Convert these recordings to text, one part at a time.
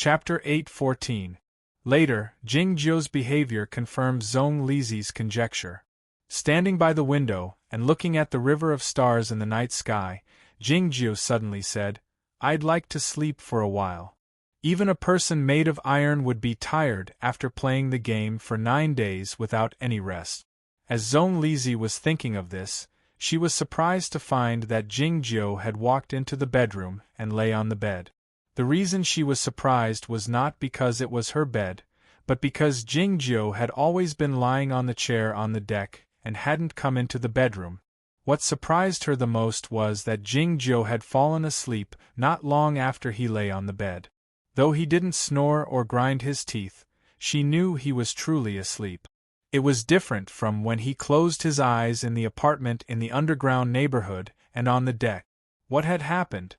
Chapter 8:14. Later, Jingzhou's behavior confirmed Zhong Lizi's conjecture. Standing by the window, and looking at the river of stars in the night sky, Jingzhou suddenly said, "I'd like to sleep for a while." Even a person made of iron would be tired after playing the game for 9 days without any rest. As Zhong Lizi was thinking of this, she was surprised to find that Jingzhou had walked into the bedroom and lay on the bed. The reason she was surprised was not because it was her bed, but because Jingzhou had always been lying on the chair on the deck and hadn't come into the bedroom. What surprised her the most was that Jingzhou had fallen asleep not long after he lay on the bed. Though he didn't snore or grind his teeth, she knew he was truly asleep. It was different from when he closed his eyes in the apartment in the underground neighborhood and on the deck. What had happened?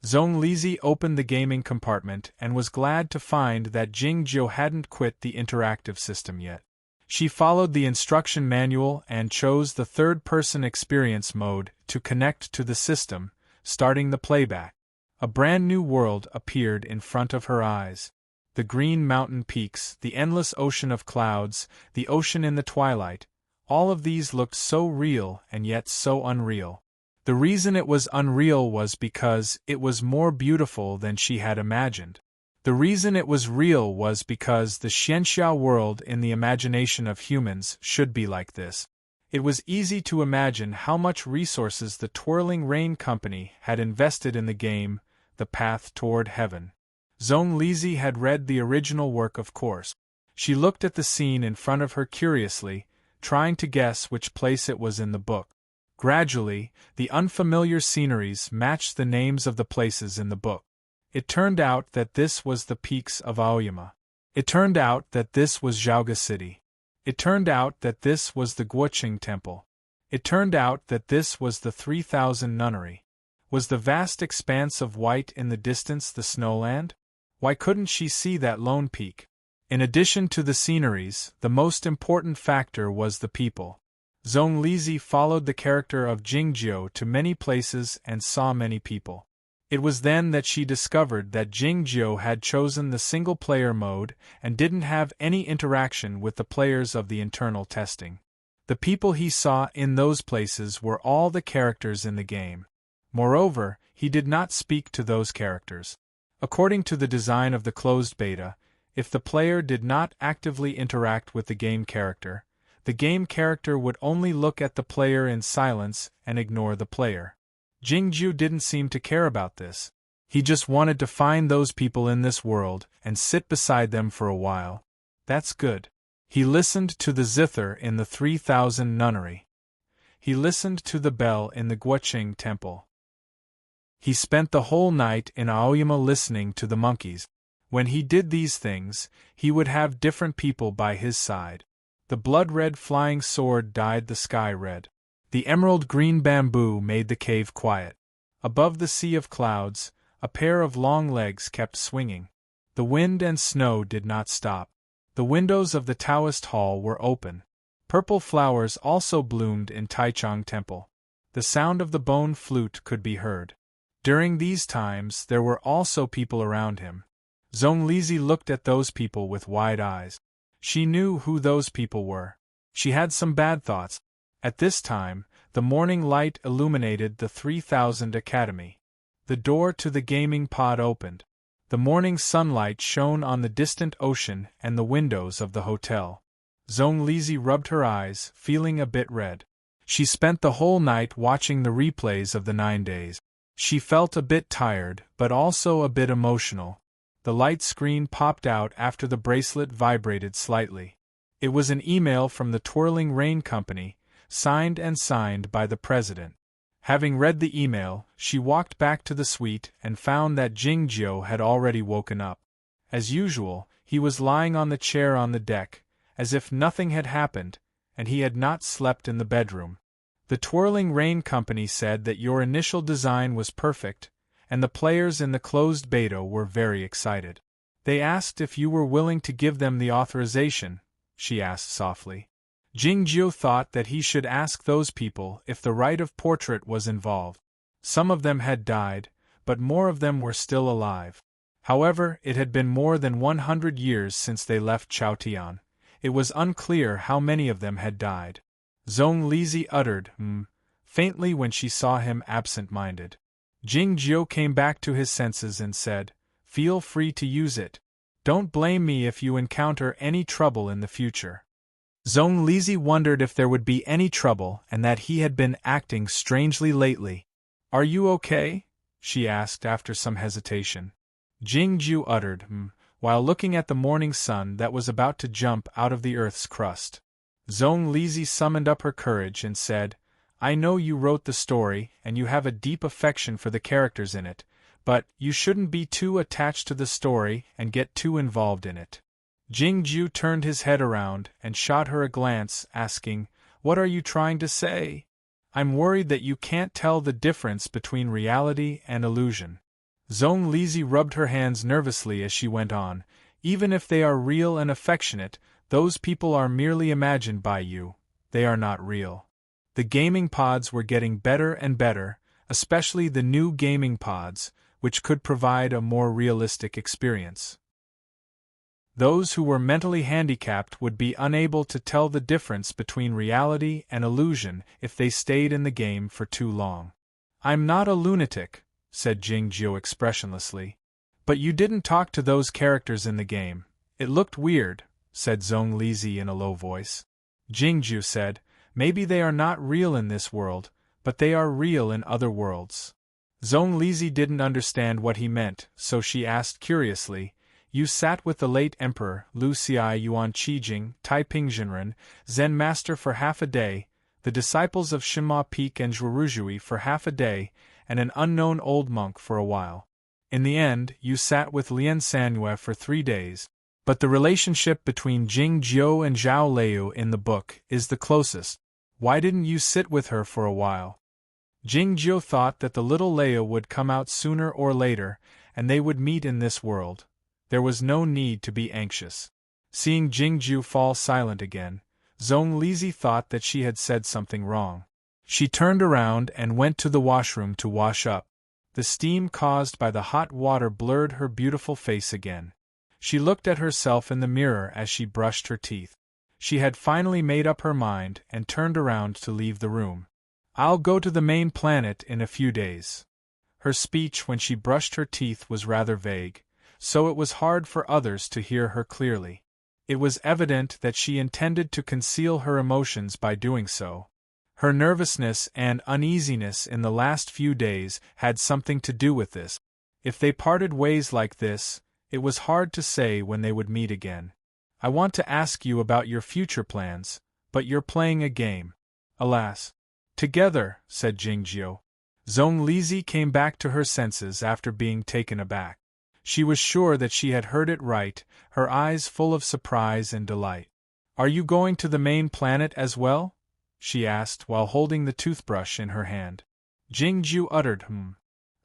Zhong Lizi opened the gaming compartment and was glad to find that Jingzhou hadn't quit the interactive system yet. She followed the instruction manual and chose the third-person experience mode to connect to the system, starting the playback. A brand new world appeared in front of her eyes. The green mountain peaks, the endless ocean of clouds, the ocean in the twilight, all of these looked so real and yet so unreal. The reason it was unreal was because it was more beautiful than she had imagined. The reason it was real was because the Xianxia world in the imagination of humans should be like this. It was easy to imagine how much resources the Twirling Rain Company had invested in the game, The Path Toward Heaven. Zhong Lizi had read the original work, of course. She looked at the scene in front of her curiously, trying to guess which place it was in the book. Gradually, the unfamiliar sceneries matched the names of the places in the book. It turned out that this was the peaks of Aoyama. It turned out that this was Zhaoga City. It turned out that this was the Guoqing Temple. It turned out that this was the 3000 Nunnery. Was the vast expanse of white in the distance the snowland? Why couldn't she see that lone peak? In addition to the sceneries, the most important factor was the people. Zhong Lizi followed the character of Jingzhou to many places and saw many people. It was then that she discovered that Jingzhou had chosen the single-player mode and didn't have any interaction with the players of the internal testing. The people he saw in those places were all the characters in the game. Moreover, he did not speak to those characters. According to the design of the closed beta, if the player did not actively interact with the game character would only look at the player in silence and ignore the player. Jingzhou didn't seem to care about this. He just wanted to find those people in this world and sit beside them for a while. That's good. He listened to the zither in the 3000 Nunnery. He listened to the bell in the Guoqing Temple. He spent the whole night in Aoyama listening to the monkeys. When he did these things, he would have different people by his side. The blood-red flying sword dyed the sky red. The emerald-green bamboo made the cave quiet. Above the sea of clouds, a pair of long legs kept swinging. The wind and snow did not stop. The windows of the Taoist hall were open. Purple flowers also bloomed in Taichung Temple. The sound of the bone flute could be heard. During these times there were also people around him. Zhong Lizi looked at those people with wide eyes. She knew who those people were. She had some bad thoughts. At this time, the morning light illuminated the 3000 Academy. The door to the gaming pod opened. The morning sunlight shone on the distant ocean and the windows of the hotel. Zhong Lizi rubbed her eyes, feeling a bit red. She spent the whole night watching the replays of the 9 days. She felt a bit tired, but also a bit emotional. The light screen popped out after the bracelet vibrated slightly. It was an email from the Twirling Rain Company, signed by the president. Having read the email, she walked back to the suite and found that Jingzhou had already woken up. As usual, he was lying on the chair on the deck, as if nothing had happened, and he had not slept in the bedroom. The Twirling Rain Company said that your initial design was perfect, and the players in the closed beta were very excited. They asked if you were willing to give them the authorization, she asked softly. Jingzhou thought that he should ask those people if the right of portrait was involved. Some of them had died, but more of them were still alive. However, it had been more than 100 years since they left Chaotian. It was unclear how many of them had died. Zhong Lizi uttered, faintly when she saw him absent-minded. Jing Jiu came back to his senses and said, "Feel free to use it. Don't blame me if you encounter any trouble in the future." Zhong Lizi wondered if there would be any trouble and that he had been acting strangely lately. "Are you okay?" she asked after some hesitation. Jing Jiu uttered, while looking at the morning sun that was about to jump out of the earth's crust. Zhong Lizi summoned up her courage and said, "I know you wrote the story and you have a deep affection for the characters in it, but you shouldn't be too attached to the story and get too involved in it." Jing Jiu turned his head around and shot her a glance, asking, "What are you trying to say?" "I'm worried that you can't tell the difference between reality and illusion." Zhong Lizi rubbed her hands nervously as she went on. "Even if they are real and affectionate, those people are merely imagined by you. They are not real." The gaming pods were getting better and better, especially the new gaming pods, which could provide a more realistic experience. Those who were mentally handicapped would be unable to tell the difference between reality and illusion if they stayed in the game for too long. "I'm not a lunatic," said Jing Jiu expressionlessly. "But you didn't talk to those characters in the game. It looked weird," said Zhong Lizi in a low voice. Jing Jiu said, "Maybe they are not real in this world, but they are real in other worlds." Zhong Lizi didn't understand what he meant, so she asked curiously, "You sat with the late Emperor Lu Xi Yuan Qijing, Taiping Zhenren, Zen Master for half a day, the disciples of Shenma Peak and Zhuoruzhui for half a day, and an unknown old monk for a while. In the end, you sat with Lian Sanyue for 3 days. But the relationship between Jing Jiu and Zhao Liu in the book is the closest. Why didn't you sit with her for a while?" Jing Jiu thought that the little Liu would come out sooner or later, and they would meet in this world. There was no need to be anxious. Seeing Jing Jiu fall silent again, Zhong Lizi thought that she had said something wrong. She turned around and went to the washroom to wash up. The steam caused by the hot water blurred her beautiful face again. She looked at herself in the mirror as she brushed her teeth. She had finally made up her mind and turned around to leave the room. "I'll go to the main planet in a few days." Her speech when she brushed her teeth was rather vague, so it was hard for others to hear her clearly. It was evident that she intended to conceal her emotions by doing so. Her nervousness and uneasiness in the last few days had something to do with this. If they parted ways like this, it was hard to say when they would meet again. "I want to ask you about your future plans, but you're playing a game." "Alas." "Together," said Jing Jiu. Zhong Lizi came back to her senses after being taken aback. She was sure that she had heard it right, her eyes full of surprise and delight. "Are you going to the main planet as well?" she asked while holding the toothbrush in her hand. Jing Jiu uttered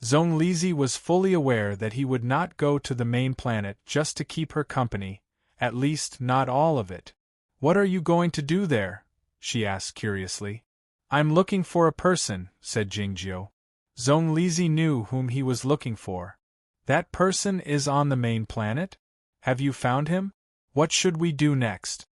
Zhong Lizi was fully aware that he would not go to the main planet just to keep her company, at least not all of it. "What are you going to do there?" she asked curiously. "I'm looking for a person," said Jing Jiu. Zhong Lizi knew whom he was looking for. "That person is on the main planet? Have you found him? What should we do next?"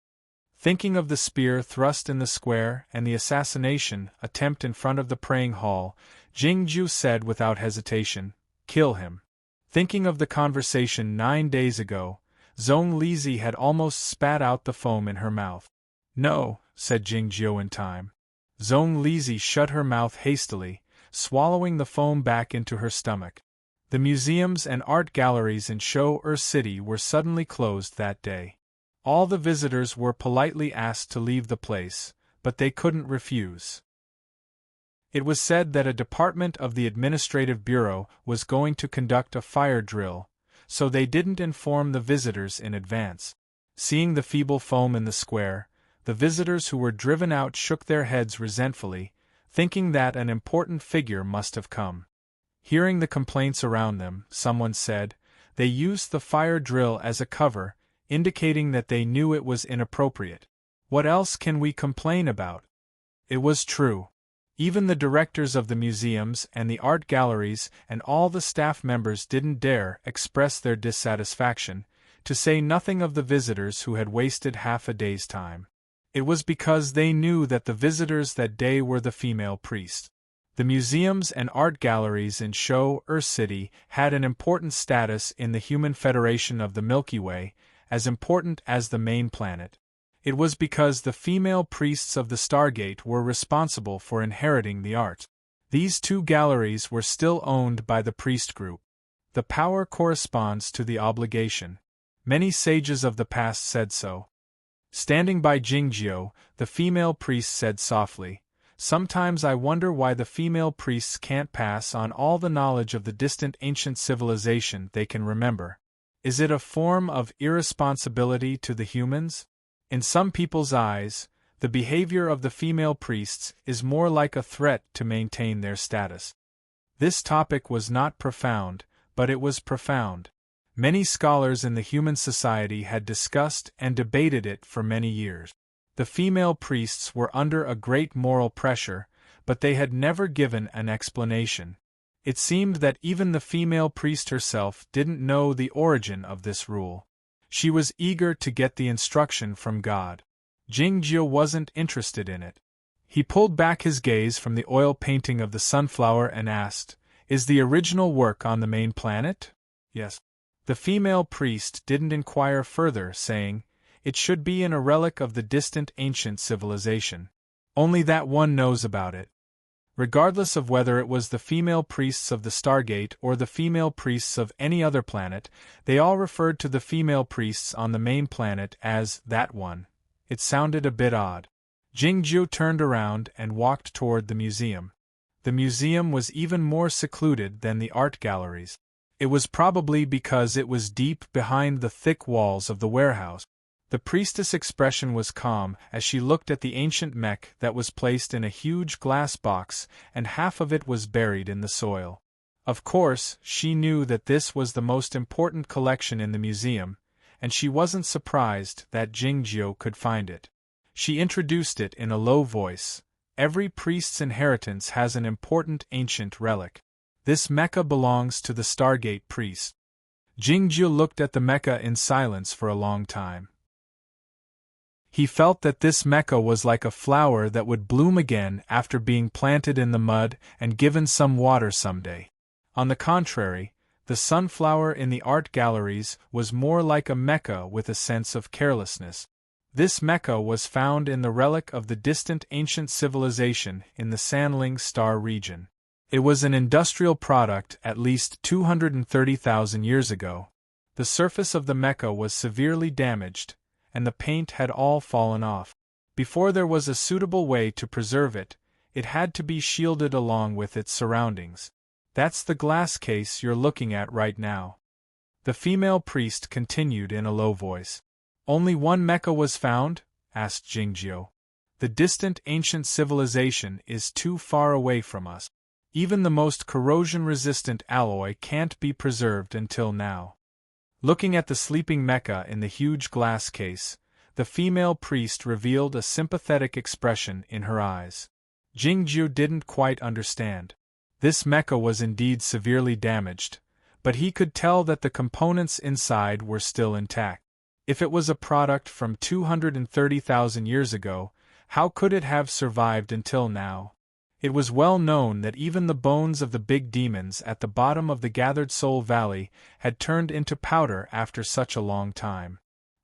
Thinking of the spear thrust in the square and the assassination attempt in front of the praying hall, Jing Jiu said without hesitation, "Kill him." Thinking of the conversation 9 days ago, Zhong Lizi had almost spat out the foam in her mouth. "No," said Jing Jiu in time. Zhong Lizi shut her mouth hastily, swallowing the foam back into her stomach. The museums and art galleries in Shou-Er City were suddenly closed that day. All the visitors were politely asked to leave the place, but they couldn't refuse. It was said that a department of the Administrative Bureau was going to conduct a fire drill, so they didn't inform the visitors in advance. Seeing the feeble foam in the square, the visitors who were driven out shook their heads resentfully, thinking that an important figure must have come. Hearing the complaints around them, someone said, "They used the fire drill as a cover, indicating that they knew it was inappropriate. What else can we complain about?" It was true. Even the directors of the museums and the art galleries and all the staff members didn't dare express their dissatisfaction, to say nothing of the visitors who had wasted half a day's time. It was because they knew that the visitors that day were the female priests. The museums and art galleries in Earth City had an important status in the Human Federation of the Milky Way, as important as the main planet. It was because the female priests of the Stargate were responsible for inheriting the art. These two galleries were still owned by the priest group. The power corresponds to the obligation. Many sages of the past said so. Standing by Jingjiu, the female priest said softly, "Sometimes I wonder why the female priests can't pass on all the knowledge of the distant ancient civilization they can remember. Is it a form of irresponsibility to the humans? In some people's eyes, the behavior of the female priests is more like a threat to maintain their status." This topic was not profound, but it was profound. Many scholars in the human society had discussed and debated it for many years. The female priests were under a great moral pressure, but they had never given an explanation. It seemed that even the female priest herself didn't know the origin of this rule. She was eager to get the instruction from God. Jingjiu wasn't interested in it. He pulled back his gaze from the oil painting of the sunflower and asked, "Is the original work on the main planet?" "Yes." The female priest didn't inquire further, saying, "It should be in a relic of the distant ancient civilization. Only that one knows about it." Regardless of whether it was the female priests of the Stargate or the female priests of any other planet, they all referred to the female priests on the main planet as that one. It sounded a bit odd. Jingjiu turned around and walked toward the museum. The museum was even more secluded than the art galleries. It was probably because it was deep behind the thick walls of the warehouse. The priestess' expression was calm as she looked at the ancient mech that was placed in a huge glass box, and half of it was buried in the soil. Of course, she knew that this was the most important collection in the museum, and she wasn't surprised that Jingjiu could find it. She introduced it in a low voice. "Every priest's inheritance has an important ancient relic. This mecha belongs to the Stargate priest." Jingjiu looked at the mecha in silence for a long time. He felt that this mecha was like a flower that would bloom again after being planted in the mud and given some water someday. On the contrary, the sunflower in the art galleries was more like a mecha with a sense of carelessness. This mecha was found in the relic of the distant ancient civilization in the Sanling star region. It was an industrial product at least 230,000 years ago. The surface of the mecha was severely damaged, and the paint had all fallen off. Before there was a suitable way to preserve it, it had to be shielded along with its surroundings. That's the glass case you're looking at right now. The female priest continued in a low voice. "Only one mecha was found?" asked Jingjiu. "The distant ancient civilization is too far away from us. Even the most corrosion-resistant alloy can't be preserved until now." Looking at the sleeping mecha in the huge glass case, the female priest revealed a sympathetic expression in her eyes. Jingjiu didn't quite understand. This mecha was indeed severely damaged, but he could tell that the components inside were still intact. If it was a product from 230,000 years ago, how could it have survived until now? It was well known that even the bones of the big demons at the bottom of the Gathered Soul Valley had turned into powder after such a long time.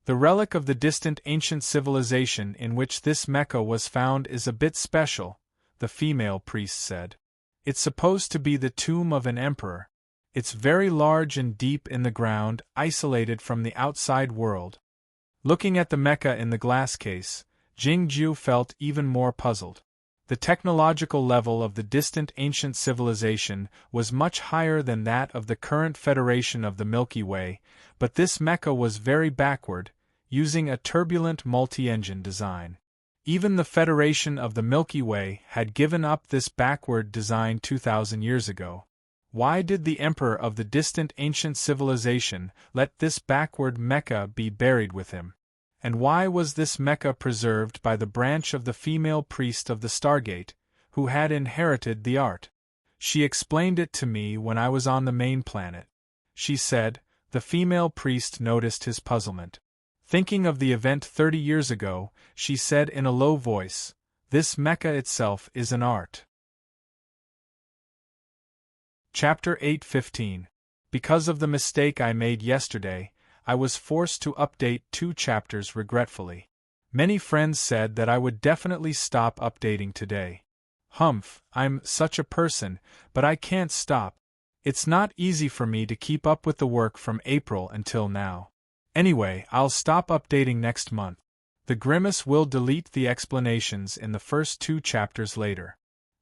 The relic of the distant ancient civilization in which this mecha was found is a bit special, the female priest said. It's supposed to be the tomb of an emperor. It's very large and deep in the ground, isolated from the outside world. Looking at the mecha in the glass case, Jingjiu felt even more puzzled. The technological level of the distant ancient civilization was much higher than that of the current Federation of the Milky Way, but this mecha was very backward, using a turbulent multi-engine design. Even the Federation of the Milky Way had given up this backward design 2,000 years ago. Why did the Emperor of the distant ancient civilization let this backward mecha be buried with him? And why was this mecha preserved by the branch of the female priest of the Stargate, who had inherited the art. She explained it to me when I was on the main planet. She said. The female priest noticed his puzzlement. Thinking of the event 30 years ago, she said in a low voice, "This Mecca itself is an art." Chapter 8:15. Because of the mistake I made yesterday, I was forced to update 2 chapters regretfully. Many friends said that I would definitely stop updating today. Humph, I'm such a person, but I can't stop. It's not easy for me to keep up with the work from April until now. Anyway, I'll stop updating next month. The Grimace will delete the explanations in the first 2 chapters later.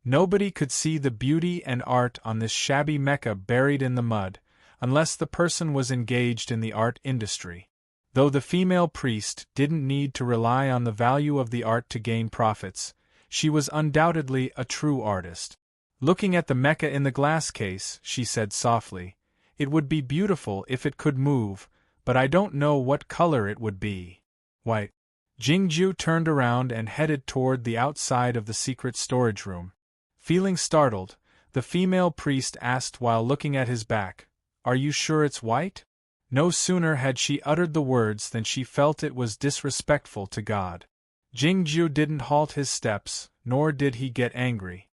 Nobody could see the beauty and art on this shabby Mecca buried in the mud, unless the person was engaged in the art industry. Though the female priest didn't need to rely on the value of the art to gain profits, she was undoubtedly a true artist. Looking at the Mecca in the glass case, she said softly, "It would be beautiful if it could move, but I don't know what color it would be." White. Jingju turned around and headed toward the outside of the secret storage room. Feeling startled, the female priest asked while looking at his back, "Are you sure it's white?" No sooner had she uttered the words than she felt it was disrespectful to God. Jingju didn't halt his steps, nor did he get angry.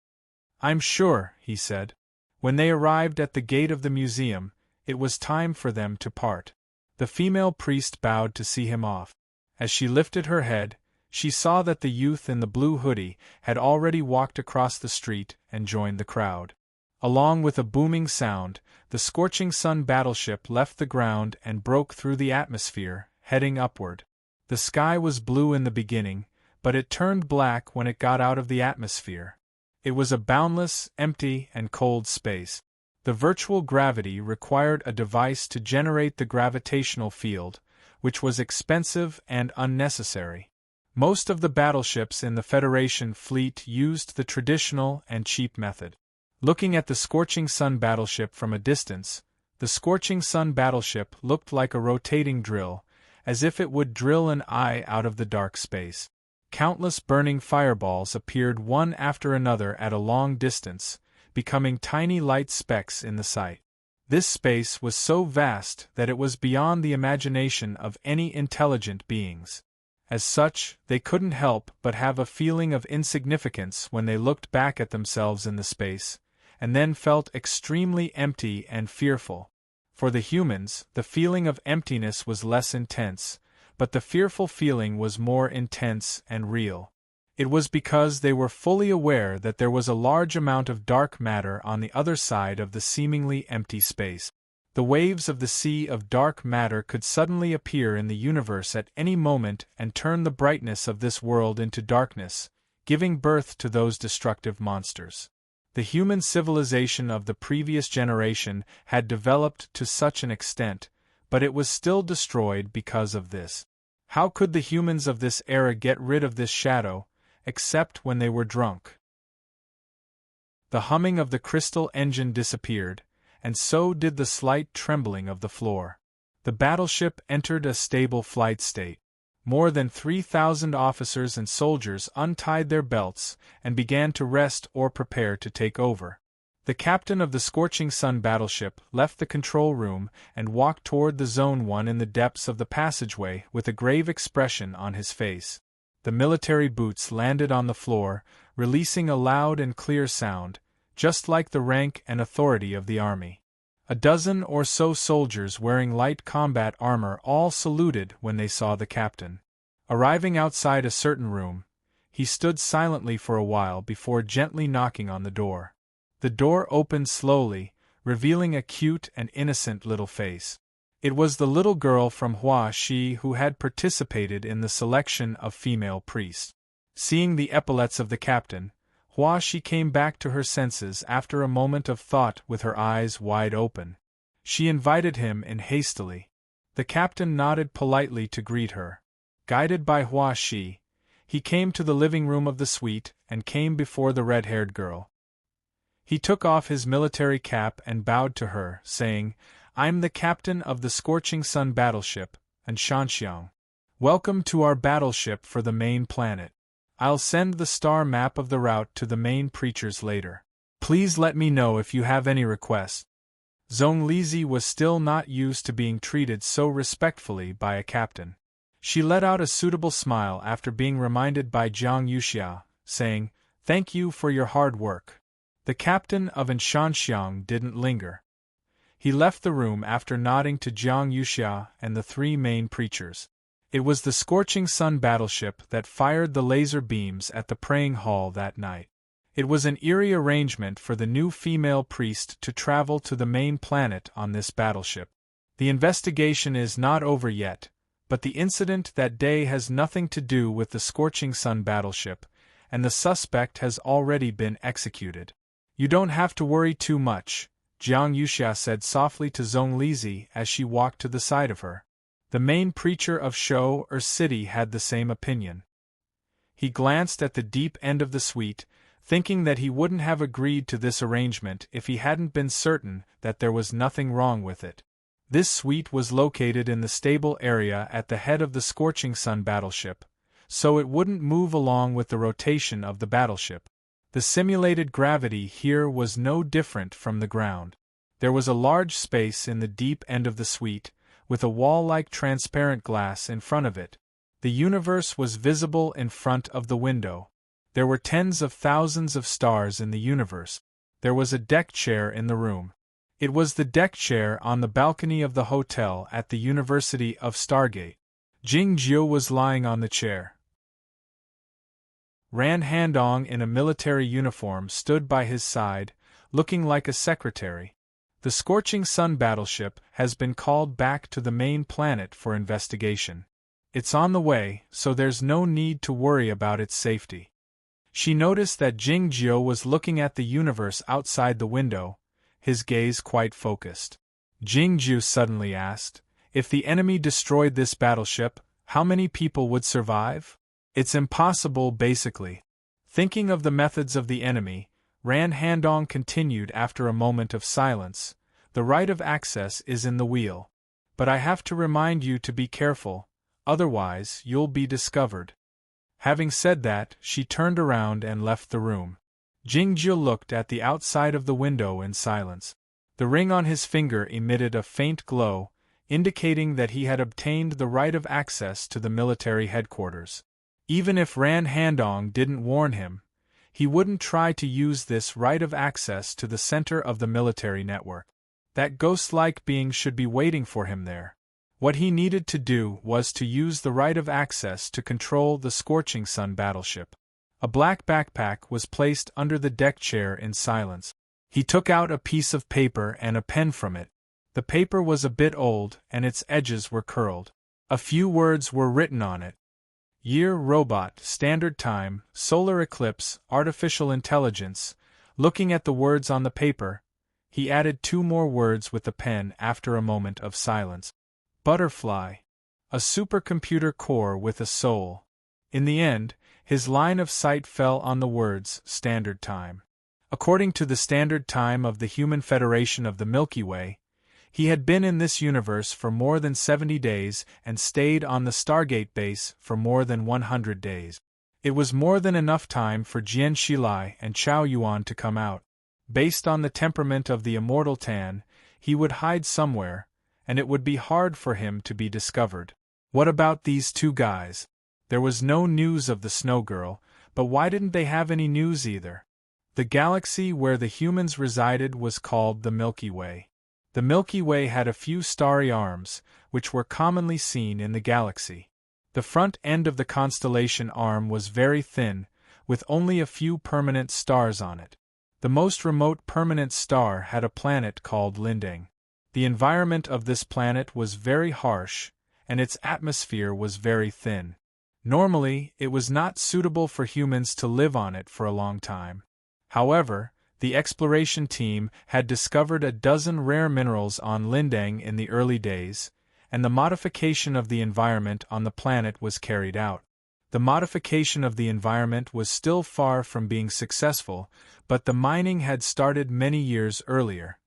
"I'm sure," he said. When they arrived at the gate of the museum, it was time for them to part. The female priest bowed to see him off. As she lifted her head, she saw that the youth in the blue hoodie had already walked across the street and joined the crowd. Along with a booming sound, the scorching sun battleship left the ground and broke through the atmosphere, heading upward. The sky was blue in the beginning, but it turned black when it got out of the atmosphere. It was a boundless, empty, and cold space. The virtual gravity required a device to generate the gravitational field, which was expensive and unnecessary. Most of the battleships in the Federation fleet used the traditional and cheap method. Looking at the Scorching Sun battleship from a distance, the Scorching Sun battleship looked like a rotating drill, as if it would drill an eye out of the dark space. Countless burning fireballs appeared one after another at a long distance, becoming tiny light specks in the sight. This space was so vast that it was beyond the imagination of any intelligent beings. As such, they couldn't help but have a feeling of insignificance when they looked back at themselves in the space, and then felt extremely empty and fearful. For the humans, the feeling of emptiness was less intense, but the fearful feeling was more intense and real. It was because they were fully aware that there was a large amount of dark matter on the other side of the seemingly empty space. The waves of the sea of dark matter could suddenly appear in the universe at any moment and turn the brightness of this world into darkness, giving birth to those destructive monsters. The human civilization of the previous generation had developed to such an extent, but it was still destroyed because of this. How could the humans of this era get rid of this shadow, except when they were drunk? The humming of the crystal engine disappeared, and so did the slight trembling of the floor. The battleship entered a stable flight state. More than 3,000 officers and soldiers untied their belts and began to rest or prepare to take over. The captain of the Scorching Sun battleship left the control room and walked toward the Zone 1 in the depths of the passageway with a grave expression on his face. The military boots landed on the floor, releasing a loud and clear sound, just like the rank and authority of the army. A dozen or so soldiers wearing light combat armor all saluted when they saw the captain. Arriving outside a certain room, he stood silently for a while before gently knocking on the door. The door opened slowly, revealing a cute and innocent little face. It was the little girl from Hua Shi who had participated in the selection of female priests. Seeing the epaulets of the captain, Hua Shi came back to her senses after a moment of thought with her eyes wide open. She invited him in hastily. The captain nodded politely to greet her. Guided by Hua Shi, he came to the living room of the suite and came before the red-haired girl. He took off his military cap and bowed to her, saying, "I'm the captain of the Scorching Sun battleship, and Shanxiang. Welcome to our battleship for the main planet. I'll send the star map of the route to the main preachers later. Please let me know if you have any requests. Zhong Lizi was still not used to being treated so respectfully by a captain. She let out a suitable smile after being reminded by Jiang Yuxia, saying, "Thank you for your hard work." The captain of Anshanxiang didn't linger. He left the room after nodding to Jiang Yuxia and the three main preachers. It was the Scorching Sun battleship that fired the laser beams at the praying hall that night. It was an eerie arrangement for the new female priest to travel to the main planet on this battleship. The investigation is not over yet, but the incident that day has nothing to do with the Scorching Sun battleship, and the suspect has already been executed. You don't have to worry too much, Jiang Yuxia said softly to Zhong Lizi as she walked to the side of her. The main preacher of Shou or city had the same opinion. He glanced at the deep end of the suite, thinking that he wouldn't have agreed to this arrangement if he hadn't been certain that there was nothing wrong with it. This suite was located in the stable area at the head of the Scorching Sun battleship, so it wouldn't move along with the rotation of the battleship. The simulated gravity here was no different from the ground. There was a large space in the deep end of the suite, with a wall-like transparent glass in front of it. The universe was visible in front of the window. There were tens of thousands of stars in the universe. There was a deck chair in the room. It was the deck chair on the balcony of the hotel at the University of Stargate. Jing Jiu was lying on the chair. Ran Handong in a military uniform stood by his side, looking like a secretary. The Scorching Sun battleship has been called back to the main planet for investigation. It's on the way, so there's no need to worry about its safety. She noticed that Jing Jiu was looking at the universe outside the window, his gaze quite focused. Jing Jiu suddenly asked, "If the enemy destroyed this battleship, how many people would survive?" "It's impossible, basically." Thinking of the methods of the enemy, Ran Handong continued after a moment of silence, "The right of access is in the wheel. But I have to remind you to be careful, otherwise you'll be discovered." Having said that, she turned around and left the room. Jing Jiu looked at the outside of the window in silence. The ring on his finger emitted a faint glow, indicating that he had obtained the right of access to the military headquarters. Even if Ran Handong didn't warn him, he wouldn't try to use this right of access to the center of the military network. That ghost-like being should be waiting for him there. What he needed to do was to use the right of access to control the Scorching Sun battleship. A black backpack was placed under the deck chair in silence. He took out a piece of paper and a pen from it. The paper was a bit old and its edges were curled. A few words were written on it. Year Robot, Standard Time, Solar Eclipse, Artificial Intelligence. Looking at the words on the paper, he added two more words with the pen after a moment of silence. Butterfly. A supercomputer core with a soul. In the end, his line of sight fell on the words Standard Time. According to the Standard Time of the Human Federation of the Milky Way, he had been in this universe for more than 70 days and stayed on the Stargate base for more than 100 days. It was more than enough time for Jian Shilai and Chao Yuan to come out. Based on the temperament of the immortal Tan, he would hide somewhere, and it would be hard for him to be discovered. What about these two guys? There was no news of the Snow Girl, but why didn't they have any news either? The galaxy where the humans resided was called the Milky Way. The Milky Way had a few starry arms, which were commonly seen in the galaxy. The front end of the constellation arm was very thin, with only a few permanent stars on it. The most remote permanent star had a planet called Lindeng. The environment of this planet was very harsh, and its atmosphere was very thin. Normally, it was not suitable for humans to live on it for a long time. However, the exploration team had discovered a dozen rare minerals on Lindeng in the early days, and the modification of the environment on the planet was carried out. The modification of the environment was still far from being successful, but the mining had started many years earlier.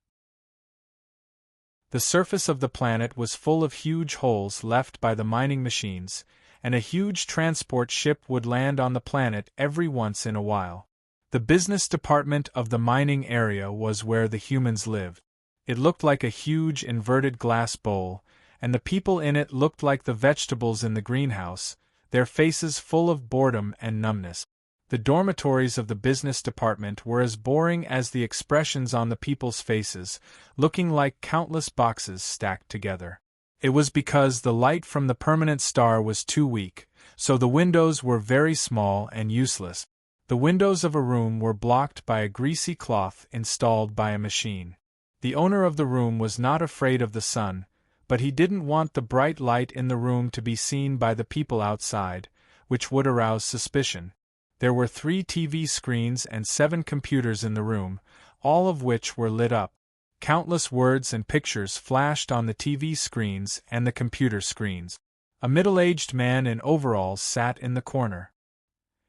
The surface of the planet was full of huge holes left by the mining machines, and a huge transport ship would land on the planet every once in a while. The business department of the mining area was where the humans lived. It looked like a huge inverted glass bowl, and the people in it looked like the vegetables in the greenhouse, their faces full of boredom and numbness. The dormitories of the business department were as boring as the expressions on the people's faces, looking like countless boxes stacked together. It was because the light from the permanent star was too weak, so the windows were very small and useless. The windows of a room were blocked by a greasy cloth installed by a machine. The owner of the room was not afraid of the sun, but he didn't want the bright light in the room to be seen by the people outside, which would arouse suspicion. There were 3 TV screens and 7 computers in the room, all of which were lit up. Countless words and pictures flashed on the TV screens and the computer screens. A middle-aged man in overalls sat in the corner.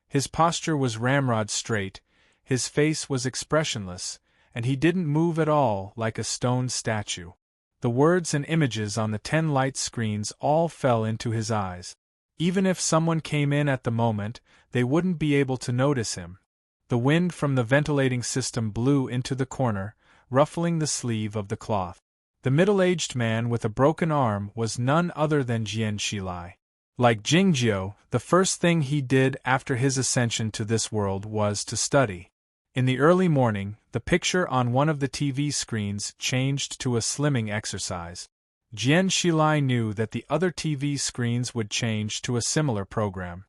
His posture was ramrod straight, his face was expressionless, and he didn't move at all, like a stone statue. The words and images on the 10 light screens all fell into his eyes. Even if someone came in at the moment, they wouldn't be able to notice him. The wind from the ventilating system blew into the corner, ruffling the sleeve of the cloth. The middle-aged man with a broken arm was none other than Jian Shilai. Like Jingjiu, the first thing he did after his ascension to this world was to study. In the early morning, the picture on one of the TV screens changed to a slimming exercise. Jian Shilai knew that the other TV screens would change to a similar program.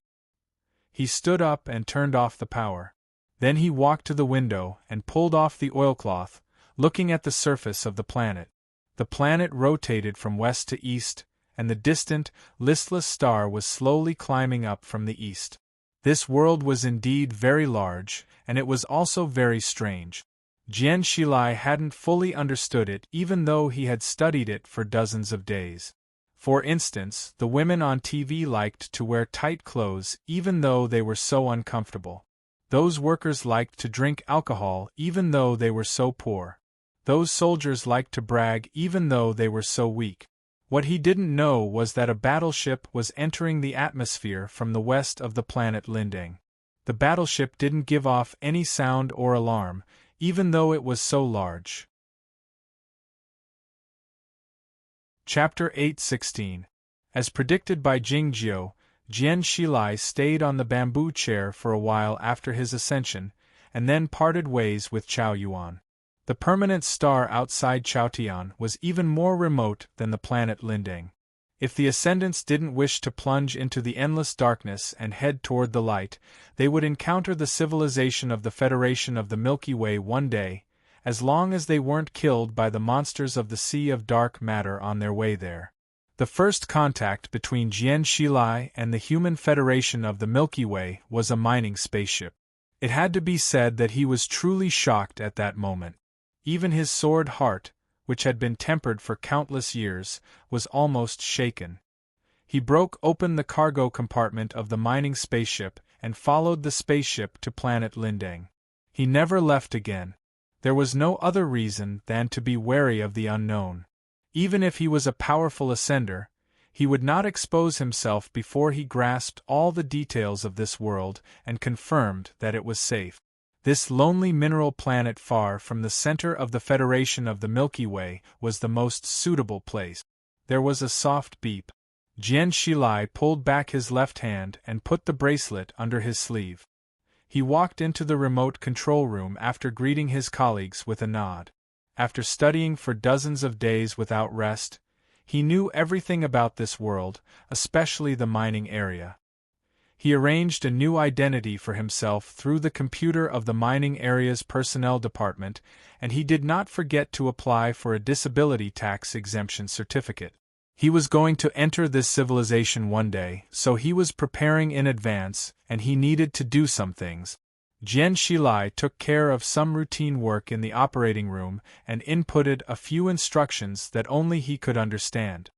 He stood up and turned off the power. Then he walked to the window and pulled off the oilcloth, looking at the surface of the planet. The planet rotated from west to east, and the distant, listless star was slowly climbing up from the east. This world was indeed very large, and it was also very strange. Jian Shilai hadn't fully understood it even though he had studied it for dozens of days. For instance, the women on TV liked to wear tight clothes even though they were so uncomfortable. Those workers liked to drink alcohol even though they were so poor. Those soldiers liked to brag even though they were so weak. What he didn't know was that a battleship was entering the atmosphere from the west of the planet Lindang. The battleship didn't give off any sound or alarm, even though it was so large. Chapter 8:16. As predicted by Jingjiu, Jian Shilai stayed on the bamboo chair for a while after his ascension, and then parted ways with Chao Yuan. The permanent star outside Chaotian was even more remote than the planet Lindang. If the ascendants didn't wish to plunge into the endless darkness and head toward the light, they would encounter the civilization of the Federation of the Milky Way one day, as long as they weren't killed by the monsters of the Sea of Dark Matter on their way there. The first contact between Jian Shilai and the human Federation of the Milky Way was a mining spaceship. It had to be said that he was truly shocked at that moment. Even his sword heart, which had been tempered for countless years, was almost shaken. He broke open the cargo compartment of the mining spaceship and followed the spaceship to planet Lindang. He never left again. There was no other reason than to be wary of the unknown. Even if he was a powerful ascender, he would not expose himself before he grasped all the details of this world and confirmed that it was safe. This lonely mineral planet far from the center of the Federation of the Milky Way was the most suitable place. There was a soft beep. Jian Shilai pulled back his left hand and put the bracelet under his sleeve. He walked into the remote control room after greeting his colleagues with a nod. After studying for dozens of days without rest, he knew everything about this world, especially the mining area. He arranged a new identity for himself through the computer of the mining area's personnel department, and he did not forget to apply for a disability tax exemption certificate. He was going to enter this civilization one day, so he was preparing in advance, and he needed to do some things. Jian Shilai took care of some routine work in the operating room and inputted a few instructions that only he could understand.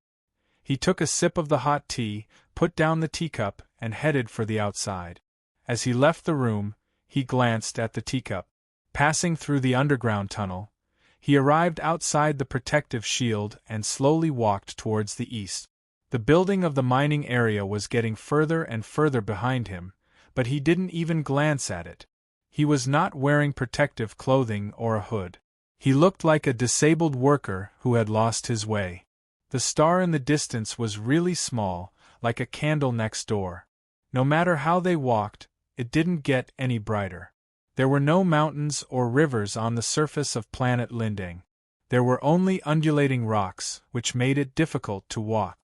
He took a sip of the hot tea, put down the teacup, and headed for the outside. As he left the room, he glanced at the teacup. Passing through the underground tunnel, he arrived outside the protective shield and slowly walked towards the east. The building of the mining area was getting further and further behind him, but he didn't even glance at it. He was not wearing protective clothing or a hood. He looked like a disabled worker who had lost his way. The star in the distance was really small, like a candle next door. No matter how they walked, it didn't get any brighter. There were no mountains or rivers on the surface of planet Linding. There were only undulating rocks, which made it difficult to walk.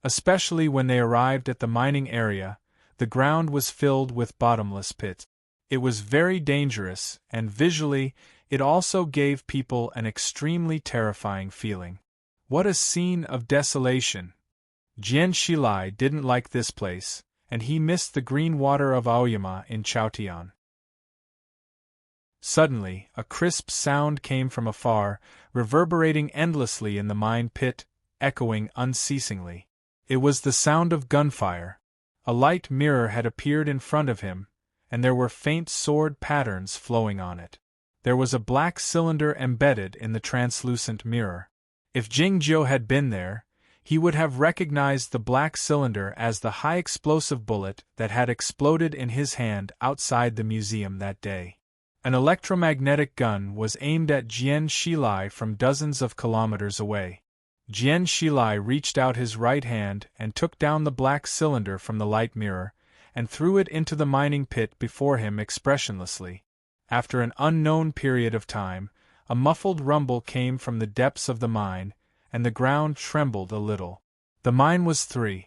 Especially when they arrived at the mining area, the ground was filled with bottomless pits. It was very dangerous, and visually, it also gave people an extremely terrifying feeling. What a scene of desolation! Jian Shilai didn't like this place, and he missed the green water of Aoyama in Chaotian. Suddenly, a crisp sound came from afar, reverberating endlessly in the mine pit, echoing unceasingly. It was the sound of gunfire. A light mirror had appeared in front of him, and there were faint sword patterns flowing on it. There was a black cylinder embedded in the translucent mirror. If Jingzhou had been there, he would have recognized the black cylinder as the high-explosive bullet that had exploded in his hand outside the museum that day. An electromagnetic gun was aimed at Jian Shilai from dozens of kilometers away. Jian Shilai reached out his right hand and took down the black cylinder from the light mirror, and threw it into the mining pit before him expressionlessly. After an unknown period of time, a muffled rumble came from the depths of the mine, and the ground trembled a little. The mine was 3-4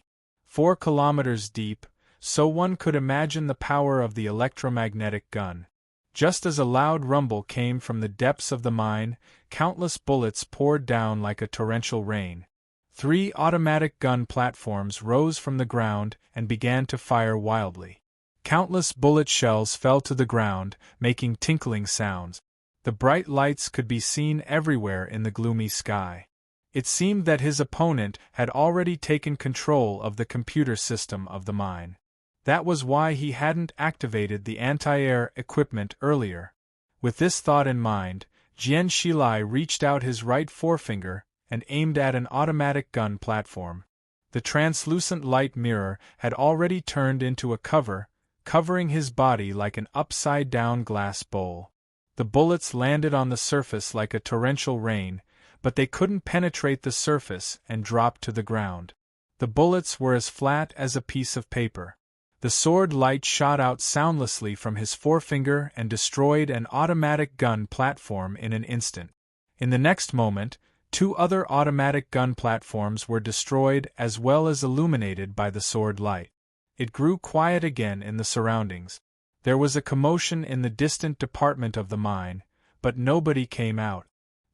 kilometers deep, so one could imagine the power of the electromagnetic gun. Just as a loud rumble came from the depths of the mine, countless bullets poured down like a torrential rain. 3 automatic gun platforms rose from the ground and began to fire wildly. Countless bullet shells fell to the ground, making tinkling sounds. The bright lights could be seen everywhere in the gloomy sky. It seemed that his opponent had already taken control of the computer system of the mine. That was why he hadn't activated the anti-air equipment earlier. With this thought in mind, Jian Shilai reached out his right forefinger and aimed at an automatic gun platform. The translucent light mirror had already turned into a cover, covering his body like an upside-down glass bowl. The bullets landed on the surface like a torrential rain, but they couldn't penetrate the surface and dropped to the ground. The bullets were as flat as a piece of paper. The sword light shot out soundlessly from his forefinger and destroyed an automatic gun platform in an instant. In the next moment, 2 other automatic gun platforms were destroyed as well as illuminated by the sword light. It grew quiet again in the surroundings. There was a commotion in the distant department of the mine, but nobody came out.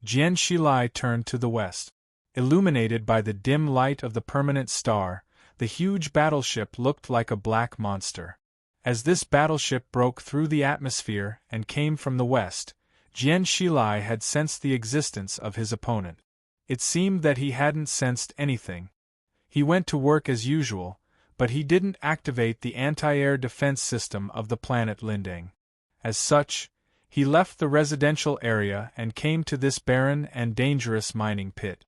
Jian Shilai turned to the west. Illuminated by the dim light of the permanent star, the huge battleship looked like a black monster. As this battleship broke through the atmosphere and came from the west, Jian Shilai had sensed the existence of his opponent. It seemed that he hadn't sensed anything. He went to work as usual, but he didn't activate the anti-air defense system of the planet Linding. As such, he left the residential area and came to this barren and dangerous mining pit.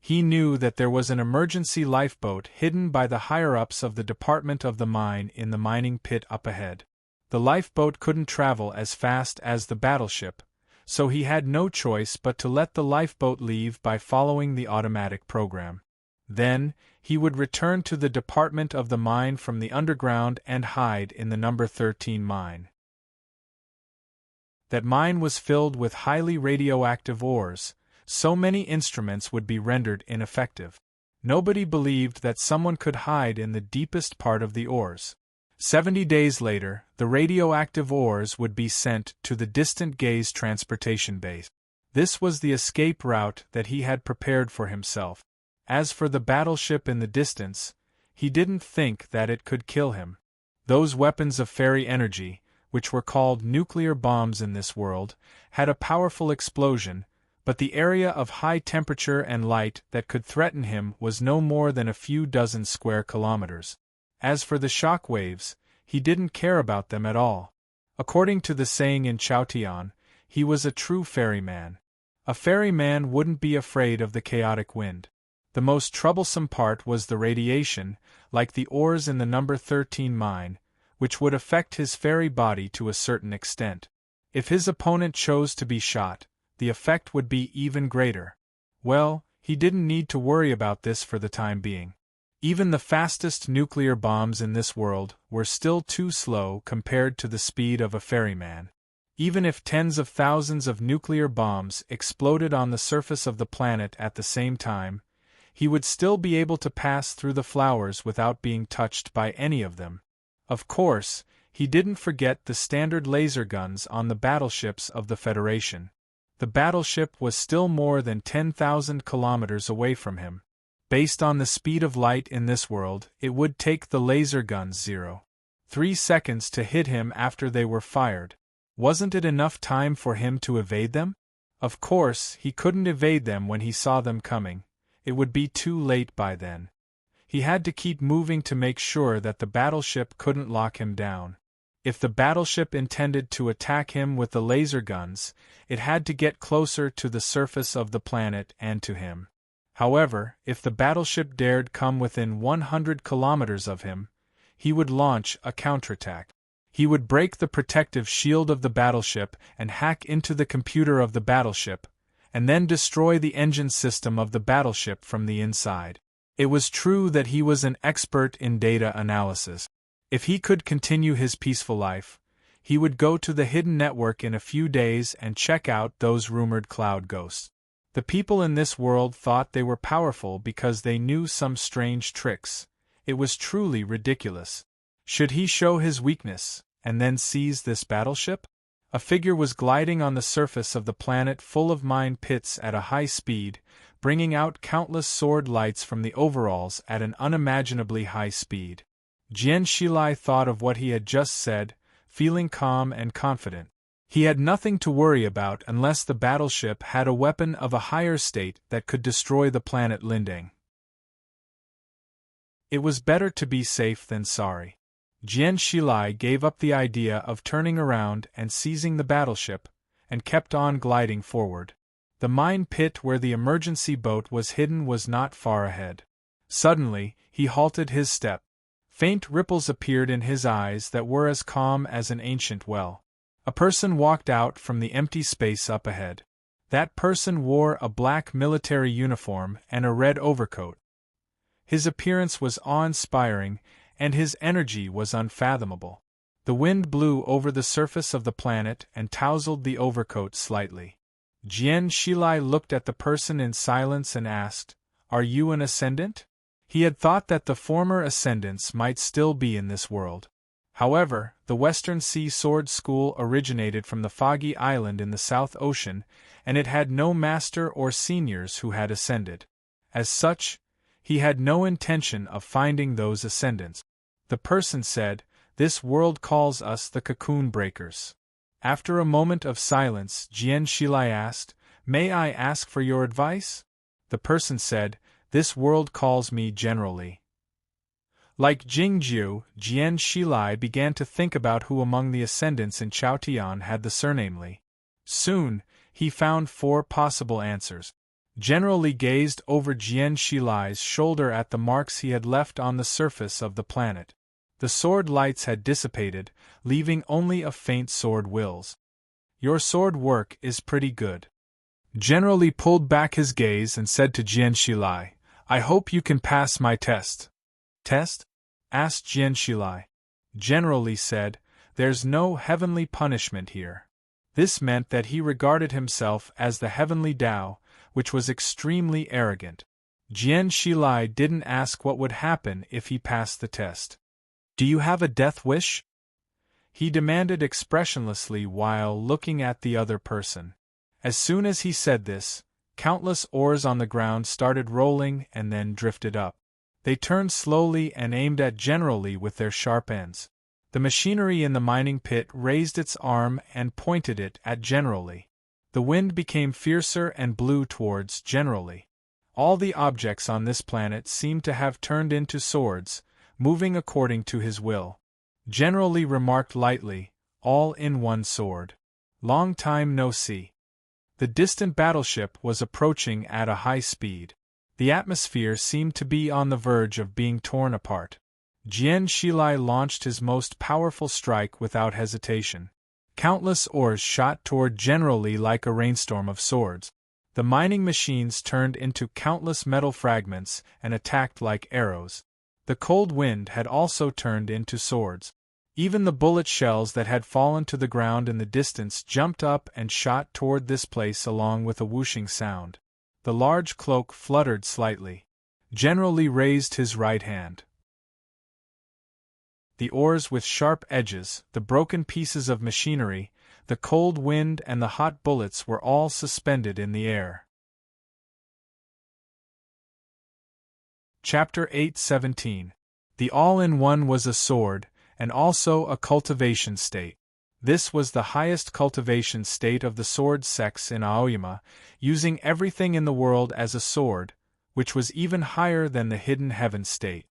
He knew that there was an emergency lifeboat hidden by the higher-ups of the department of the mine in the mining pit up ahead. The lifeboat couldn't travel as fast as the battleship, so he had no choice but to let the lifeboat leave by following the automatic program. Then, he would return to the department of the mine from the underground and hide in the number 13 mine. That mine was filled with highly radioactive ores, so many instruments would be rendered ineffective. Nobody believed that someone could hide in the deepest part of the ores. 70 days later, the radioactive ores would be sent to the distant Gaze transportation base. This was the escape route that he had prepared for himself. As for the battleship in the distance, he didn't think that it could kill him. Those weapons of fairy energy, which were called nuclear bombs in this world, had a powerful explosion, but the area of high temperature and light that could threaten him was no more than a few dozen square kilometers. As for the shock waves, he didn't care about them at all. According to the saying in Chaotian, he was a true ferryman. A ferryman wouldn't be afraid of the chaotic wind. The most troublesome part was the radiation, like the ores in the number 13 mine, which would affect his fairy body to a certain extent. If his opponent chose to be shot, the effect would be even greater. Well, he didn't need to worry about this for the time being. Even the fastest nuclear bombs in this world were still too slow compared to the speed of a ferryman. Even if tens of thousands of nuclear bombs exploded on the surface of the planet at the same time, he would still be able to pass through the flowers without being touched by any of them. Of course, he didn't forget the standard laser guns on the battleships of the Federation. The battleship was still more than 10,000 kilometers away from him. Based on the speed of light in this world, it would take the laser guns 0.3 seconds to hit him after they were fired. Wasn't it enough time for him to evade them? Of course, he couldn't evade them when he saw them coming. It would be too late by then. He had to keep moving to make sure that the battleship couldn't lock him down. If the battleship intended to attack him with the laser guns, it had to get closer to the surface of the planet and to him. However, if the battleship dared come within 100 kilometers of him, he would launch a counterattack. He would break the protective shield of the battleship and hack into the computer of the battleship, and then destroy the engine system of the battleship from the inside. It was true that he was an expert in data analysis. If he could continue his peaceful life, he would go to the hidden network in a few days and check out those rumored cloud ghosts. The people in this world thought they were powerful because they knew some strange tricks. It was truly ridiculous. Should he show his weakness, and then seize this battleship? A figure was gliding on the surface of the planet full of mine pits at a high speed, bringing out countless sword lights from the overalls at an unimaginably high speed. Jian Shilai thought of what he had just said, feeling calm and confident. He had nothing to worry about unless the battleship had a weapon of a higher state that could destroy the planet Lindang. It was better to be safe than sorry. Jian Shilai gave up the idea of turning around and seizing the battleship, and kept on gliding forward. The mine pit where the emergency boat was hidden was not far ahead. Suddenly, he halted his step. Faint ripples appeared in his eyes that were as calm as an ancient well. A person walked out from the empty space up ahead. That person wore a black military uniform and a red overcoat. His appearance was awe-inspiring, and his energy was unfathomable. The wind blew over the surface of the planet and tousled the overcoat slightly. Jian Shilai looked at the person in silence and asked, "Are you an ascendant?" He had thought that the former ascendants might still be in this world. However, the Western Sea Sword School originated from the Foggy Island in the South Ocean, and it had no master or seniors who had ascended. As such, he had no intention of finding those ascendants. The person said, "This world calls us the Cocoon Breakers." After a moment of silence, Jian Shilai asked, "May I ask for your advice?" The person said, "This world calls me General Li." Like Jingjiu, Jian Shilai began to think about who among the ascendants in Chaotian had the surname Li. Soon, he found 4 possible answers. General Li gazed over Jian Shilai's shoulder at the marks he had left on the surface of the planet. The sword lights had dissipated, leaving only a faint sword wills. "Your sword work is pretty good." General Li pulled back his gaze and said to Jian Shilai, "I hope you can pass my test." "Test?" asked Jian Shilai. General Li said, "There's no heavenly punishment here." This meant that he regarded himself as the heavenly Tao, which was extremely arrogant. Jian Shilai didn't ask what would happen if he passed the test. "Do you have a death wish?" he demanded expressionlessly while looking at the other person. As soon as he said this, countless oars on the ground started rolling and then drifted up. They turned slowly and aimed at General Li with their sharp ends. The machinery in the mining pit raised its arm and pointed it at General Li. The wind became fiercer and blew towards General Li. All the objects on this planet seemed to have turned into swords, moving according to his will. General Li remarked lightly, "All in one sword. Long time no see." The distant battleship was approaching at a high speed. The atmosphere seemed to be on the verge of being torn apart. Jian Shilai launched his most powerful strike without hesitation. Countless oars shot toward General Li like a rainstorm of swords. The mining machines turned into countless metal fragments and attacked like arrows. The cold wind had also turned into swords. Even the bullet shells that had fallen to the ground in the distance jumped up and shot toward this place along with a whooshing sound. The large cloak fluttered slightly. General Li raised his right hand. The oars with sharp edges, the broken pieces of machinery, the cold wind and the hot bullets were all suspended in the air. Chapter 8:17. The All-in-One was a sword, and also a cultivation state. This was the highest cultivation state of the sword sex in Aoyama, using everything in the world as a sword, which was even higher than the hidden heaven state.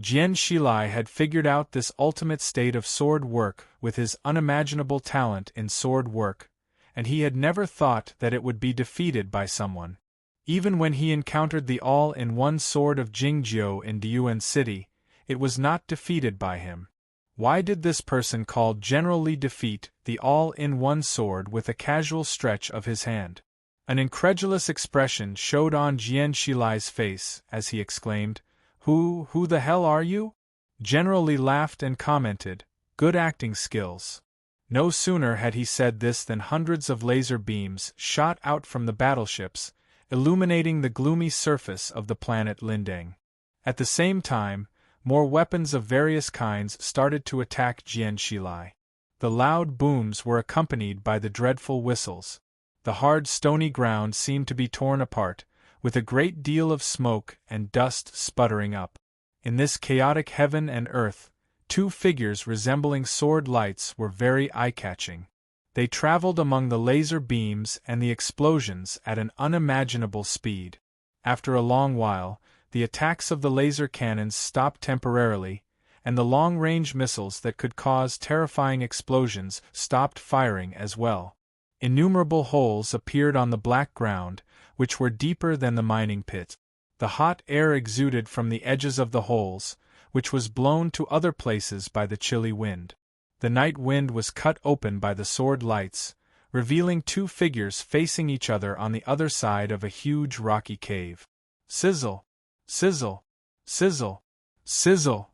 Jian Shilai had figured out this ultimate state of sword work with his unimaginable talent in sword work, and he had never thought that it would be defeated by someone. Even when he encountered the all-in-one sword of Jingjiu in Diuan City, it was not defeated by him. Why did this person called General Li defeat the all-in-one sword with a casual stretch of his hand? An incredulous expression showed on Jian Shilai's face as he exclaimed, Who the hell are you? General Li laughed and commented, Good acting skills. No sooner had he said this than hundreds of laser beams shot out from the battleships, illuminating the gloomy surface of the planet Lindeng. At the same time, more weapons of various kinds started to attack Jian Shilai. The loud booms were accompanied by the dreadful whistles. The hard stony ground seemed to be torn apart, with a great deal of smoke and dust sputtering up. In this chaotic heaven and earth, two figures resembling sword lights were very eye-catching. They traveled among the laser beams and the explosions at an unimaginable speed. After a long while, the attacks of the laser cannons stopped temporarily, and the long-range missiles that could cause terrifying explosions stopped firing as well. Innumerable holes appeared on the black ground, which were deeper than the mining pit. The hot air exuded from the edges of the holes, which was blown to other places by the chilly wind. The night wind was cut open by the sword lights, revealing two figures facing each other on the other side of a huge rocky cave. Sizzle! Sizzle! Sizzle! Sizzle!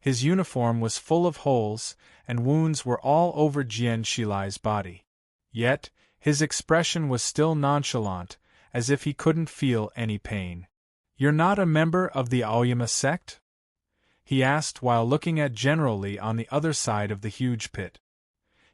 His uniform was full of holes, and wounds were all over Jian Shilai's body. Yet, his expression was still nonchalant, as if he couldn't feel any pain. You're not a member of the Aoyama sect? He asked while looking at General Li on the other side of the huge pit.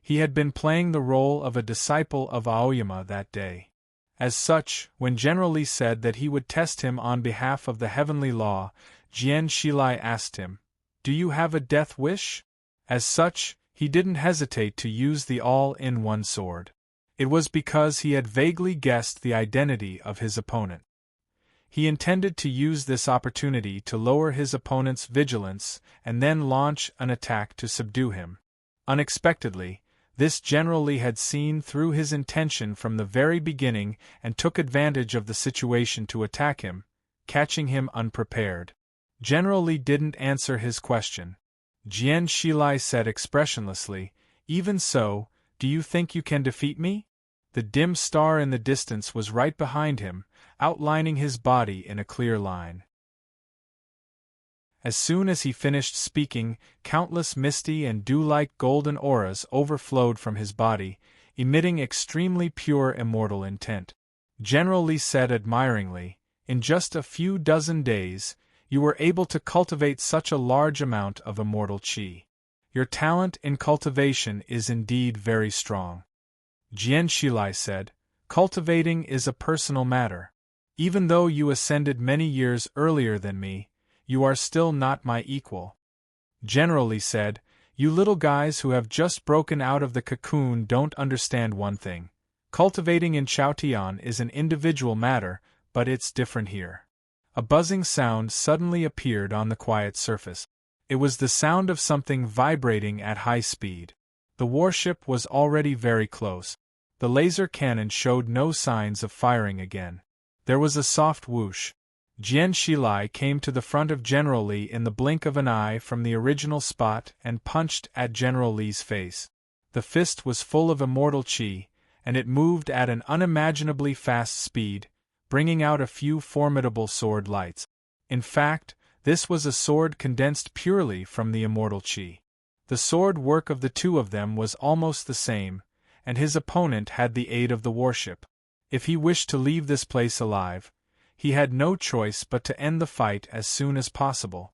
He had been playing the role of a disciple of Aoyama that day. As such, when General Li said that he would test him on behalf of the heavenly law, Jian Shilai asked him, Do you have a death wish? As such, he didn't hesitate to use the all-in-one sword. It was because he had vaguely guessed the identity of his opponent. He intended to use this opportunity to lower his opponent's vigilance and then launch an attack to subdue him. Unexpectedly, this General Li had seen through his intention from the very beginning and took advantage of the situation to attack him, catching him unprepared. General Li didn't answer his question. Jian Shilai said expressionlessly, Even so, do you think you can defeat me? The dim star in the distance was right behind him, outlining his body in a clear line. As soon as he finished speaking, countless misty and dew-like golden auras overflowed from his body, emitting extremely pure immortal intent. General Li said admiringly, In just a few dozen days, you were able to cultivate such a large amount of immortal qi. Your talent in cultivation is indeed very strong. Jian Shilai said, Cultivating is a personal matter. Even though you ascended many years earlier than me, you are still not my equal. General Li said, You little guys who have just broken out of the cocoon don't understand one thing. Cultivating in Chaotian is an individual matter, but it's different here. A buzzing sound suddenly appeared on the quiet surface. It was the sound of something vibrating at high speed. The warship was already very close. The laser cannon showed no signs of firing again. There was a soft whoosh. Jian Shilai came to the front of General Li in the blink of an eye from the original spot and punched at General Li's face. The fist was full of immortal qi, and it moved at an unimaginably fast speed, bringing out a few formidable sword lights. In fact, this was a sword condensed purely from the immortal qi. The sword work of the two of them was almost the same, and his opponent had the aid of the warship. If he wished to leave this place alive, he had no choice but to end the fight as soon as possible.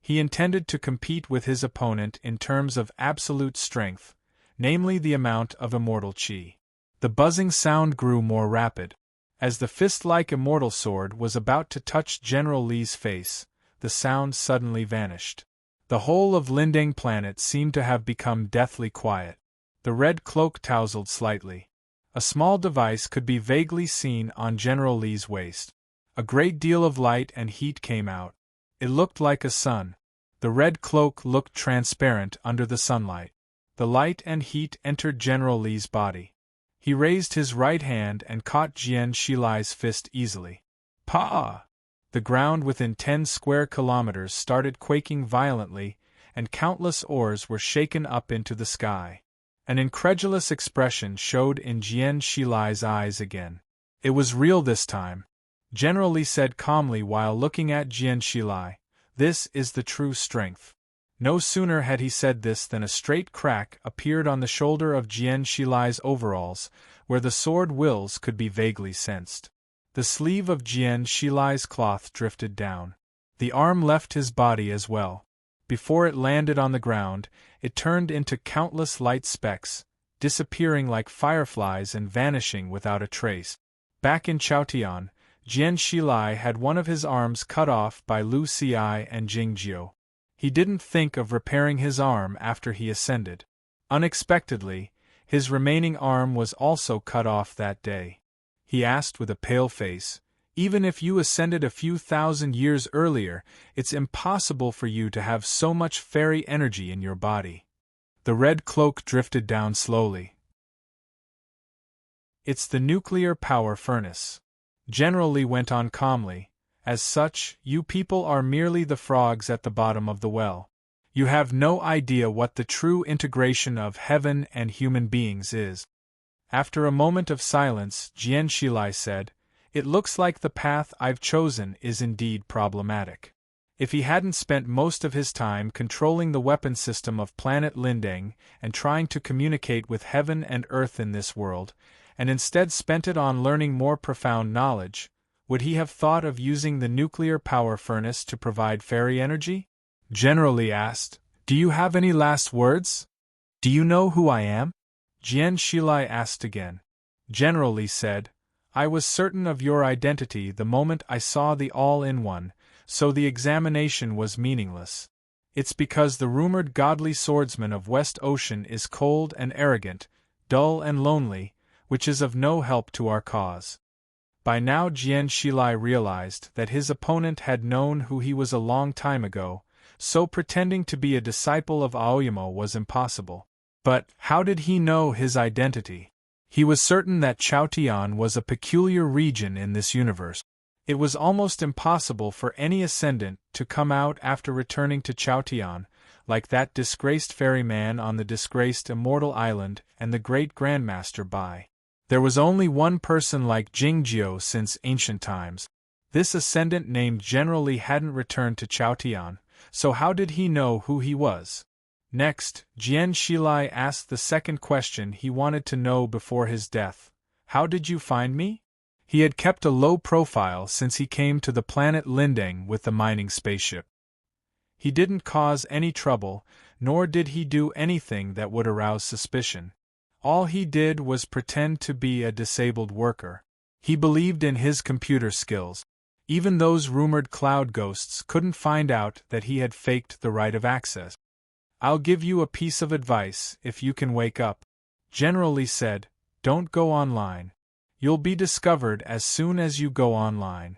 He intended to compete with his opponent in terms of absolute strength, namely the amount of immortal qi. The buzzing sound grew more rapid. As the fist-like immortal sword was about to touch General Li's face, the sound suddenly vanished. The whole of Lindang planet seemed to have become deathly quiet. The red cloak tousled slightly. A small device could be vaguely seen on General Li's waist. A great deal of light and heat came out. It looked like a sun. The red cloak looked transparent under the sunlight. The light and heat entered General Li's body. He raised his right hand and caught Jian Shilai's fist easily. Pa! The ground within 10 square kilometers started quaking violently, and countless oars were shaken up into the sky. An incredulous expression showed in Jian Shilai's eyes again. It was real this time. General Li said calmly while looking at Jian Shilai, "This is the true strength." No sooner had he said this than a straight crack appeared on the shoulder of Jian Shilai's overalls, where the sword wills could be vaguely sensed. The sleeve of Jian Shilai's cloth drifted down. The arm left his body as well. Before it landed on the ground, it turned into countless light specks, disappearing like fireflies and vanishing without a trace. Back in Chaotian, Jian Shilai had one of his arms cut off by Lu Xi and Jing Jiu. He didn't think of repairing his arm after he ascended. Unexpectedly, his remaining arm was also cut off that day. He asked with a pale face, "Even if you ascended a few thousand years earlier, it's impossible for you to have so much fairy energy in your body." The red cloak drifted down slowly. "It's the nuclear power furnace." General Li went on calmly, "As such, you people are merely the frogs at the bottom of the well. You have no idea what the true integration of heaven and human beings is." After a moment of silence, Jian Shilai said, "It looks like the path I've chosen is indeed problematic. If he hadn't spent most of his time controlling the weapon system of planet Lindang and trying to communicate with heaven and earth in this world, and instead spent it on learning more profound knowledge, would he have thought of using the nuclear power furnace to provide fairy energy?" General Li asked, "Do you have any last words? Do you know who I am?" Jian Shilai asked again. General Li said, "I was certain of your identity the moment I saw the All-in-One, so the examination was meaningless. It's because the rumored godly swordsman of West Ocean is cold and arrogant, dull and lonely, which is of no help to our cause." By now Jian Shilai realized that his opponent had known who he was a long time ago, so pretending to be a disciple of Aoyama was impossible. But how did he know his identity? He was certain that Chaotian was a peculiar region in this universe. It was almost impossible for any ascendant to come out after returning to Chaotian, like that disgraced ferryman on the disgraced Immortal Island and the great Grandmaster Bai. There was only one person like Jingjiu since ancient times. This ascendant named General Li hadn't returned to Chaotian, so how did he know who he was? Next, Jian Shilai asked the second question he wanted to know before his death. "How did you find me?" He had kept a low profile since he came to the planet Lindang with the mining spaceship. He didn't cause any trouble, nor did he do anything that would arouse suspicion. All he did was pretend to be a disabled worker. He believed in his computer skills. Even those rumored cloud ghosts couldn't find out that he had faked the right of access. "I'll give you a piece of advice if you can wake up," General Li said. "Don't go online. You'll be discovered as soon as you go online."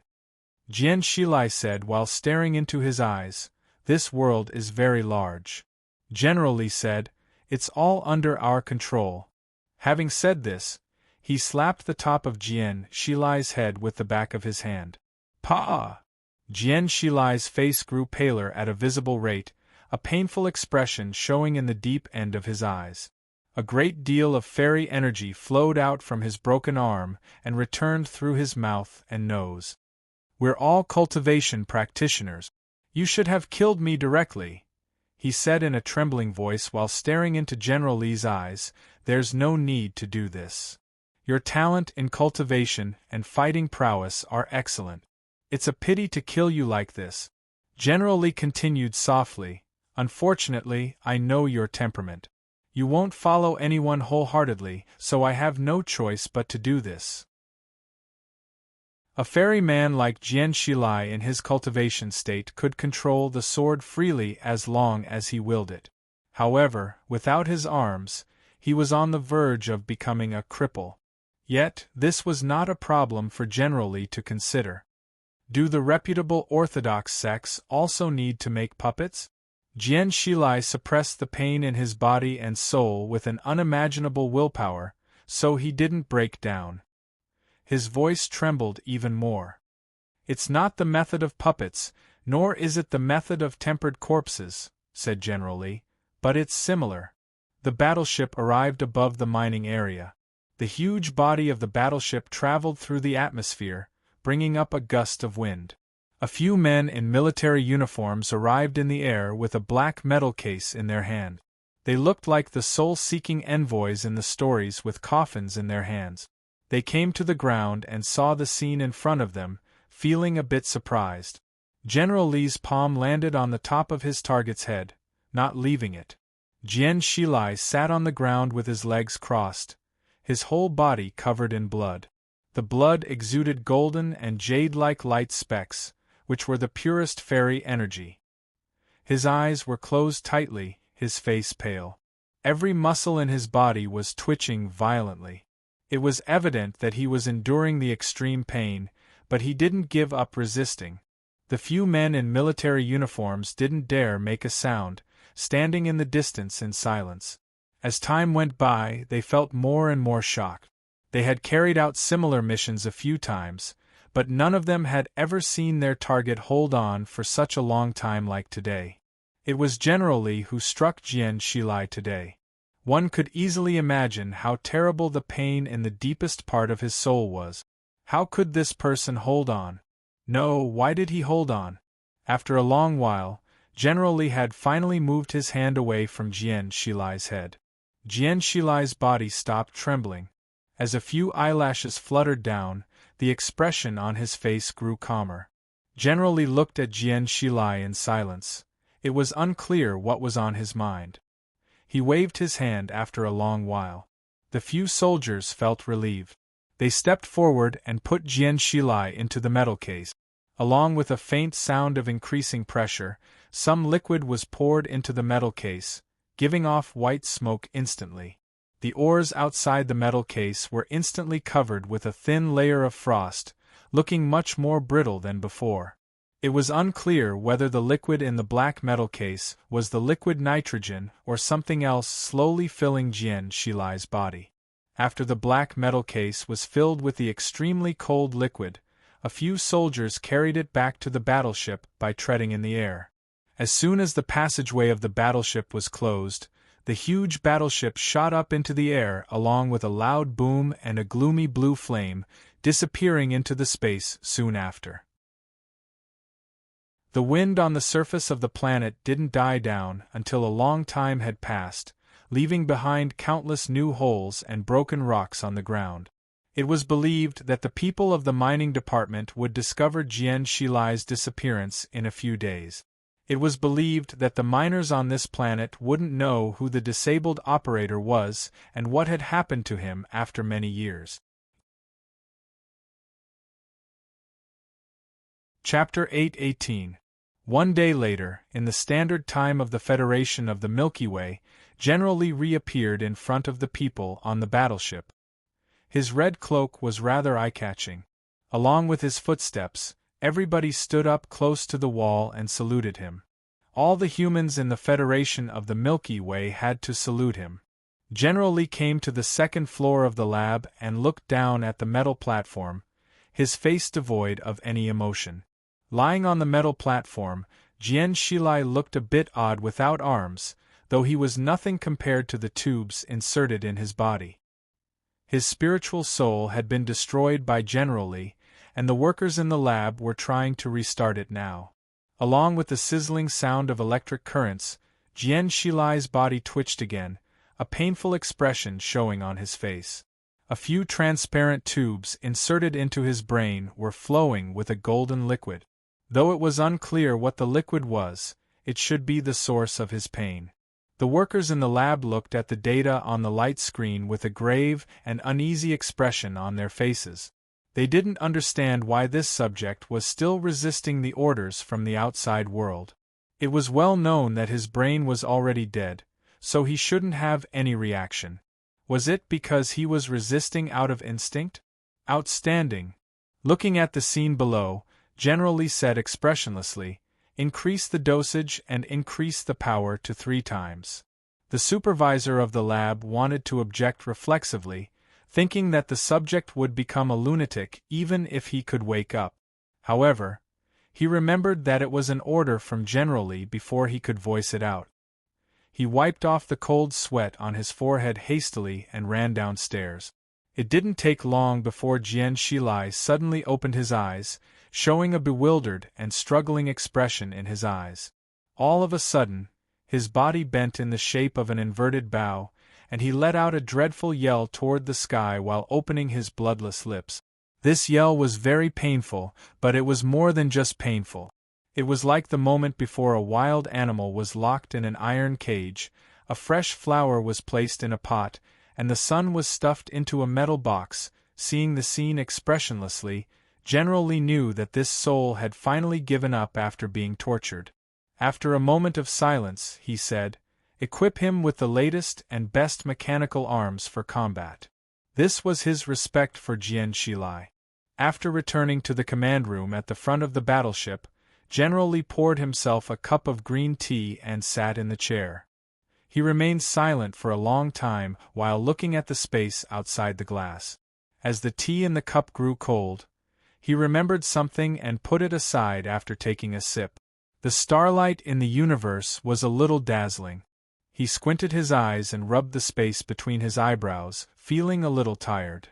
Jian Shilai said while staring into his eyes, "This world is very large." General Li said, "It's all under our control." Having said this, he slapped the top of Jian Shilai's head with the back of his hand. "Pa!" Jian Shilai's face grew paler at a visible rate, a painful expression showing in the deep end of his eyes. A great deal of fairy energy flowed out from his broken arm and returned through his mouth and nose. "We're all cultivation practitioners. You should have killed me directly," he said in a trembling voice while staring into General Li's eyes. "There's no need to do this. Your talent in cultivation and fighting prowess are excellent. It's a pity to kill you like this." General Li continued softly, "Unfortunately, I know your temperament. You won't follow anyone wholeheartedly, so I have no choice but to do this." A fairy man like Jian Shilai in his cultivation state could control the sword freely as long as he willed it. However, without his arms, he was on the verge of becoming a cripple. Yet, this was not a problem for General Li to consider. Do the reputable Orthodox sects also need to make puppets? Jian Shilai suppressed the pain in his body and soul with an unimaginable willpower, so he didn't break down. His voice trembled even more. "It's not the method of puppets, nor is it the method of tempered corpses," said General Li, "but it's similar." The battleship arrived above the mining area. The huge body of the battleship traveled through the atmosphere, bringing up a gust of wind. A few men in military uniforms arrived in the air with a black metal case in their hand. They looked like the soul-seeking envoys in the stories with coffins in their hands. They came to the ground and saw the scene in front of them, feeling a bit surprised. General Li's palm landed on the top of his target's head, not leaving it. Jian Shilai sat on the ground with his legs crossed, his whole body covered in blood. The blood exuded golden and jade-like light specks, which were the purest fairy energy. His eyes were closed tightly, his face pale. Every muscle in his body was twitching violently. It was evident that he was enduring the extreme pain, but he didn't give up resisting. The few men in military uniforms didn't dare make a sound, standing in the distance in silence. As time went by, they felt more and more shocked. They had carried out similar missions a few times, but none of them had ever seen their target hold on for such a long time like today. It was General Li who struck Jian Shilai today. One could easily imagine how terrible the pain in the deepest part of his soul was. How could this person hold on? No, why did he hold on? After a long while, General Li had finally moved his hand away from Jian Shilai's head. Jian Shilai's body stopped trembling. As a few eyelashes fluttered down, the expression on his face grew calmer. General Li looked at Jian Shilai in silence. It was unclear what was on his mind. He waved his hand after a long while. The few soldiers felt relieved. They stepped forward and put Jian Shilai into the metal case. Along with a faint sound of increasing pressure, some liquid was poured into the metal case, giving off white smoke instantly. The ores outside the metal case were instantly covered with a thin layer of frost, looking much more brittle than before. It was unclear whether the liquid in the black metal case was the liquid nitrogen or something else slowly filling Jian Shilai's body. After the black metal case was filled with the extremely cold liquid, a few soldiers carried it back to the battleship by treading in the air. As soon as the passageway of the battleship was closed, the huge battleship shot up into the air along with a loud boom and a gloomy blue flame, disappearing into the space soon after. The wind on the surface of the planet didn't die down until a long time had passed, leaving behind countless new holes and broken rocks on the ground. It was believed that the people of the mining department would discover Jian Shilai's disappearance in a few days. It was believed that the miners on this planet wouldn't know who the disabled operator was and what had happened to him after many years. Chapter 8:18. One day later, in the standard time of the Federation of the Milky Way, General Li reappeared in front of the people on the battleship. His red cloak was rather eye-catching. Along with his footsteps, everybody stood up close to the wall and saluted him. All the humans in the Federation of the Milky Way had to salute him. General Li came to the second floor of the lab and looked down at the metal platform, his face devoid of any emotion. Lying on the metal platform, Jian Shilai looked a bit odd without arms, though he was nothing compared to the tubes inserted in his body. His spiritual soul had been destroyed by General Li, and the workers in the lab were trying to restart it now. Along with the sizzling sound of electric currents, Jian Shilai's body twitched again, a painful expression showing on his face. A few transparent tubes inserted into his brain were flowing with a golden liquid. Though it was unclear what the liquid was, it should be the source of his pain. The workers in the lab looked at the data on the light screen with a grave and uneasy expression on their faces. They didn't understand why this subject was still resisting the orders from the outside world. It was well known that his brain was already dead, so he shouldn't have any reaction. Was it because he was resisting out of instinct? Outstanding. Looking at the scene below, General Li said expressionlessly, "Increase the dosage and increase the power to 3 times. The supervisor of the lab wanted to object reflexively, thinking that the subject would become a lunatic even if he could wake up. However, he remembered that it was an order from General Li before he could voice it out. He wiped off the cold sweat on his forehead hastily and ran downstairs. It didn't take long before Jian Shilai suddenly opened his eyes, showing a bewildered and struggling expression in his eyes. All of a sudden, his body bent in the shape of an inverted bow, and he let out a dreadful yell toward the sky while opening his bloodless lips. This yell was very painful, but it was more than just painful. It was like the moment before a wild animal was locked in an iron cage, a fresh flower was placed in a pot, and the sun was stuffed into a metal box. Seeing the scene expressionlessly, General Li knew that this soul had finally given up after being tortured. After a moment of silence, he said, "Equip him with the latest and best mechanical arms for combat." This was his respect for Jian Shilai. After returning to the command room at the front of the battleship, General Li poured himself a cup of green tea and sat in the chair. He remained silent for a long time while looking at the space outside the glass. As the tea in the cup grew cold, he remembered something and put it aside after taking a sip. The starlight in the universe was a little dazzling. He squinted his eyes and rubbed the space between his eyebrows, feeling a little tired.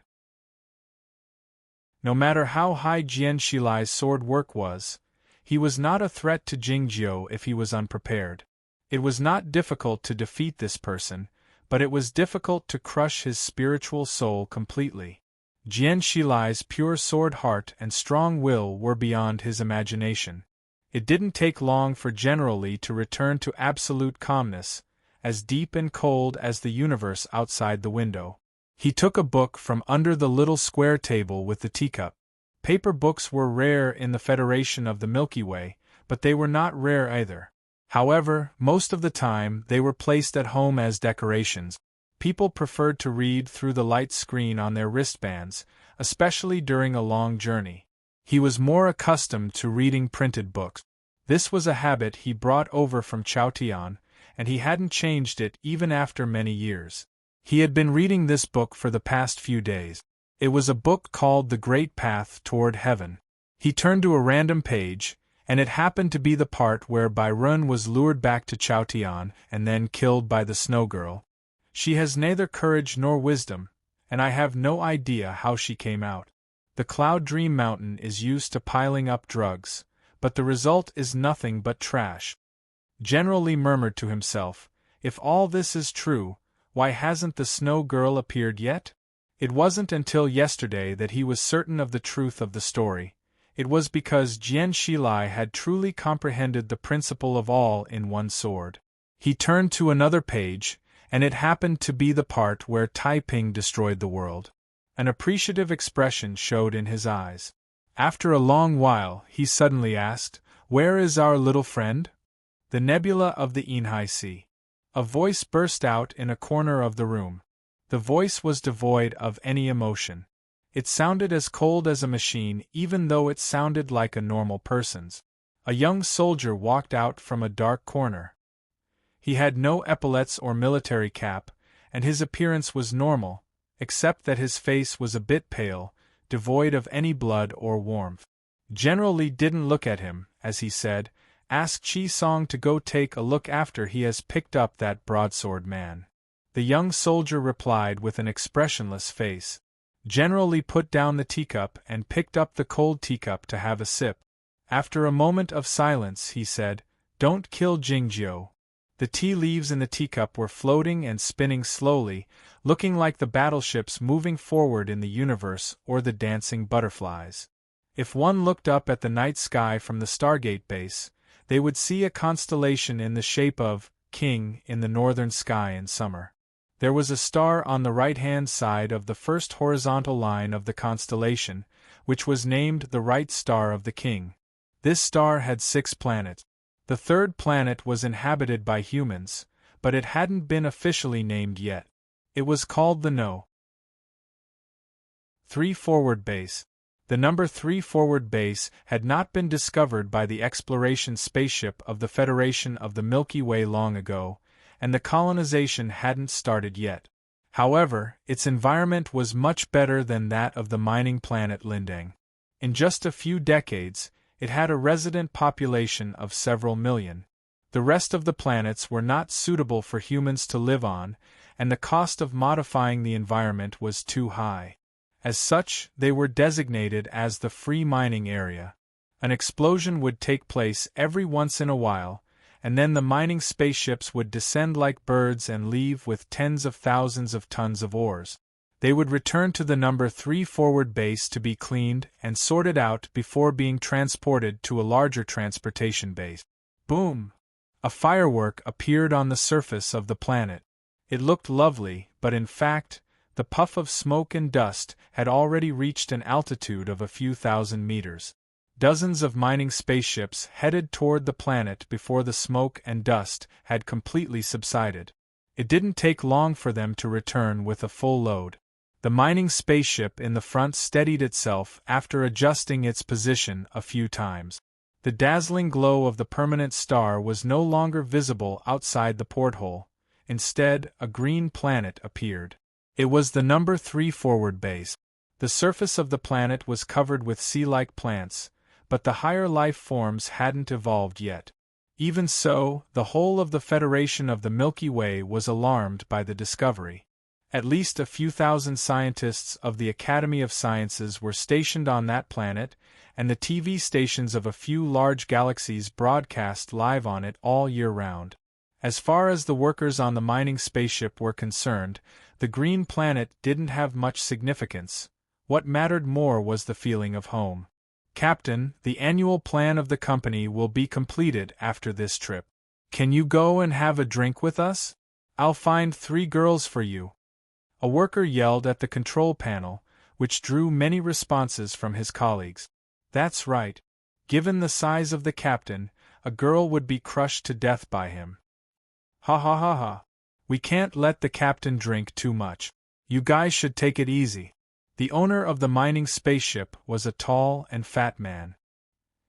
No matter how high Jian Shilai's sword work was, he was not a threat to Jingjiu if he was unprepared. It was not difficult to defeat this person, but it was difficult to crush his spiritual soul completely. Jian Shilai's pure sword heart and strong will were beyond his imagination. It didn't take long for General Li to return to absolute calmness, as deep and cold as the universe outside the window. He took a book from under the little square table with the teacup. Paper books were rare in the Federation of the Milky Way, but they were not rare either. However, most of the time they were placed at home as decorations. People preferred to read through the light screen on their wristbands, especially during a long journey. He was more accustomed to reading printed books. This was a habit he brought over from Chaotian, and he hadn't changed it even after many years. He had been reading this book for the past few days. It was a book called The Great Path Toward Heaven. He turned to a random page, and it happened to be the part where Bairun was lured back to Chaotian and then killed by the Snow Girl. She has neither courage nor wisdom, and I have no idea how she came out. The Cloud Dream Mountain is used to piling up drugs, but the result is nothing but trash. General Li murmured to himself, "If all this is true, why hasn't the Snow Girl appeared yet?" It wasn't until yesterday that he was certain of the truth of the story. It was because Jian Shilai had truly comprehended the principle of all in one sword. He turned to another page, and it happened to be the part where Taiping destroyed the world. An appreciative expression showed in his eyes. After a long while, he suddenly asked, "Where is our little friend?" "The nebula of the Inhai Sea." A voice burst out in a corner of the room. The voice was devoid of any emotion. It sounded as cold as a machine, even though it sounded like a normal person's. A young soldier walked out from a dark corner. He had no epaulets or military cap, and his appearance was normal, except that his face was a bit pale, devoid of any blood or warmth. General Li didn't look at him, as he said, "Ask Chi Song to go take a look after he has picked up that broadsword man." The young soldier replied with an expressionless face. General Li put down the teacup and picked up the cold teacup to have a sip. After a moment of silence, he said, "Don't kill Jingjiu." The tea leaves in the teacup were floating and spinning slowly, looking like the battleships moving forward in the universe or the dancing butterflies. If one looked up at the night sky from the Stargate base, they would see a constellation in the shape of King in the northern sky in summer. There was a star on the right-hand side of the first horizontal line of the constellation, which was named the right star of the King. This star had 6 planets. The third planet was inhabited by humans, but it hadn't been officially named yet. It was called the No. 3 Forward Base. The number 3 forward base had not been discovered by the exploration spaceship of the Federation of the Milky Way long ago, and the colonization hadn't started yet. However, its environment was much better than that of the mining planet Lindang. In just a few decades, it had a resident population of several million. The rest of the planets were not suitable for humans to live on, and the cost of modifying the environment was too high. As such, they were designated as the free mining area. An explosion would take place every once in a while, and then the mining spaceships would descend like birds and leave with tens of thousands of tons of ores. They would return to the number 3 forward base to be cleaned and sorted out before being transported to a larger transportation base. Boom! A firework appeared on the surface of the planet. It looked lovely, but in fact, the puff of smoke and dust had already reached an altitude of a few thousand meters. Dozens of mining spaceships headed toward the planet before the smoke and dust had completely subsided. It didn't take long for them to return with a full load. The mining spaceship in the front steadied itself after adjusting its position a few times. The dazzling glow of the permanent star was no longer visible outside the porthole. Instead, a green planet appeared. It was the number 3 forward base. The surface of the planet was covered with sea-like plants, but the higher life forms hadn't evolved yet. Even so, the whole of the Federation of the Milky Way was alarmed by the discovery. At least a few thousand scientists of the Academy of Sciences were stationed on that planet, and the TV stations of a few large galaxies broadcast live on it all year round. As far as the workers on the mining spaceship were concerned, the green planet didn't have much significance. What mattered more was the feeling of home. "Captain, the annual plan of the company will be completed after this trip. Can you go and have a drink with us? I'll find 3 girls for you." A worker yelled at the control panel, which drew many responses from his colleagues. That's right. Given the size of the captain, a girl would be crushed to death by him. Ha ha ha ha. We can't let the captain drink too much. You guys should take it easy. The owner of the mining spaceship was a tall and fat man.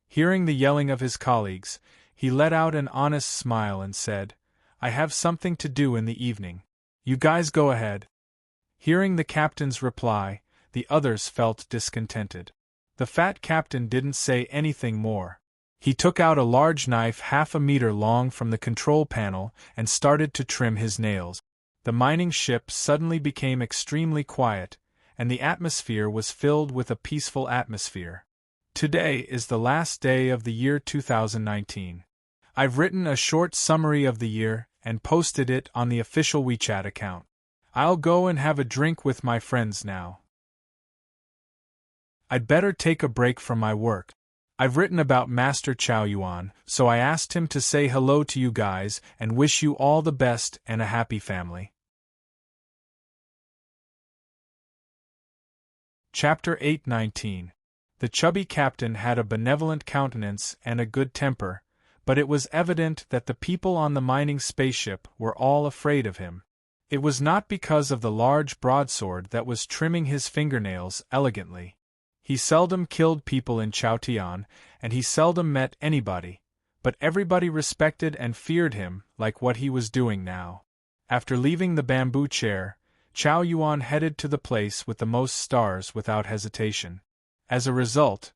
Hearing the yelling of his colleagues, he let out an honest smile and said, "I have something to do in the evening. You guys go ahead." Hearing the captain's reply, the others felt discontented. The fat captain didn't say anything more. He took out a large knife 1/2 meter long from the control panel and started to trim his nails. The mining ship suddenly became extremely quiet, and the atmosphere was filled with a peaceful atmosphere. Today is the last day of the year 2019. I've written a short summary of the year and posted it on the official WeChat account. I'll go and have a drink with my friends now. I'd better take a break from my work. I've written about Master Chow Yuan, so I asked him to say hello to you guys and wish you all the best and a happy family. Chapter 8:19. The chubby captain had a benevolent countenance and a good temper, but it was evident that the people on the mining spaceship were all afraid of him. It was not because of the large broadsword that was trimming his fingernails elegantly. He seldom killed people in Chaotian, and he seldom met anybody, but everybody respected and feared him like what he was doing now. After leaving the bamboo chair, Chow Yuan headed to the place with the most stars without hesitation. As a result,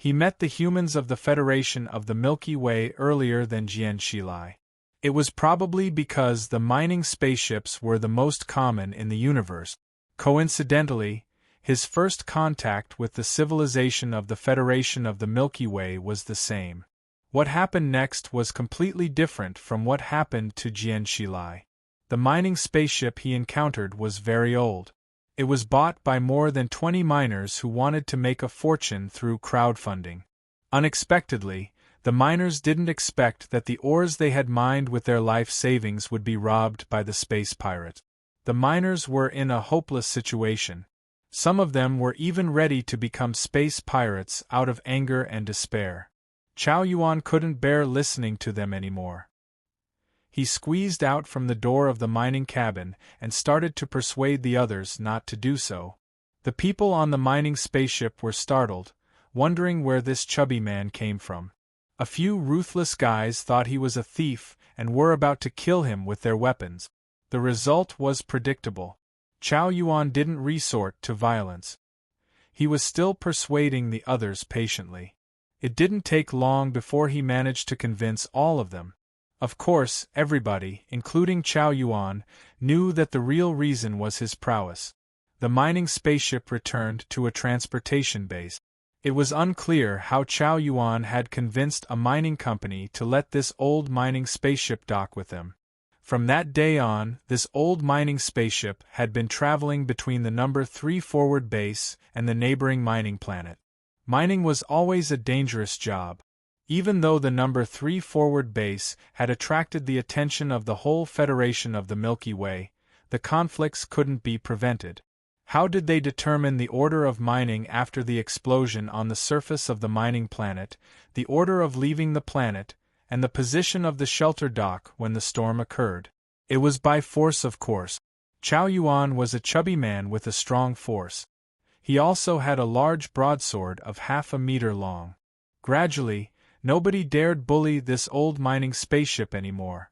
He met the humans of the Federation of the Milky Way earlier than Jian Shilai. It was probably because the mining spaceships were the most common in the universe. Coincidentally, his first contact with the civilization of the Federation of the Milky Way was the same. What happened next was completely different from what happened to Jian Shilai. The mining spaceship he encountered was very old. It was bought by more than 20 miners who wanted to make a fortune through crowdfunding. Unexpectedly, the miners didn't expect that the ores they had mined with their life savings would be robbed by the space pirate. The miners were in a hopeless situation. Some of them were even ready to become space pirates out of anger and despair. Chao Yuan couldn't bear listening to them anymore. He squeezed out from the door of the mining cabin and started to persuade the others not to do so. The people on the mining spaceship were startled, wondering where this chubby man came from. A few ruthless guys thought he was a thief and were about to kill him with their weapons. The result was predictable. Chao Yuan didn't resort to violence. He was still persuading the others patiently. It didn't take long before he managed to convince all of them. Of course, everybody, including Chao Yuan, knew that the real reason was his prowess. The mining spaceship returned to a transportation base. It was unclear how Chao Yuan had convinced a mining company to let this old mining spaceship dock with them. From that day on, this old mining spaceship had been traveling between the number 3 forward base and the neighboring mining planet. Mining was always a dangerous job. Even though the number 3 forward base had attracted the attention of the whole Federation of the Milky Way, the conflicts couldn't be prevented. How did they determine the order of mining after the explosion on the surface of the mining planet, the order of leaving the planet, and the position of the shelter dock when the storm occurred? It was by force, of course. Chao Yuan was a chubby man with a strong force. He also had a large broadsword of half a meter long. Gradually, nobody dared bully this old mining spaceship anymore.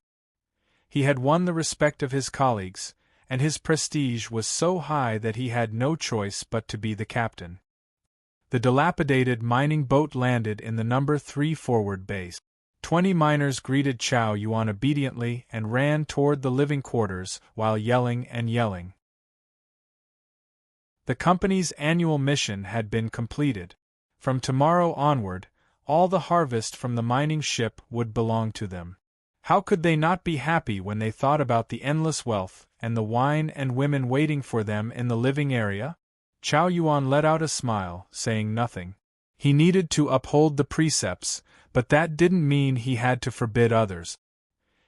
He had won the respect of his colleagues, and his prestige was so high that he had no choice but to be the captain. The dilapidated mining boat landed in the number 3 forward base. 20 miners greeted Chao Yuan obediently and ran toward the living quarters while yelling and yelling. The company's annual mission had been completed. From tomorrow onward, all the harvest from the mining ship would belong to them. How could they not be happy when they thought about the endless wealth and the wine and women waiting for them in the living area? Chao Yuan let out a smile, saying nothing. He needed to uphold the precepts, but that didn't mean he had to forbid others.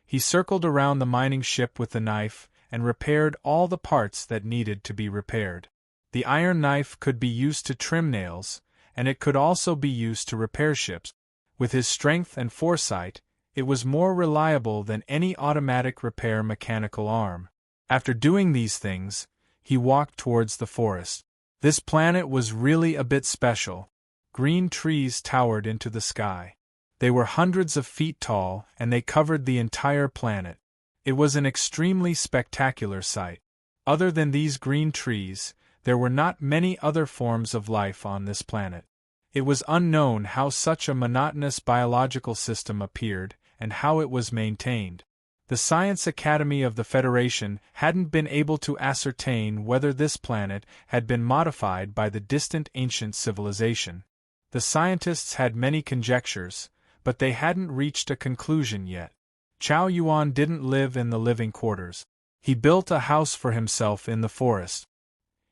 He circled around the mining ship with the knife and repaired all the parts that needed to be repaired. The iron knife could be used to trim nails, and it could also be used to repair ships. With his strength and foresight, it was more reliable than any automatic repair mechanical arm. After doing these things, he walked towards the forest. This planet was really a bit special. Green trees towered into the sky. They were hundreds of feet tall, and they covered the entire planet. It was an extremely spectacular sight. Other than these green trees, there were not many other forms of life on this planet. It was unknown how such a monotonous biological system appeared and how it was maintained. The Science Academy of the Federation hadn't been able to ascertain whether this planet had been modified by the distant ancient civilization. The scientists had many conjectures, but they hadn't reached a conclusion yet. Chao Yuan didn't live in the living quarters. He built a house for himself in the forest.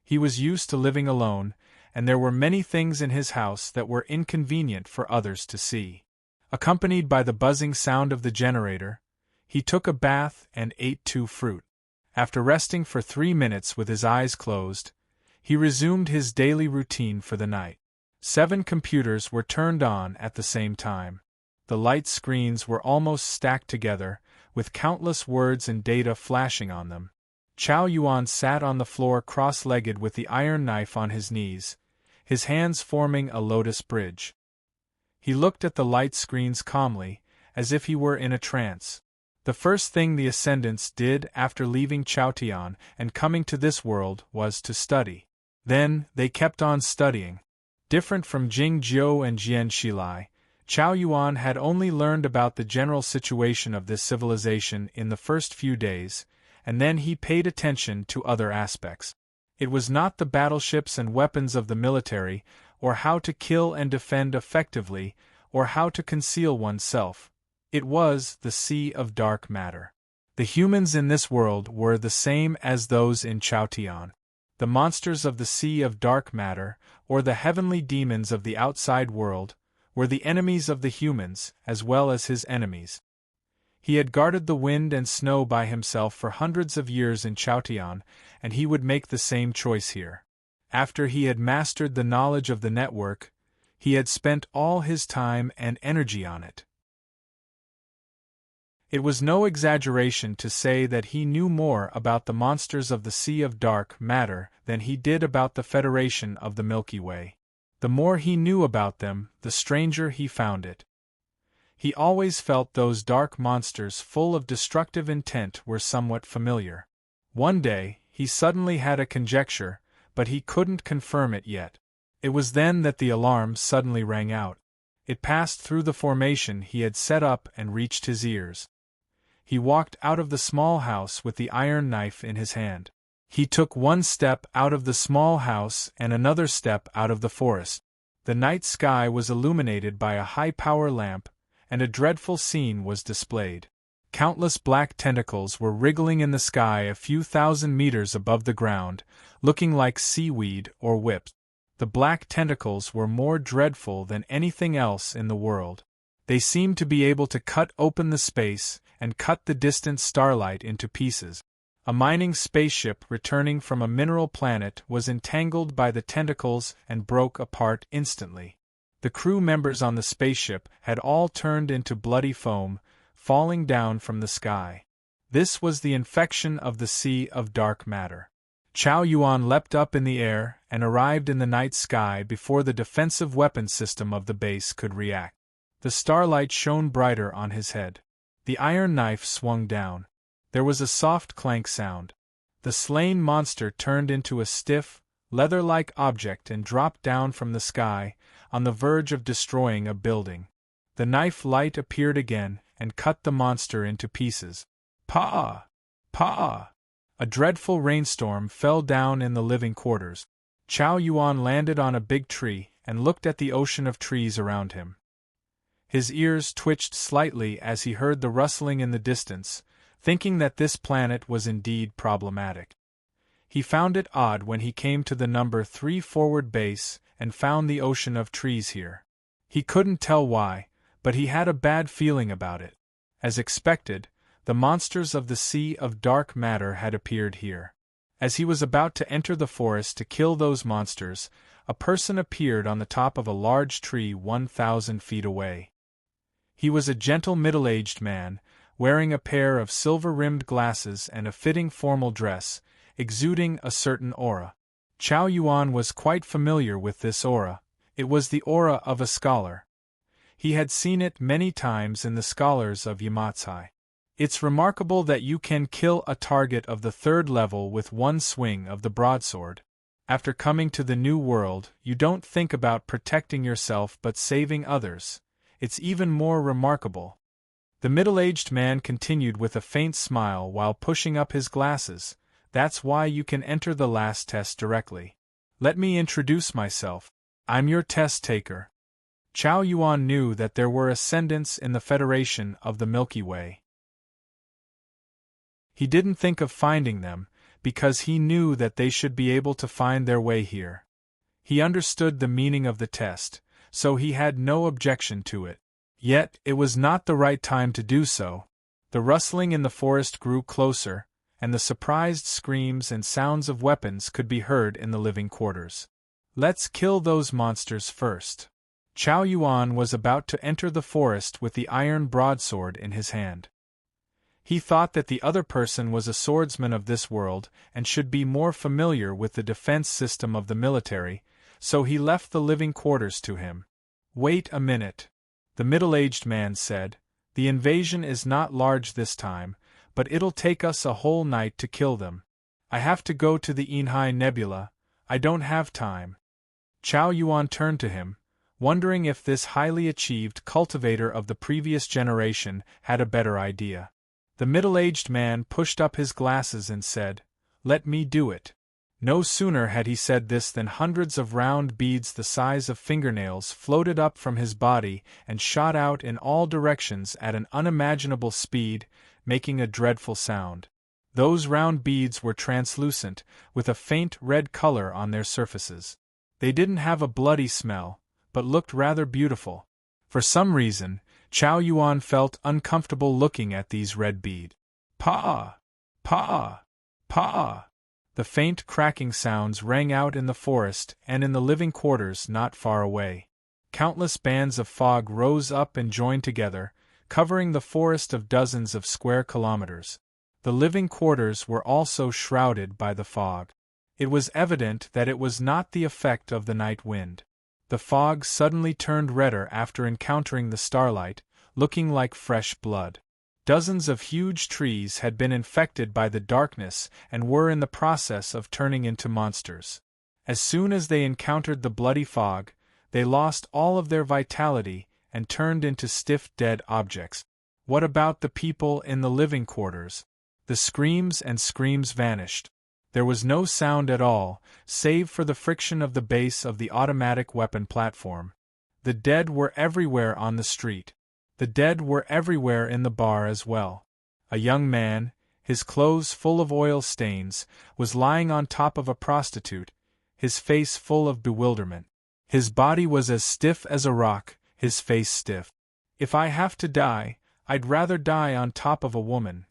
He was used to living alone, and there were many things in his house that were inconvenient for others to see. Accompanied by the buzzing sound of the generator, he took a bath and ate 2 fruit. After resting for 3 minutes with his eyes closed, he resumed his daily routine for the night. 7 computers were turned on at the same time. The light screens were almost stacked together, with countless words and data flashing on them. Chao Yuan sat on the floor cross-legged with the iron knife on his knees, his hands forming a lotus bridge. He looked at the light screens calmly, as if he were in a trance. The first thing the Ascendants did after leaving Chaotian and coming to this world was to study. Then, they kept on studying. Different from Jing Jiu and Jian Shilai, Chao Yuan had only learned about the general situation of this civilization in the first few days, and then he paid attention to other aspects. It was not the battleships and weapons of the military, or how to kill and defend effectively, or how to conceal oneself. It was the sea of dark matter. The humans in this world were the same as those in Chaotian. The monsters of the sea of dark matter, or the heavenly demons of the outside world, were the enemies of the humans, as well as his enemies. He had guarded the wind and snow by himself for hundreds of years in Chaotian, and he would make the same choice here. After he had mastered the knowledge of the network, he had spent all his time and energy on it. It was no exaggeration to say that he knew more about the monsters of the Sea of Dark Matter than he did about the Federation of the Milky Way. The more he knew about them, the stranger he found it. He always felt those dark monsters full of destructive intent were somewhat familiar. One day, he suddenly had a conjecture, but he couldn't confirm it yet. It was then that the alarm suddenly rang out. It passed through the formation he had set up and reached his ears. He walked out of the small house with the iron knife in his hand. He took one step out of the small house and another step out of the forest. The night sky was illuminated by a high-power lamp, and a dreadful scene was displayed. Countless black tentacles were wriggling in the sky a few thousand meters above the ground, looking like seaweed or whips. The black tentacles were more dreadful than anything else in the world. They seemed to be able to cut open the space and cut the distant starlight into pieces. A mining spaceship returning from a mineral planet was entangled by the tentacles and broke apart instantly. The crew members on the spaceship had all turned into bloody foam, falling down from the sky. This was the infection of the Sea of Dark Matter. Chao Yuan leapt up in the air and arrived in the night sky before the defensive weapon system of the base could react. The starlight shone brighter on his head. The iron knife swung down. There was a soft clank sound. The slain monster turned into a stiff, leather-like object and dropped down from the sky, on the verge of destroying a building. The knife light appeared again and cut the monster into pieces. Pa! Pa! A dreadful rainstorm fell down in the living quarters. Chao Yuan landed on a big tree and looked at the ocean of trees around him. His ears twitched slightly as he heard the rustling in the distance, thinking that this planet was indeed problematic. He found it odd when he came to the number 3 forward base and found the ocean of trees here. He couldn't tell why, but he had a bad feeling about it. As expected, the monsters of the Sea of Dark Matter had appeared here. As he was about to enter the forest to kill those monsters, a person appeared on the top of a large tree 1,000 feet away. He was a gentle middle-aged man, wearing a pair of silver-rimmed glasses and a fitting formal dress, exuding a certain aura. Chao Yuan was quite familiar with this aura. It was the aura of a scholar. He had seen it many times in the scholars of Yamatsai. It's remarkable that you can kill a target of the 3rd level with one swing of the broadsword. After coming to the New World, you don't think about protecting yourself but saving others. It's even more remarkable. The middle-aged man continued with a faint smile while pushing up his glasses. That's why you can enter the last test directly. Let me introduce myself. I'm your test taker. Chao Yuan knew that there were ascendants in the Federation of the Milky Way. He didn't think of finding them, because he knew that they should be able to find their way here. He understood the meaning of the test, so he had no objection to it. Yet, it was not the right time to do so. The rustling in the forest grew closer, and the surprised screams and sounds of weapons could be heard in the living quarters. Let's kill those monsters first. Chao Yuan was about to enter the forest with the iron broadsword in his hand. He thought that the other person was a swordsman of this world and should be more familiar with the defense system of the military, so he left the living quarters to him. Wait a minute, the middle-aged man said. The invasion is not large this time, but it'll take us a whole night to kill them. I have to go to the Enhai Nebula. I don't have time. Chow Yuan turned to him, wondering if this highly achieved cultivator of the previous generation had a better idea. The middle-aged man pushed up his glasses and said, "Let me do it." No sooner had he said this than hundreds of round beads the size of fingernails floated up from his body and shot out in all directions at an unimaginable speed, making a dreadful sound. Those round beads were translucent, with a faint red color on their surfaces. They didn't have a bloody smell, but looked rather beautiful. For some reason, Chow Yuan felt uncomfortable looking at these red beads. Pa! Pa! Pa! The faint cracking sounds rang out in the forest and in the living quarters not far away. Countless bands of fog rose up and joined together, covering the forest of dozens of square kilometers. The living quarters were also shrouded by the fog. It was evident that it was not the effect of the night wind. The fog suddenly turned redder after encountering the starlight, looking like fresh blood. Dozens of huge trees had been infected by the darkness and were in the process of turning into monsters. As soon as they encountered the bloody fog, they lost all of their vitality and turned into stiff dead objects. What about the people in the living quarters? The screams and screams vanished. There was no sound at all, save for the friction of the base of the automatic weapon platform. The dead were everywhere on the street. The dead were everywhere in the bar as well. A young man, his clothes full of oil stains, was lying on top of a prostitute, his face full of bewilderment. His body was as stiff as a rock, his face stiff. "If I have to die, I'd rather die on top of a woman."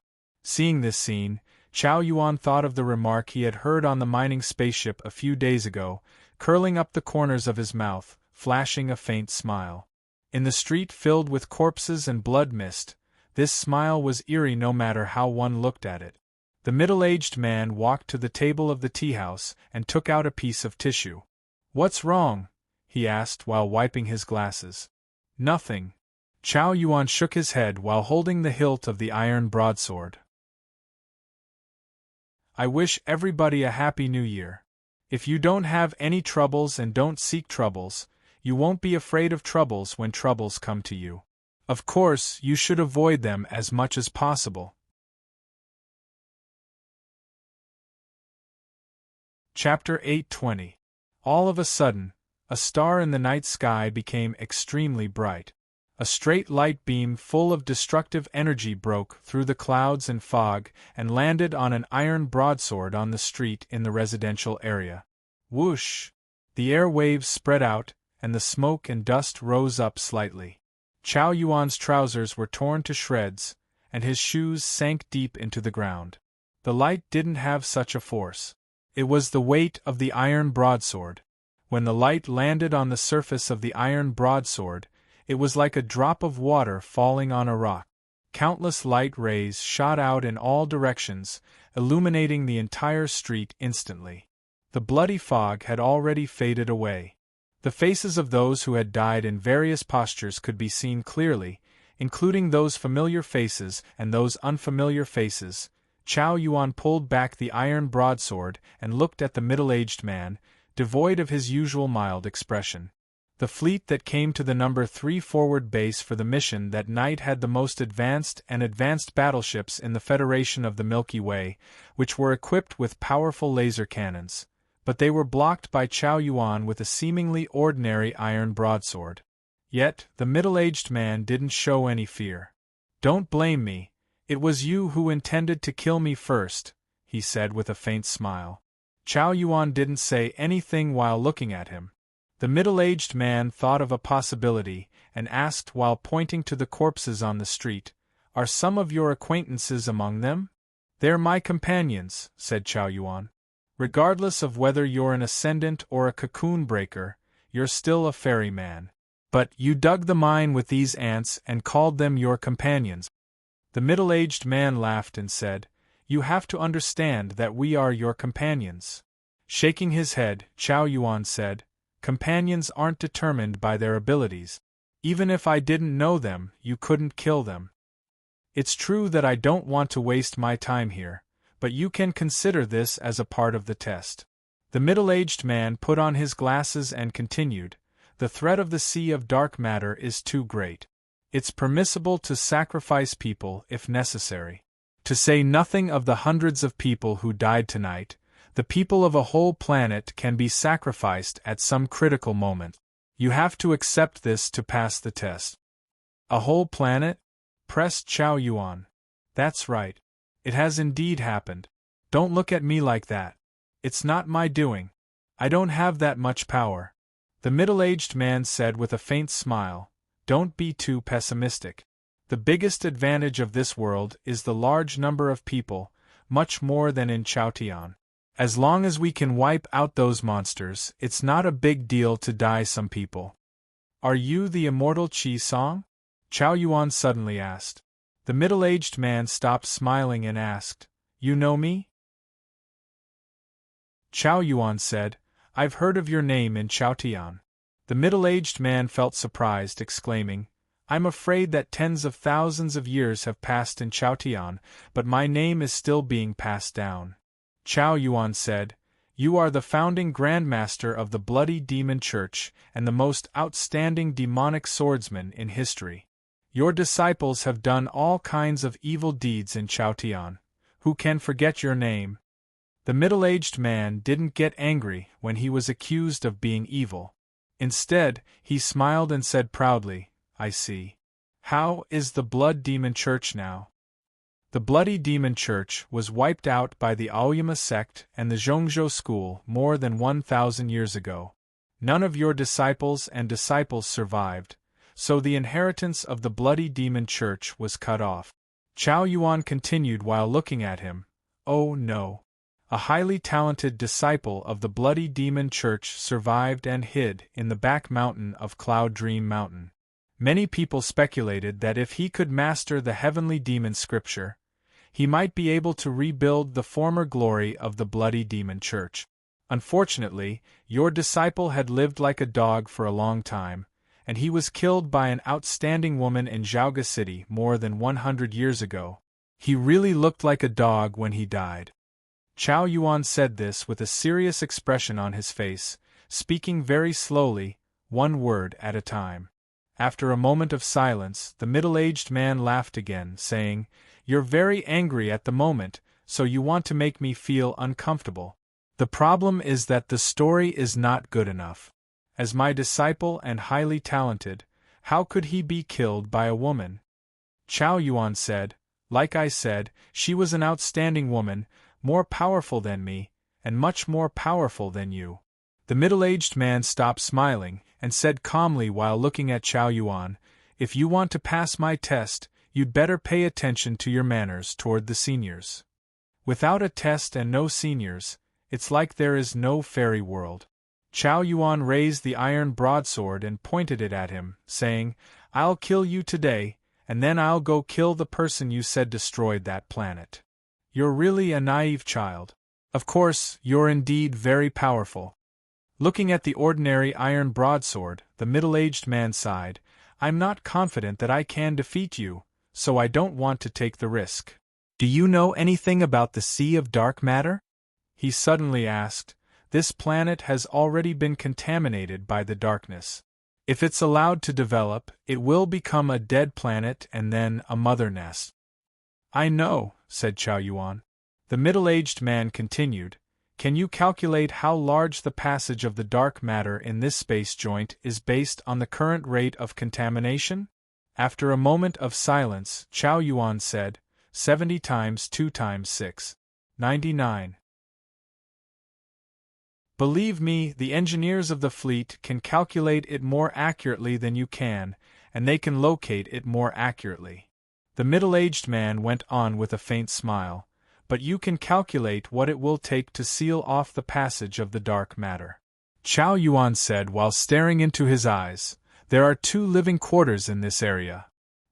Seeing this scene, Chow Yuan thought of the remark he had heard on the mining spaceship a few days ago, curling up the corners of his mouth, flashing a faint smile. In the street filled with corpses and blood mist, this smile was eerie no matter how one looked at it. The middle-aged man walked to the table of the tea-house and took out a piece of tissue. "What's wrong?" he asked while wiping his glasses. "Nothing." Chow Yuan shook his head while holding the hilt of the iron broadsword. "I wish everybody a happy new year. If you don't have any troubles and don't seek troubles, you won't be afraid of troubles when troubles come to you. Of course, you should avoid them as much as possible." Chapter 8:20. All of a sudden, a star in the night sky became extremely bright. A straight light beam full of destructive energy broke through the clouds and fog and landed on an iron broadsword on the street in the residential area. Whoosh! The air waves spread out, and the smoke and dust rose up slightly. Chow Yuan's trousers were torn to shreds, and his shoes sank deep into the ground. The light didn't have such a force. It was the weight of the iron broadsword. When the light landed on the surface of the iron broadsword, it was like a drop of water falling on a rock. Countless light rays shot out in all directions, illuminating the entire street instantly. The bloody fog had already faded away. The faces of those who had died in various postures could be seen clearly, including those familiar faces and those unfamiliar faces. Chow Yuan pulled back the iron broadsword and looked at the middle-aged man, devoid of his usual mild expression. The fleet that came to the number 3 forward base for the mission that night had the most advanced battleships in the Federation of the Milky Way, which were equipped with powerful laser cannons. But they were blocked by Chow Yuan with a seemingly ordinary iron broadsword. Yet, the middle-aged man didn't show any fear. "Don't blame me, it was you who intended to kill me first," he said with a faint smile. Chow Yuan didn't say anything while looking at him. The middle-aged man thought of a possibility and asked while pointing to the corpses on the street, "Are some of your acquaintances among them?" "They're my companions," said Chow Yuan. "Regardless of whether you're an ascendant or a cocoon breaker, you're still a ferryman. But you dug the mine with these ants and called them your companions." The middle-aged man laughed and said, "You have to understand that we are your companions." Shaking his head, Chow Yuan said, "Companions aren't determined by their abilities. Even if I didn't know them, you couldn't kill them. It's true that I don't want to waste my time here, but you can consider this as a part of the test. The middle-aged man put on his glasses and continued, "The threat of the sea of dark matter is too great. It's permissible to sacrifice people if necessary. To say nothing of the hundreds of people who died tonight, the people of a whole planet can be sacrificed at some critical moment. You have to accept this to pass the test." "A whole planet?" pressed Chao Yuan. "That's right. It has indeed happened. Don't look at me like that. It's not my doing. I don't have that much power." The middle-aged man said with a faint smile, "Don't be too pessimistic. The biggest advantage of this world is the large number of people, much more than in Chaotian. As long as we can wipe out those monsters, it's not a big deal to die some people." "Are you the immortal Qi Song?" Chao Yuan suddenly asked. The middle-aged man stopped smiling and asked, "You know me?" Chao Yuan said, "I've heard of your name in Chaotian." The middle-aged man felt surprised, exclaiming, "I'm afraid that tens of thousands of years have passed in Chaotian, but my name is still being passed down." Chao Yuan said, "You are the founding Grandmaster of the Bloody Demon Church and the most outstanding demonic swordsman in history. Your disciples have done all kinds of evil deeds in Chaotian. Who can forget your name?" The middle-aged man didn't get angry when he was accused of being evil. Instead, he smiled and said proudly, "I see. How is the Blood Demon Church now?" The Bloody Demon Church was wiped out by the Aoyama sect and the Zhongzhou school more than 1,000 years ago. None of your disciples survived, so the inheritance of the Bloody Demon Church was cut off. Chao Yuan continued while looking at him, "Oh no. A highly talented disciple of the Bloody Demon Church survived and hid in the back mountain of Cloud Dream Mountain. Many people speculated that if he could master the heavenly demon scripture, he might be able to rebuild the former glory of the Bloody Demon Church. Unfortunately, your disciple had lived like a dog for a long time, and he was killed by an outstanding woman in Zhaoga City more than 100 years ago. He really looked like a dog when he died." Chao Yuan said this with a serious expression on his face, speaking very slowly, one word at a time. After a moment of silence, the middle-aged man laughed again, saying, "You're very angry at the moment, so you want to make me feel uncomfortable. The problem is that the story is not good enough. As my disciple and highly talented, how could he be killed by a woman?" Chao Yuan said, "Like I said, she was an outstanding woman, more powerful than me, and much more powerful than you." The middle-aged man stopped smiling, and said calmly while looking at Chao Yuan, "If you want to pass my test, you'd better pay attention to your manners toward the seniors. Without a test and no seniors, it's like there is no fairy world." Chao Yuan raised the iron broadsword and pointed it at him, saying, "I'll kill you today, and then I'll go kill the person you said destroyed that planet. You're really a naive child. Of course, you're indeed very powerful." Looking at the ordinary iron broadsword, the middle-aged man sighed, "I'm not confident that I can defeat you, so I don't want to take the risk." "Do you know anything about the Sea of Dark Matter?" he suddenly asked. "This planet has already been contaminated by the darkness. If it's allowed to develop, it will become a dead planet and then a mother nest." "I know," said Chao Yuan. The middle-aged man continued, "Can you calculate how large the passage of the dark matter in this space joint is based on the current rate of contamination?" After a moment of silence, Chao Yuan said, 70 times 2 times 6. 99. "Believe me, the engineers of the fleet can calculate it more accurately than you can, and they can locate it more accurately." The middle-aged man went on with a faint smile, "But you can calculate what it will take to seal off the passage of the dark matter." Chao Yuan said while staring into his eyes, "There are 2 living quarters in this area.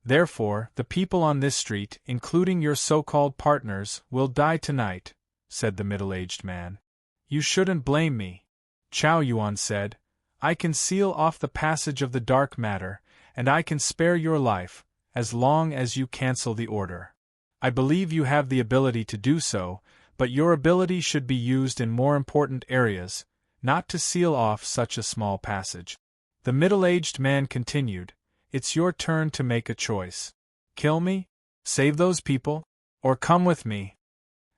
Therefore, the people on this street, including your so-called partners, will die tonight," said the middle-aged man. "You shouldn't blame me." Chao Yuan said, "I can seal off the passage of the dark matter, and I can spare your life, as long as you cancel the order. I believe you have the ability to do so, but your ability should be used in more important areas, not to seal off such a small passage. The middle-aged man continued, It's your turn to make a choice. Kill me? Save those people? Or come with me?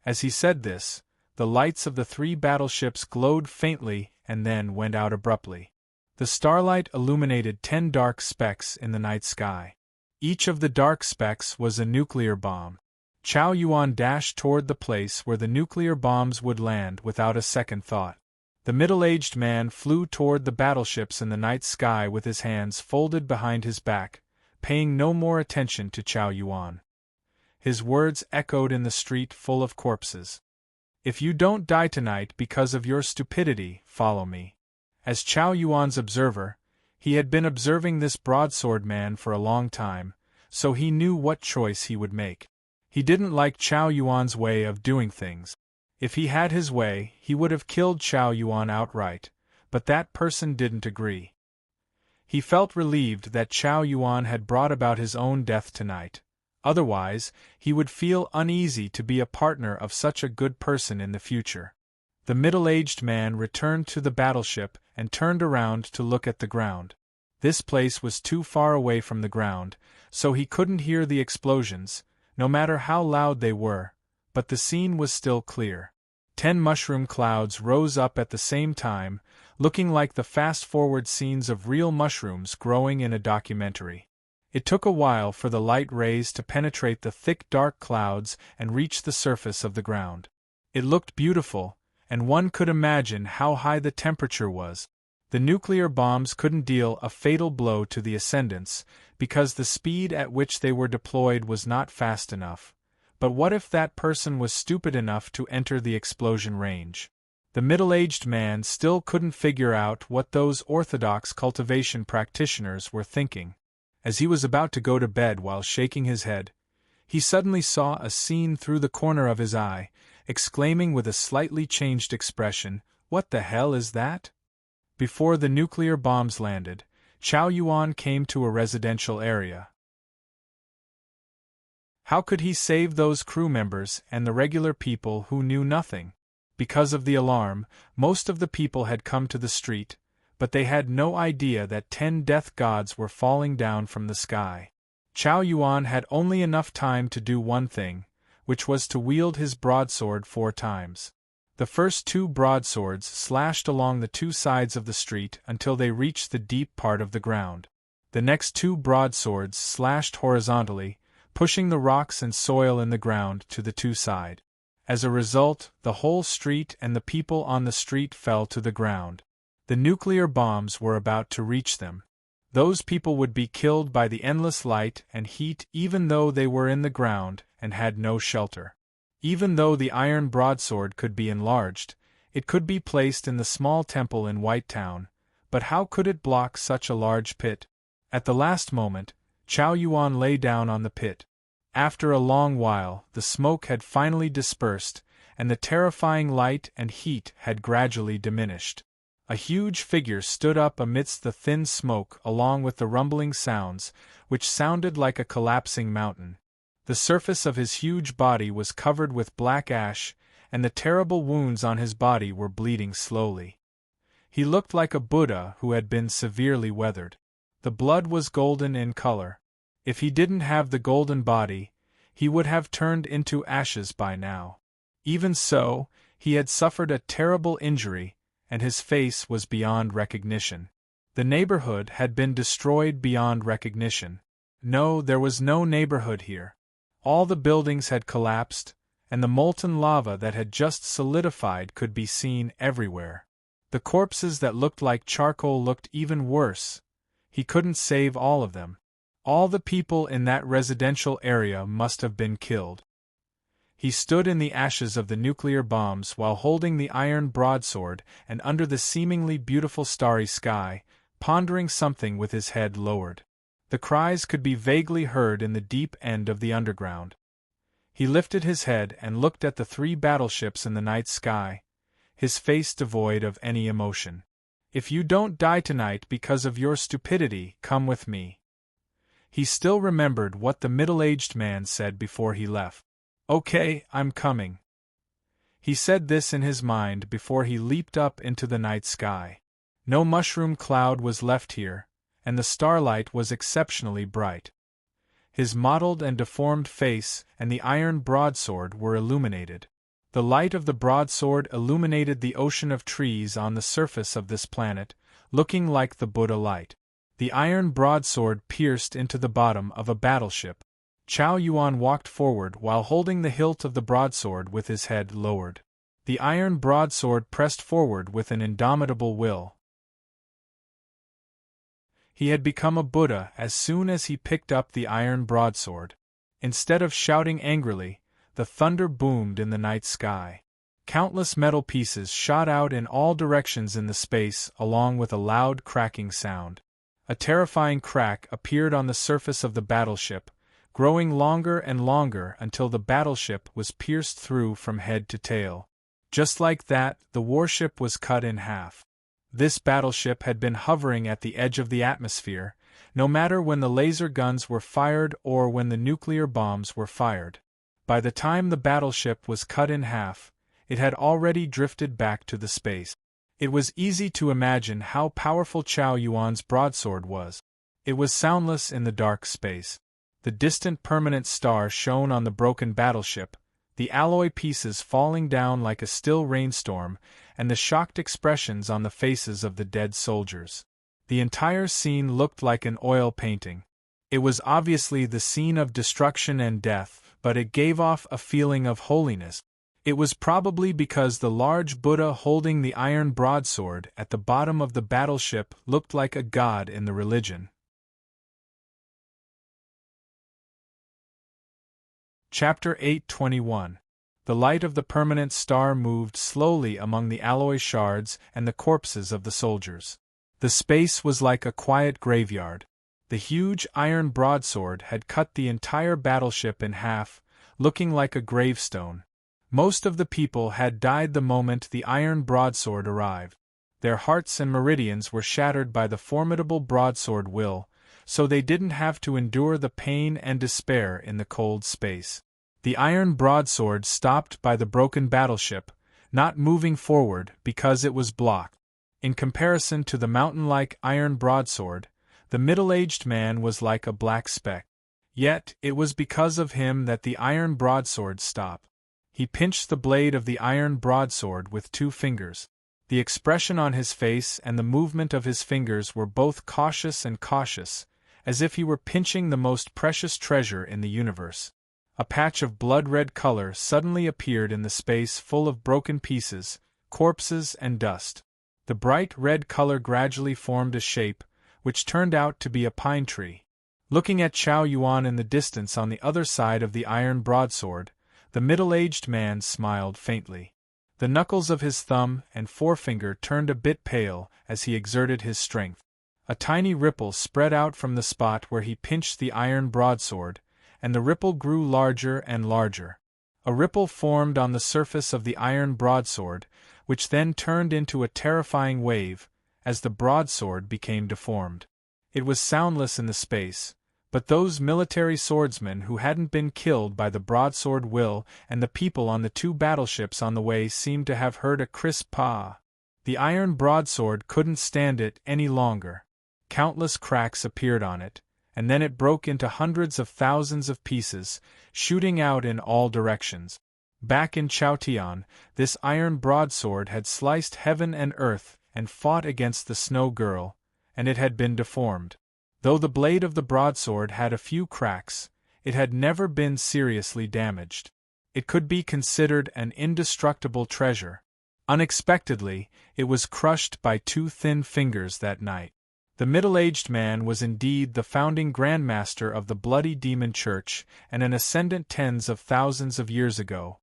As he said this, the lights of the 3 battleships glowed faintly and then went out abruptly. The starlight illuminated 10 dark specks in the night sky. Each of the dark specks was a nuclear bomb. Chow Yuan dashed toward the place where the nuclear bombs would land without a second thought. The middle-aged man flew toward the battleships in the night sky with his hands folded behind his back, paying no more attention to Chow Yuan. His words echoed in the street full of corpses. If you don't die tonight because of your stupidity, follow me. As Chow Yuan's observer, he had been observing this broadsword man for a long time, so he knew what choice he would make. He didn't like Chow Yuan's way of doing things. If he had his way, he would have killed Chow Yuan outright, but that person didn't agree. He felt relieved that Chow Yuan had brought about his own death tonight. Otherwise, he would feel uneasy to be a partner of such a good person in the future. The middle-aged man returned to the battleship and turned around to look at the ground. This place was too far away from the ground, so he couldn't hear the explosions, no matter how loud they were, but the scene was still clear. 10 mushroom clouds rose up at the same time, looking like the fast-forward scenes of real mushrooms growing in a documentary. It took a while for the light rays to penetrate the thick dark clouds and reach the surface of the ground. It looked beautiful, and one could imagine how high the temperature was. The nuclear bombs couldn't deal a fatal blow to the Ascendants, because the speed at which they were deployed was not fast enough. But what if that person was stupid enough to enter the explosion range? The middle-aged man still couldn't figure out what those orthodox cultivation practitioners were thinking. As he was about to go to bed while shaking his head, he suddenly saw a scene through the corner of his eye, exclaiming with a slightly changed expression, "What the hell is that?" Before the nuclear bombs landed, Chow Yuan came to a residential area. How could he save those crew members and the regular people who knew nothing? Because of the alarm, most of the people had come to the street, but they had no idea that 10 death gods were falling down from the sky. Chow Yuan had only enough time to do one thing, which was to wield his broadsword 4 times. The first 2 broadswords slashed along the 2 sides of the street until they reached the deep part of the ground. The next 2 broadswords slashed horizontally, pushing the rocks and soil in the ground to the 2 sides. As a result, the whole street and the people on the street fell to the ground. The nuclear bombs were about to reach them. Those people would be killed by the endless light and heat even though they were in the ground and had no shelter. Even though the iron broadsword could be enlarged, it could be placed in the small temple in White Town, but how could it block such a large pit? At the last moment, Chow Yuan lay down on the pit. After a long while, the smoke had finally dispersed, and the terrifying light and heat had gradually diminished. A huge figure stood up amidst the thin smoke along with the rumbling sounds, which sounded like a collapsing mountain. The surface of his huge body was covered with black ash, and the terrible wounds on his body were bleeding slowly. He looked like a Buddha who had been severely weathered. The blood was golden in color. If he didn't have the golden body, he would have turned into ashes by now. Even so, he had suffered a terrible injury, and his face was beyond recognition. The neighborhood had been destroyed beyond recognition. No, there was no neighborhood here. All the buildings had collapsed, and the molten lava that had just solidified could be seen everywhere. The corpses that looked like charcoal looked even worse. He couldn't save all of them. All the people in that residential area must have been killed. He stood in the ashes of the nuclear bombs while holding the iron broadsword and under the seemingly beautiful starry sky, pondering something with his head lowered. The cries could be vaguely heard in the deep end of the underground. He lifted his head and looked at the 3 battleships in the night sky, his face devoid of any emotion. "If you don't die tonight because of your stupidity, come with me." He still remembered what the middle-aged man said before he left. "Okay, I'm coming." He said this in his mind before he leaped up into the night sky. No mushroom cloud was left here, and the starlight was exceptionally bright. His mottled and deformed face and the iron broadsword were illuminated. The light of the broadsword illuminated the ocean of trees on the surface of this planet, looking like the Buddha light. The iron broadsword pierced into the bottom of a battleship. Chow Yuan walked forward while holding the hilt of the broadsword with his head lowered. The iron broadsword pressed forward with an indomitable will. He had become a Buddha as soon as he picked up the iron broadsword. Instead of shouting angrily, the thunder boomed in the night sky. Countless metal pieces shot out in all directions in the space along with a loud cracking sound. A terrifying crack appeared on the surface of the battleship, growing longer and longer until the battleship was pierced through from head to tail. Just like that, the warship was cut in half. This battleship had been hovering at the edge of the atmosphere, no matter when the laser guns were fired or when the nuclear bombs were fired. By the time the battleship was cut in half, it had already drifted back to the space. It was easy to imagine how powerful Chow Yuan's broadsword was. It was soundless in the dark space. The distant permanent star shone on the broken battleship, the alloy pieces falling down like a still rainstorm, and the shocked expressions on the faces of the dead soldiers. The entire scene looked like an oil painting. It was obviously the scene of destruction and death, but it gave off a feeling of holiness. It was probably because the large Buddha holding the iron broadsword at the bottom of the battleship looked like a god in the religion. Chapter 8:21. The light of the permanent star moved slowly among the alloy shards and the corpses of the soldiers. The space was like a quiet graveyard. The huge iron broadsword had cut the entire battleship in half, looking like a gravestone. Most of the people had died the moment the iron broadsword arrived. Their hearts and meridians were shattered by the formidable broadsword will, so they didn't have to endure the pain and despair in the cold space. The iron broadsword stopped by the broken battleship, not moving forward because it was blocked. In comparison to the mountain-like iron broadsword, the middle-aged man was like a black speck. Yet, it was because of him that the iron broadsword stopped. He pinched the blade of the iron broadsword with 2 fingers. The expression on his face and the movement of his fingers were both cautious and cautious, as if he were pinching the most precious treasure in the universe. A patch of blood-red color suddenly appeared in the space full of broken pieces, corpses, and dust. The bright red color gradually formed a shape, which turned out to be a pine tree. Looking at Chow Yuan in the distance on the other side of the iron broadsword, the middle-aged man smiled faintly. The knuckles of his thumb and forefinger turned a bit pale as he exerted his strength. A tiny ripple spread out from the spot where he pinched the iron broadsword, and the ripple grew larger and larger. A ripple formed on the surface of the iron broadsword, which then turned into a terrifying wave, as the broadsword became deformed. It was soundless in the space, but those military swordsmen who hadn't been killed by the broadsword will and the people on the 2 battleships on the way seemed to have heard a crisp pah. The iron broadsword couldn't stand it any longer. Countless cracks appeared on it, and then it broke into hundreds of thousands of pieces, shooting out in all directions. Back in Chaotian, this iron broadsword had sliced heaven and earth and fought against the Snow Girl, and it had been deformed. Though the blade of the broadsword had a few cracks, it had never been seriously damaged. It could be considered an indestructible treasure. Unexpectedly, it was crushed by 2 thin fingers that night. The middle-aged man was indeed the founding grandmaster of the Bloody Demon Church and an ascendant tens of thousands of years ago.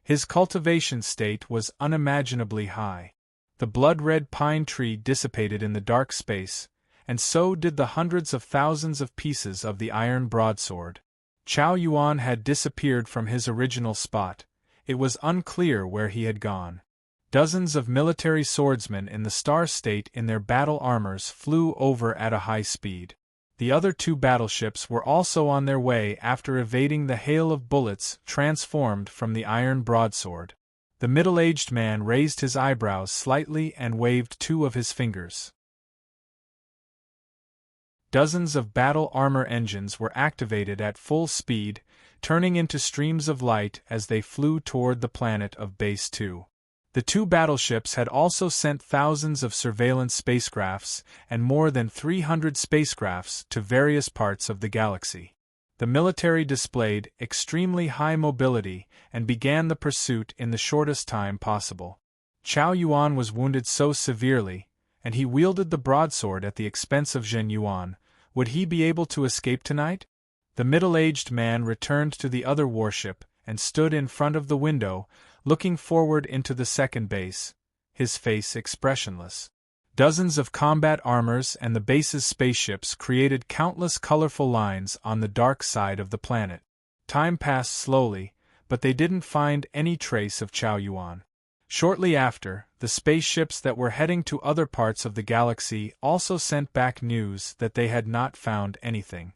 His cultivation state was unimaginably high. The blood-red pine tree dissipated in the dark space, and so did the hundreds of thousands of pieces of the iron broadsword. Chow Yuan had disappeared from his original spot. It was unclear where he had gone. Dozens of military swordsmen in the Star State in their battle armors flew over at a high speed. The other 2 battleships were also on their way after evading the hail of bullets transformed from the iron broadsword. The middle-aged man raised his eyebrows slightly and waved two of his fingers. Dozens of battle armor engines were activated at full speed, turning into streams of light as they flew toward the planet of Base 2. The two battleships had also sent thousands of surveillance spacecrafts and more than 300 spacecrafts to various parts of the galaxy. The military displayed extremely high mobility and began the pursuit in the shortest time possible. Chao Yuan was wounded so severely, and he wielded the broadsword at the expense of Zhen Yuan. Would he be able to escape tonight? The middle-aged man returned to the other warship and stood in front of the window, looking forward into the second base, his face expressionless. Dozens of combat armors and the base's spaceships created countless colorful lines on the dark side of the planet. Time passed slowly, but they didn't find any trace of Chao Yuan. Shortly after, the spaceships that were heading to other parts of the galaxy also sent back news that they had not found anything.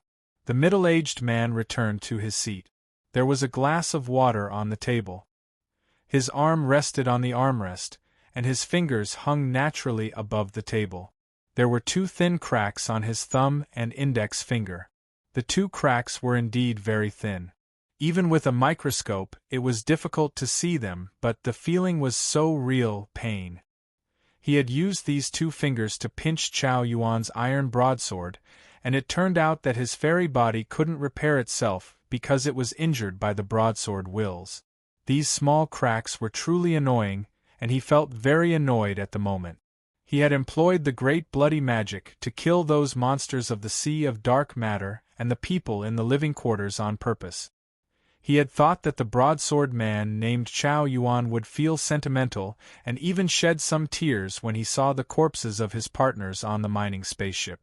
The middle-aged man returned to his seat. There was a glass of water on the table. His arm rested on the armrest, and his fingers hung naturally above the table. There were two thin cracks on his thumb and index finger. The two cracks were indeed very thin. Even with a microscope, it was difficult to see them, but the feeling was so real, pain. He had used these two fingers to pinch Chao Yuan's iron broadsword, and it turned out that his fairy body couldn't repair itself because it was injured by the broadsword wills. These small cracks were truly annoying, and he felt very annoyed at the moment. He had employed the great bloody magic to kill those monsters of the sea of dark matter and the people in the living quarters on purpose. He had thought that the broadsword man named Chao Yuan would feel sentimental and even shed some tears when he saw the corpses of his partners on the mining spaceship.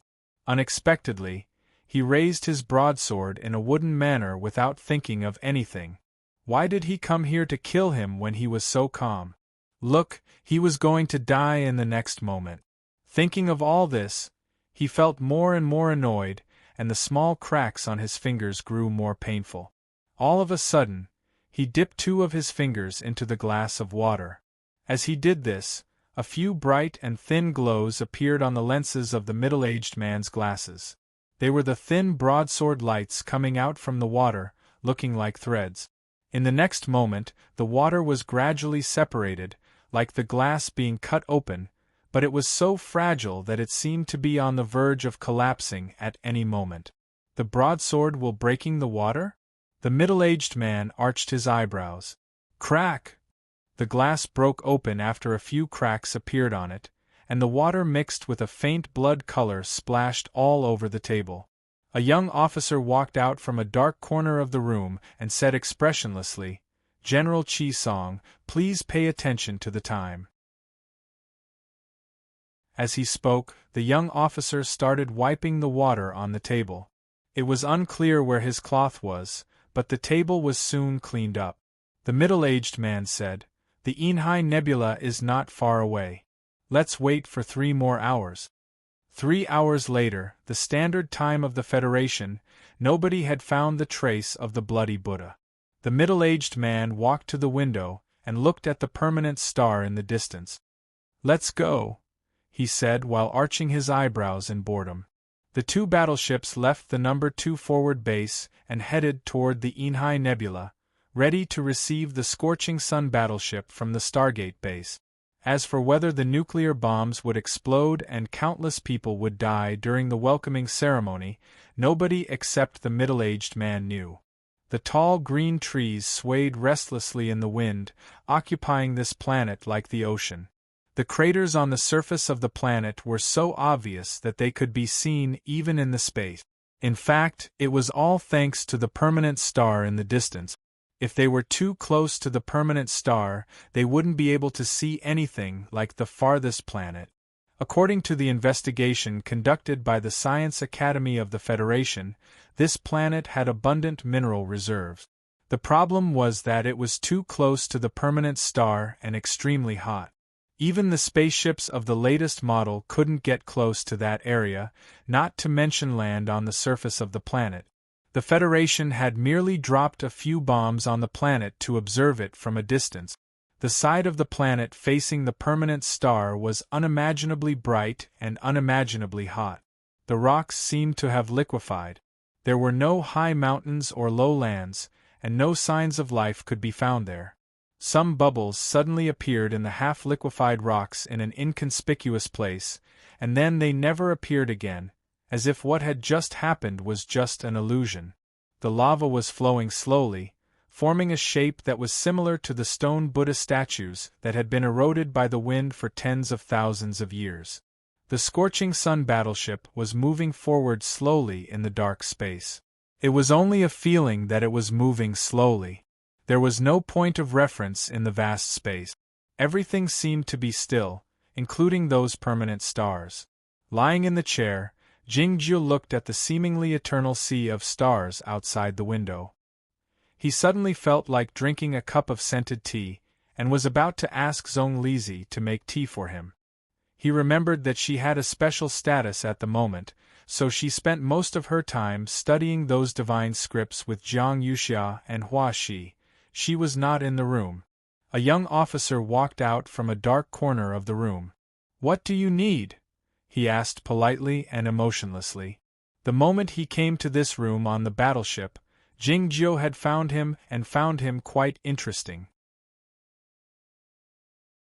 Unexpectedly, he raised his broadsword in a wooden manner without thinking of anything. Why did he come here to kill him when he was so calm? Look, he was going to die in the next moment. Thinking of all this, he felt more and more annoyed, and the small cracks on his fingers grew more painful. All of a sudden, he dipped two of his fingers into the glass of water. As he did this, a few bright and thin glows appeared on the lenses of the middle-aged man's glasses. They were the thin broadsword lights coming out from the water, looking like threads. In the next moment, the water was gradually separated, like the glass being cut open, but it was so fragile that it seemed to be on the verge of collapsing at any moment. The broadsword will breaking the water? The middle-aged man arched his eyebrows. Crack! The glass broke open after a few cracks appeared on it, and the water mixed with a faint blood color splashed all over the table. A young officer walked out from a dark corner of the room and said expressionlessly, "General Chi Song, please pay attention to the time." As he spoke, the young officer started wiping the water on the table. It was unclear where his cloth was, but the table was soon cleaned up. The middle-aged man said, "The Enhai Nebula is not far away. Let's wait for 3 more hours." 3 hours later, the standard time of the Federation, nobody had found the trace of the bloody Buddha. The middle-aged man walked to the window and looked at the permanent star in the distance. "Let's go," he said while arching his eyebrows in boredom. The two battleships left the No. 2 forward base and headed toward the Enhai Nebula, ready to receive the Scorching Sun battleship from the Stargate base. As for whether the nuclear bombs would explode and countless people would die during the welcoming ceremony, nobody except the middle-aged man knew. The tall green trees swayed restlessly in the wind, occupying this planet like the ocean. The craters on the surface of the planet were so obvious that they could be seen even in the space. In fact, it was all thanks to the permanent star in the distance. If they were too close to the permanent star, they wouldn't be able to see anything like the farthest planet. According to the investigation conducted by the Science Academy of the Federation, this planet had abundant mineral reserves. The problem was that it was too close to the permanent star and extremely hot. Even the spaceships of the latest model couldn't get close to that area, not to mention land on the surface of the planet. The Federation had merely dropped a few bombs on the planet to observe it from a distance. The side of the planet facing the permanent star was unimaginably bright and unimaginably hot. The rocks seemed to have liquefied. There were no high mountains or low lands, and no signs of life could be found there. Some bubbles suddenly appeared in the half-liquefied rocks in an inconspicuous place, and then they never appeared again, as if what had just happened was just an illusion. The lava was flowing slowly, forming a shape that was similar to the stone Buddha statues that had been eroded by the wind for tens of thousands of years. The scorching sun battleship was moving forward slowly in the dark space. It was only a feeling that it was moving slowly. There was no point of reference in the vast space. Everything seemed to be still, including those permanent stars. Lying in the chair, Jingjiu looked at the seemingly eternal sea of stars outside the window. He suddenly felt like drinking a cup of scented tea, and was about to ask Zhong Lizi to make tea for him. He remembered that she had a special status at the moment, so she spent most of her time studying those divine scripts with Jiang Yuxia and Hua Shi. She was not in the room. A young officer walked out from a dark corner of the room. "What do you need?" he asked politely and emotionlessly. The moment he came to this room on the battleship, Jingjiu had found him and found him quite interesting.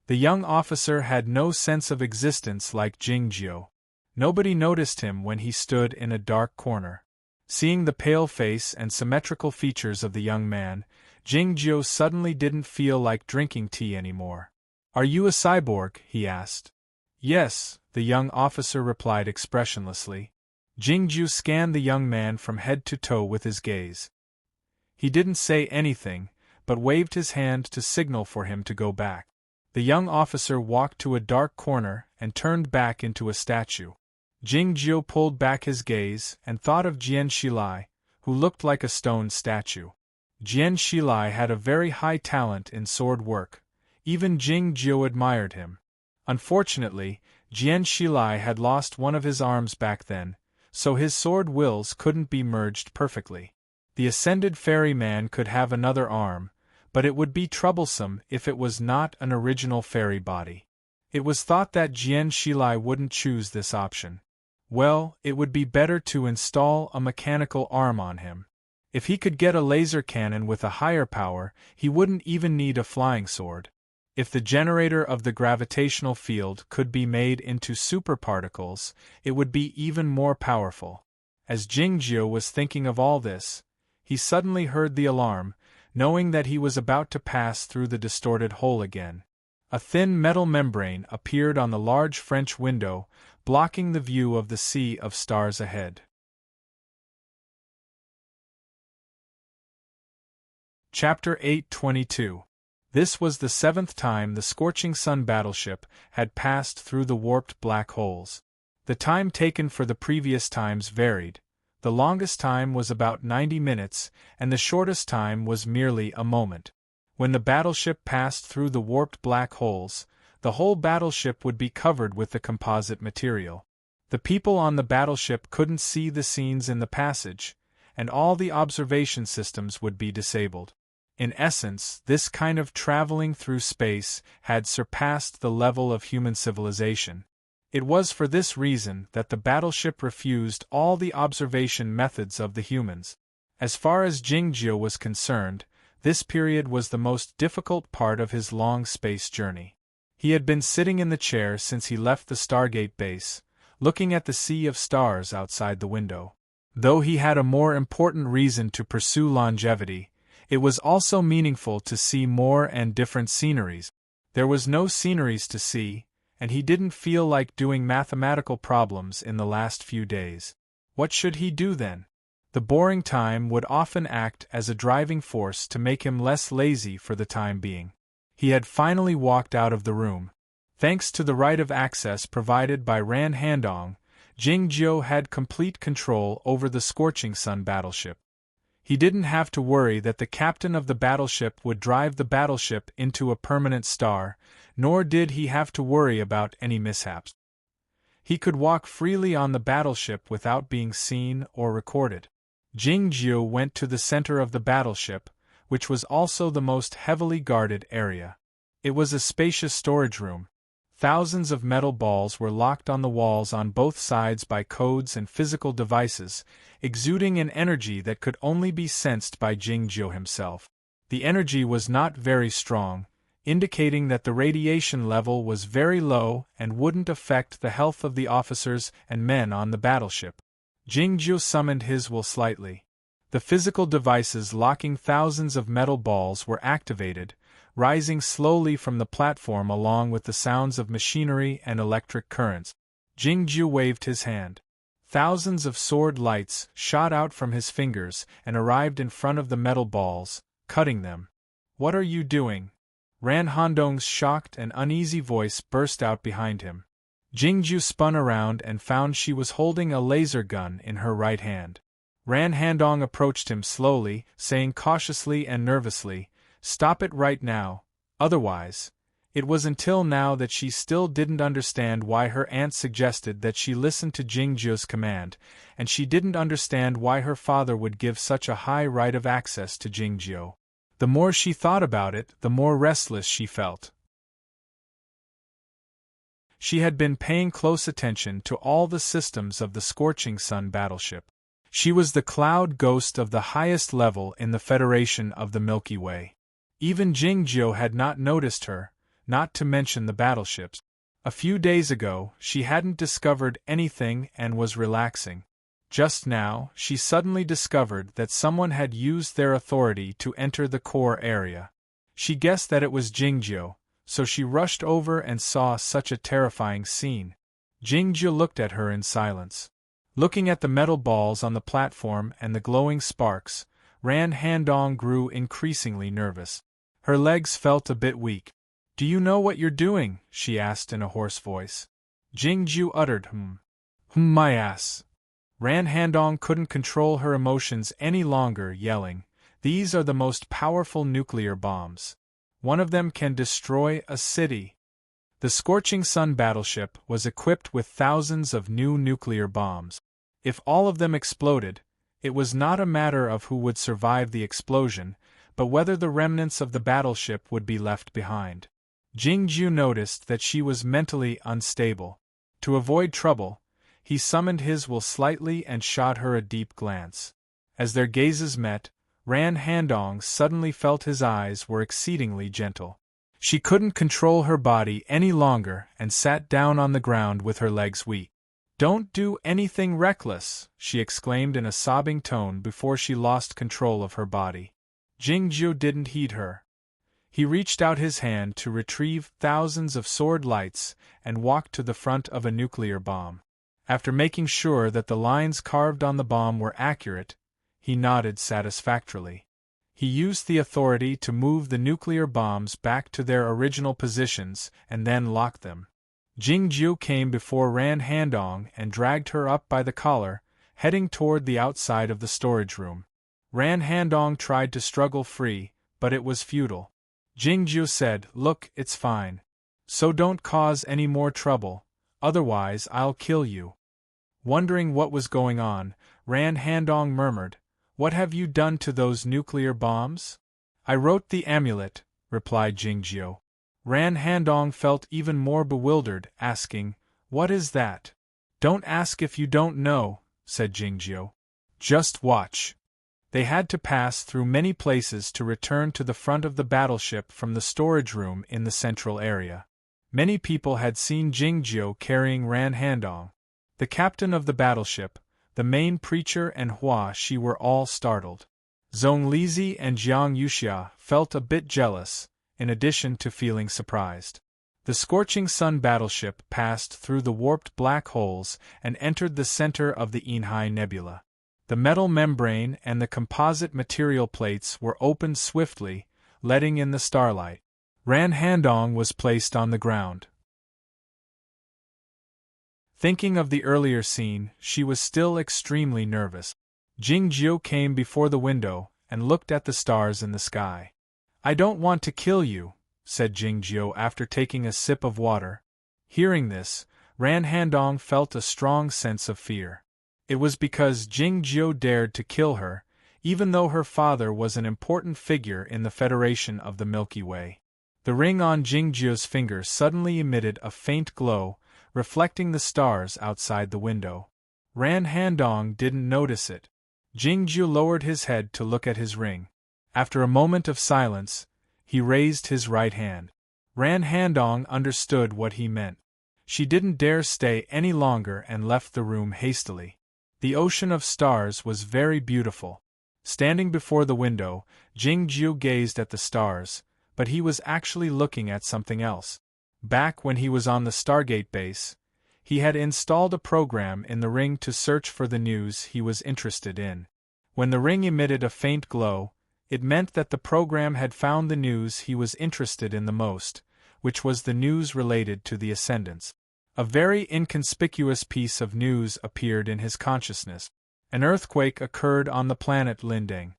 The young officer had no sense of existence like Jingjiu. Nobody noticed him when he stood in a dark corner. Seeing the pale face and symmetrical features of the young man, Jingjiu suddenly didn't feel like drinking tea anymore. "Are you a cyborg?" he asked. "Yes," the young officer replied expressionlessly. Jingjiu scanned the young man from head to toe with his gaze. He didn't say anything, but waved his hand to signal for him to go back. The young officer walked to a dark corner and turned back into a statue. Jingjiu pulled back his gaze and thought of Jian Shilai, who looked like a stone statue. Jian Shilai had a very high talent in sword work. Even Jingjiu admired him. Unfortunately, Jian Shilai had lost one of his arms back then, so his sword wills couldn't be merged perfectly. The ascended ferryman could have another arm, but it would be troublesome if it was not an original fairy body. It was thought that Jian Shilai wouldn't choose this option. Well, it would be better to install a mechanical arm on him. If he could get a laser cannon with a higher power, he wouldn't even need a flying sword. If the generator of the gravitational field could be made into superparticles, it would be even more powerful. As Jingjiu was thinking of all this, he suddenly heard the alarm, knowing that he was about to pass through the distorted hole again. A thin metal membrane appeared on the large French window, blocking the view of the sea of stars ahead. Chapter 8:22. This was the 7th time the scorching sun battleship had passed through the warped black holes. The time taken for the previous times varied. The longest time was about 90 minutes, and the shortest time was merely a moment. When the battleship passed through the warped black holes, the whole battleship would be covered with the composite material. The people on the battleship couldn't see the scenes in the passage, and all the observation systems would be disabled. In essence, this kind of traveling through space had surpassed the level of human civilization. It was for this reason that the battleship refused all the observation methods of the humans. As far as Jingjiu was concerned, this period was the most difficult part of his long space journey. He had been sitting in the chair since he left the Stargate base, looking at the sea of stars outside the window. Though he had a more important reason to pursue longevity, it was also meaningful to see more and different sceneries. There was no sceneries to see, and he didn't feel like doing mathematical problems in the last few days. What should he do then? The boring time would often act as a driving force to make him less lazy for the time being. He had finally walked out of the room. Thanks to the right of access provided by Ran Handong, Jingjiu had complete control over the scorching sun battleship. He didn't have to worry that the captain of the battleship would drive the battleship into a permanent star, nor did he have to worry about any mishaps. He could walk freely on the battleship without being seen or recorded. Jingjiu went to the center of the battleship, which was also the most heavily guarded area. It was a spacious storage room. Thousands of metal balls were locked on the walls on both sides by codes and physical devices, exuding an energy that could only be sensed by Jingjiu himself. The energy was not very strong, indicating that the radiation level was very low and wouldn't affect the health of the officers and men on the battleship. Jingjiu summoned his will slightly. The physical devices locking thousands of metal balls were activated, rising slowly from the platform along with the sounds of machinery and electric currents. Jingjiu waved his hand. Thousands of sword lights shot out from his fingers and arrived in front of the metal balls, cutting them. "What are you doing?" Ran Handong's shocked and uneasy voice burst out behind him. Jingjiu spun around and found she was holding a laser gun in her right hand. Ran Handong approached him slowly, saying cautiously and nervously, "Stop it right now, otherwise." It was until now that she still didn't understand why her aunt suggested that she listen to Jingjiu's command, and she didn't understand why her father would give such a high right of access to Jingjiu. The more she thought about it, the more restless she felt. She had been paying close attention to all the systems of the Scorching Sun battleship. She was the cloud ghost of the highest level in the Federation of the Milky Way. Even Jingjiu had not noticed her, not to mention the battleships. A few days ago, she hadn't discovered anything and was relaxing. Just now, she suddenly discovered that someone had used their authority to enter the core area. She guessed that it was Jingjiu, so she rushed over and saw such a terrifying scene. Jingjiu looked at her in silence. Looking at the metal balls on the platform and the glowing sparks, Ran Handong grew increasingly nervous. Her legs felt a bit weak. "Do you know what you're doing?" she asked in a hoarse voice. Jingjiu uttered my ass." Ran Handong couldn't control her emotions any longer, yelling, "These are the most powerful nuclear bombs. One of them can destroy a city." The Scorching Sun battleship was equipped with thousands of new nuclear bombs. If all of them exploded, it was not a matter of who would survive the explosion, but whether the remnants of the battleship would be left behind. Jingjiu noticed that she was mentally unstable. To avoid trouble, he summoned his will slightly and shot her a deep glance. As their gazes met, Ran Handong suddenly felt his eyes were exceedingly gentle. She couldn't control her body any longer and sat down on the ground with her legs weak. "Don't do anything reckless," she exclaimed in a sobbing tone before she lost control of her body. Jingjiu didn't heed her. He reached out his hand to retrieve thousands of sword lights and walked to the front of a nuclear bomb. After making sure that the lines carved on the bomb were accurate, he nodded satisfactorily. He used the authority to move the nuclear bombs back to their original positions and then locked them. Jingjiu came before Ran Handong and dragged her up by the collar, heading toward the outside of the storage room. Ran Handong tried to struggle free, but it was futile. Jingjiu said, "Look, it's fine. So don't cause any more trouble, otherwise I'll kill you." Wondering what was going on, Ran Handong murmured, "What have you done to those nuclear bombs?" "I wrote the amulet," replied Jingjiu. Ran Handong felt even more bewildered, asking, "What is that?" "Don't ask if you don't know," said Jingjiu. "Just watch." They had to pass through many places to return to the front of the battleship from the storage room in the central area. Many people had seen Jingjiu carrying Ran Handong. The captain of the battleship, the main preacher and Hua Shi were all startled. Zhong Lizi and Jiang Yuxia felt a bit jealous, in addition to feeling surprised. The Scorching Sun battleship passed through the warped black holes and entered the center of the Inhai Nebula. The metal membrane and the composite material plates were opened swiftly, letting in the starlight. Ran Handong was placed on the ground. Thinking of the earlier scene, she was still extremely nervous. Jingjiu came before the window and looked at the stars in the sky. "I don't want to kill you," said Jingjiu after taking a sip of water. Hearing this, Ran Handong felt a strong sense of fear. It was because Jingjiu dared to kill her, even though her father was an important figure in the Federation of the Milky Way. The ring on Jingju's finger suddenly emitted a faint glow, reflecting the stars outside the window. Ran Handong didn't notice it. Jingju lowered his head to look at his ring. After a moment of silence, he raised his right hand. Ran Handong understood what he meant. She didn't dare stay any longer and left the room hastily. The ocean of stars was very beautiful. Standing before the window, Jingju gazed at the stars, but he was actually looking at something else. Back when he was on the Stargate base, he had installed a program in the ring to search for the news he was interested in. When the ring emitted a faint glow, it meant that the program had found the news he was interested in the most, which was the news related to the Ascendants. A very inconspicuous piece of news appeared in his consciousness. An earthquake occurred on the planet Lindeng.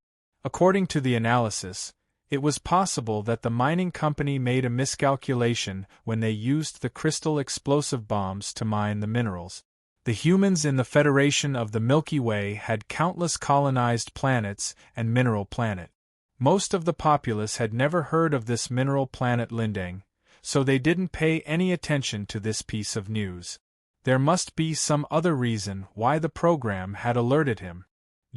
According to the analysis, it was possible that the mining company made a miscalculation when they used the crystal explosive bombs to mine the minerals. The humans in the Federation of the Milky Way had countless colonized planets and mineral planet. Most of the populace had never heard of this mineral planet Lindeng, so they didn't pay any attention to this piece of news. There must be some other reason why the program had alerted him.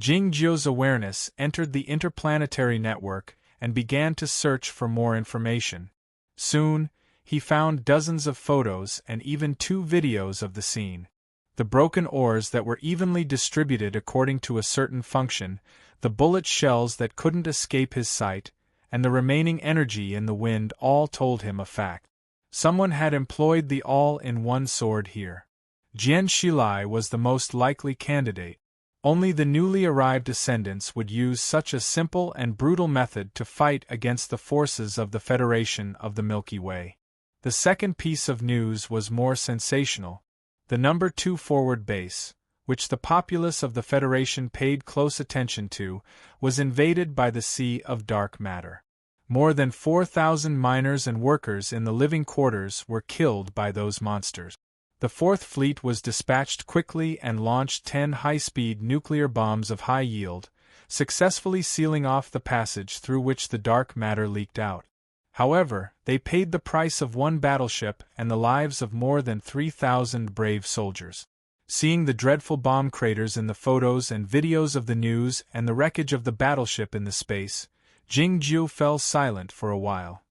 Jingju's awareness entered the interplanetary network and began to search for more information. Soon, he found dozens of photos and even 2 videos of the scene. The broken ores that were evenly distributed according to a certain function, the bullet shells that couldn't escape his sight, and the remaining energy in the wind all told him a fact. Someone had employed the all-in-one sword here. Jian Shilai was the most likely candidate. Only the newly arrived ascendants would use such a simple and brutal method to fight against the forces of the Federation of the Milky Way. The second piece of news was more sensational. The number 2 forward base, which the populace of the Federation paid close attention to, was invaded by the Sea of Dark Matter. More than 4,000 miners and workers in the living quarters were killed by those monsters. The Fourth Fleet was dispatched quickly and launched 10 high-speed nuclear bombs of high yield, successfully sealing off the passage through which the dark matter leaked out. However, they paid the price of 1 battleship and the lives of more than 3,000 brave soldiers. Seeing the dreadful bomb craters in the photos and videos of the news and the wreckage of the battleship in the space, Jingju fell silent for a while.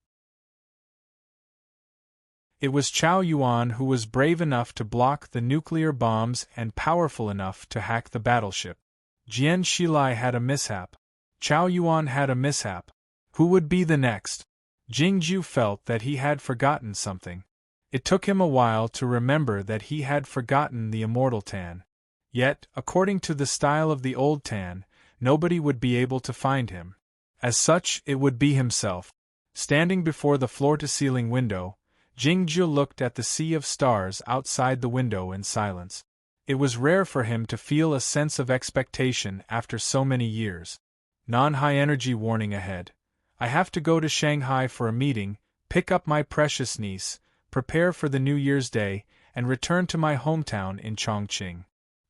It was Chao Yuan who was brave enough to block the nuclear bombs and powerful enough to hack the battleship. Jian Shilai had a mishap. Chao Yuan had a mishap. Who would be the next? Jingju felt that he had forgotten something. It took him a while to remember that he had forgotten the immortal Tan. Yet, according to the style of the old Tan, nobody would be able to find him. As such, it would be himself. Standing before the floor-to-ceiling window, Jingju looked at the sea of stars outside the window in silence. It was rare for him to feel a sense of expectation after so many years. Non-high energy warning ahead. I have to go to Shanghai for a meeting, pick up my precious niece, prepare for the New Year's Day, and return to my hometown in Chongqing.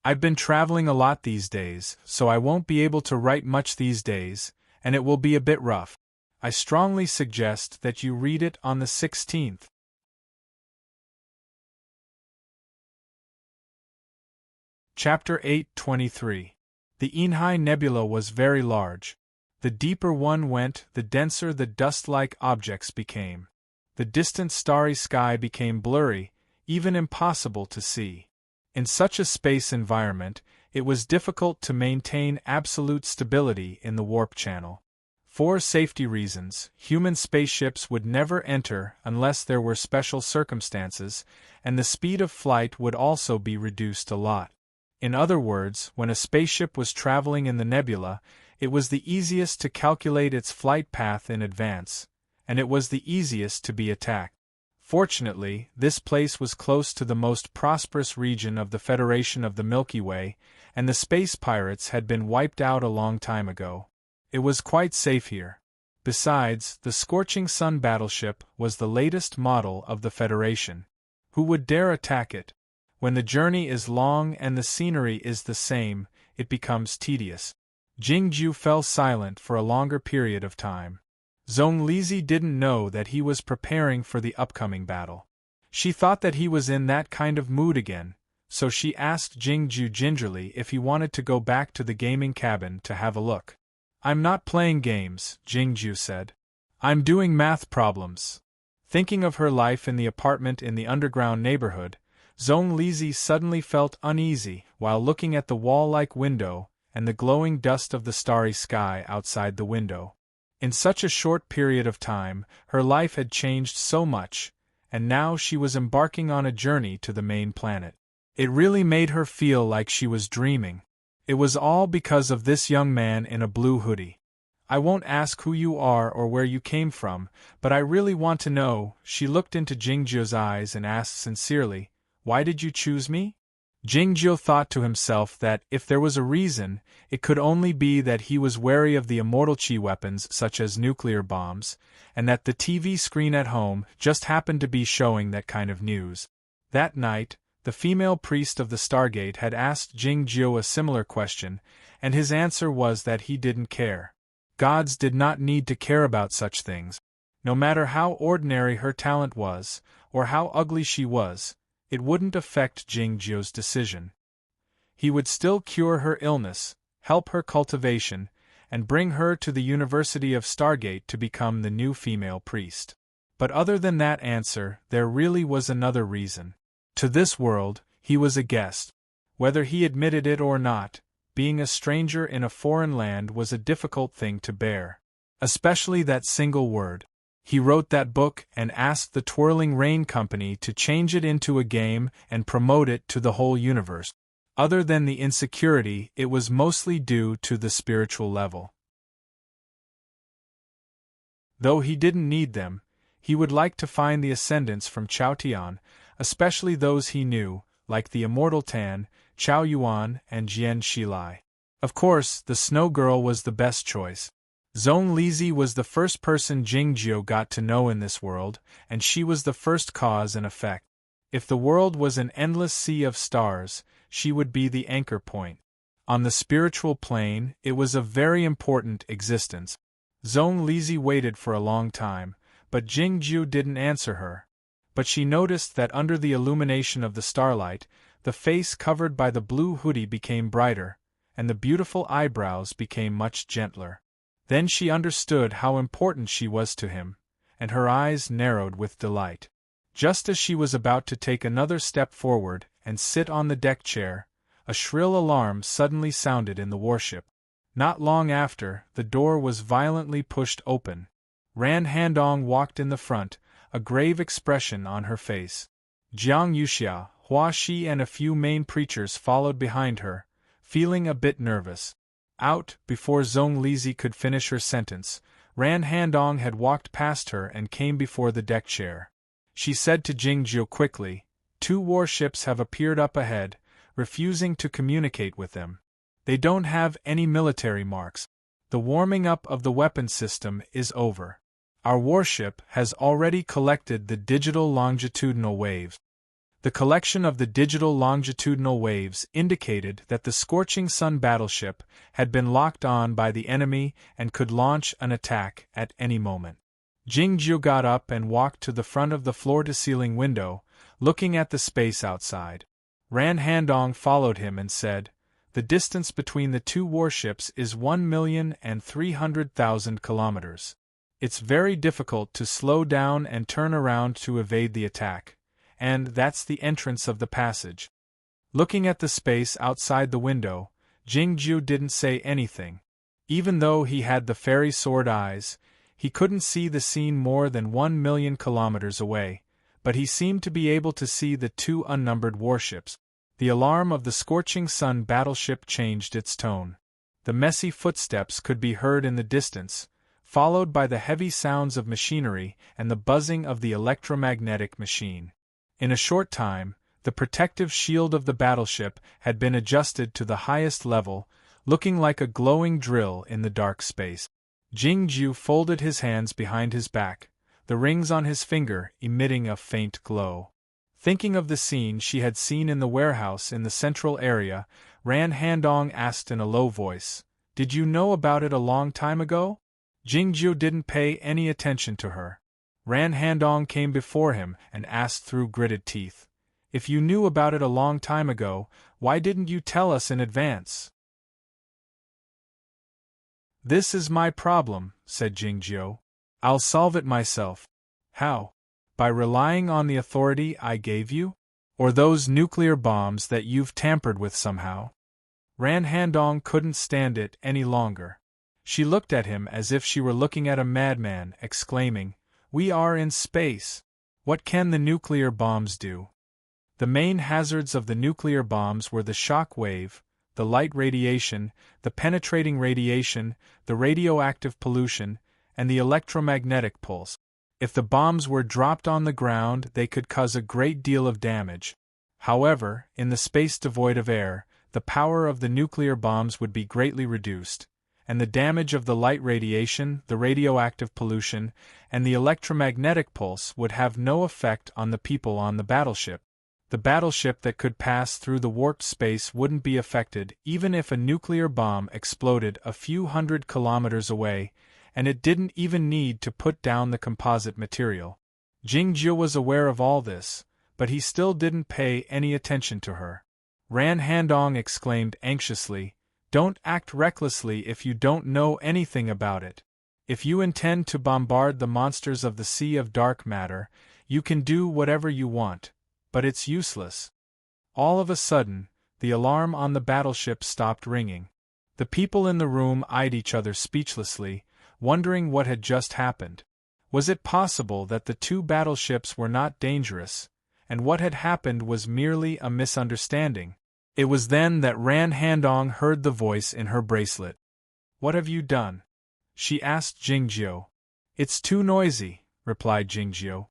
I've been traveling a lot these days, so I won't be able to write much these days, and it will be a bit rough. I strongly suggest that you read it on the 16th. Chapter 8:23. The Inhai Nebula was very large. The deeper one went, the denser the dust-like objects became. The distant starry sky became blurry, even impossible to see. In such a space environment, it was difficult to maintain absolute stability in the warp channel. For safety reasons, human spaceships would never enter unless there were special circumstances, and the speed of flight would also be reduced a lot. In other words, when a spaceship was traveling in the nebula, it was the easiest to calculate its flight path in advance, and it was the easiest to be attacked. Fortunately, this place was close to the most prosperous region of the Federation of the Milky Way, and the space pirates had been wiped out a long time ago. It was quite safe here. Besides, the Scorching Sun battleship was the latest model of the Federation. Who would dare attack it? When the journey is long and the scenery is the same, it becomes tedious. Jingju fell silent for a longer period of time. Zhong Lizi didn't know that he was preparing for the upcoming battle. She thought that he was in that kind of mood again, so she asked Jingju gingerly if he wanted to go back to the gaming cabin to have a look. "I'm not playing games," Jingju said. "I'm doing math problems." Thinking of her life in the apartment in the underground neighborhood, Zhong Lizi suddenly felt uneasy while looking at the wall-like window and the glowing dust of the starry sky outside the window. In such a short period of time, her life had changed so much, and now she was embarking on a journey to the main planet. It really made her feel like she was dreaming. It was all because of this young man in a blue hoodie. "I won't ask who you are or where you came from, but I really want to know." She looked into Jingju's eyes and asked sincerely, "Why did you choose me?" Jingju thought to himself that, if there was a reason, it could only be that he was wary of the immortal chi weapons such as nuclear bombs, and that the TV screen at home just happened to be showing that kind of news. That night, the female priest of the Stargate had asked Jingju a similar question, and his answer was that he didn't care. Gods did not need to care about such things. No matter how ordinary her talent was, or how ugly she was, it wouldn't affect Jingju's decision. He would still cure her illness, help her cultivation, and bring her to the University of Stargate to become the new female priest. But other than that answer, there really was another reason. To this world, he was a guest. Whether he admitted it or not, being a stranger in a foreign land was a difficult thing to bear. Especially that single word. He wrote that book and asked the Twirling Rain Company to change it into a game and promote it to the whole universe. Other than the insecurity, it was mostly due to the spiritual level. Though he didn't need them, he would like to find the ascendants from Chao Tian, especially those he knew, like the Immortal Tan, Chao Yuan, and Jian Shilai. Of course, the Snow Girl was the best choice. Zhong Lizi was the first person Jingju got to know in this world, and she was the first cause and effect. If the world was an endless sea of stars, she would be the anchor point. On the spiritual plane, it was a very important existence. Zhong Lizi waited for a long time, but Jingju didn't answer her. But she noticed that under the illumination of the starlight, the face covered by the blue hoodie became brighter, and the beautiful eyebrows became much gentler. Then she understood how important she was to him, and her eyes narrowed with delight. Just as she was about to take another step forward and sit on the deck chair, a shrill alarm suddenly sounded in the warship. Not long after, the door was violently pushed open. Ran Handong walked in the front, a grave expression on her face. Jiang Yuxia, Hua Shi and a few main preachers followed behind her, feeling a bit nervous. Out, before Zhong Lizi could finish her sentence, Ran Handong had walked past her and came before the deck chair. She said to Jingju quickly, "2 warships have appeared up ahead, refusing to communicate with them. They don't have any military marks. The warming up of the weapon system is over. Our warship has already collected the digital longitudinal waves." The collection of the digital longitudinal waves indicated that the Scorching Sun battleship had been locked on by the enemy and could launch an attack at any moment. Jingju got up and walked to the front of the floor-to-ceiling window, looking at the space outside. Ran Handong followed him and said, "The distance between the 2 warships is 1,300,000 kilometers. It's very difficult to slow down and turn around to evade the attack. And that's the entrance of the passage." Looking at the space outside the window, Jingju didn't say anything. Even though he had the fairy sword eyes, he couldn't see the scene more than 1,000,000 kilometers away, but he seemed to be able to see the 2 unnumbered warships. The alarm of the Scorching Sun battleship changed its tone. The messy footsteps could be heard in the distance, followed by the heavy sounds of machinery and the buzzing of the electromagnetic machine. In a short time, the protective shield of the battleship had been adjusted to the highest level, looking like a glowing drill in the dark space. Jingju folded his hands behind his back, the rings on his finger emitting a faint glow. Thinking of the scene she had seen in the warehouse in the central area, Ran Handong asked in a low voice, "Did you know about it a long time ago?" Jingjiu didn't pay any attention to her. Ran Handong came before him and asked through gritted teeth, "If you knew about it a long time ago, why didn't you tell us in advance?" "This is my problem," said Jingjiu. "I'll solve it myself." "How? By relying on the authority I gave you? Or those nuclear bombs that you've tampered with somehow?" Ran Handong couldn't stand it any longer. She looked at him as if she were looking at a madman, exclaiming, "We are in space! What can the nuclear bombs do?" The main hazards of the nuclear bombs were the shock wave, the light radiation, the penetrating radiation, the radioactive pollution, and the electromagnetic pulse. If the bombs were dropped on the ground, they could cause a great deal of damage. However, in the space devoid of air, the power of the nuclear bombs would be greatly reduced, and the damage of the light radiation, the radioactive pollution, and the electromagnetic pulse would have no effect on the people on the battleship. The battleship that could pass through the warped space wouldn't be affected even if a nuclear bomb exploded a few hundred kilometers away, and it didn't even need to put down the composite material. Jingjiu was aware of all this, but he still didn't pay any attention to her. Ran Handong exclaimed anxiously, "Don't act recklessly if you don't know anything about it. If you intend to bombard the monsters of the Sea of Dark Matter, you can do whatever you want, but it's useless." All of a sudden, the alarm on the battleship stopped ringing. The people in the room eyed each other speechlessly, wondering what had just happened. Was it possible that the two battleships were not dangerous, and what had happened was merely a misunderstanding? It was then that Ran Handong heard the voice in her bracelet. "What have you done?" she asked Jingjiu. "It's too noisy," replied Jingjiu.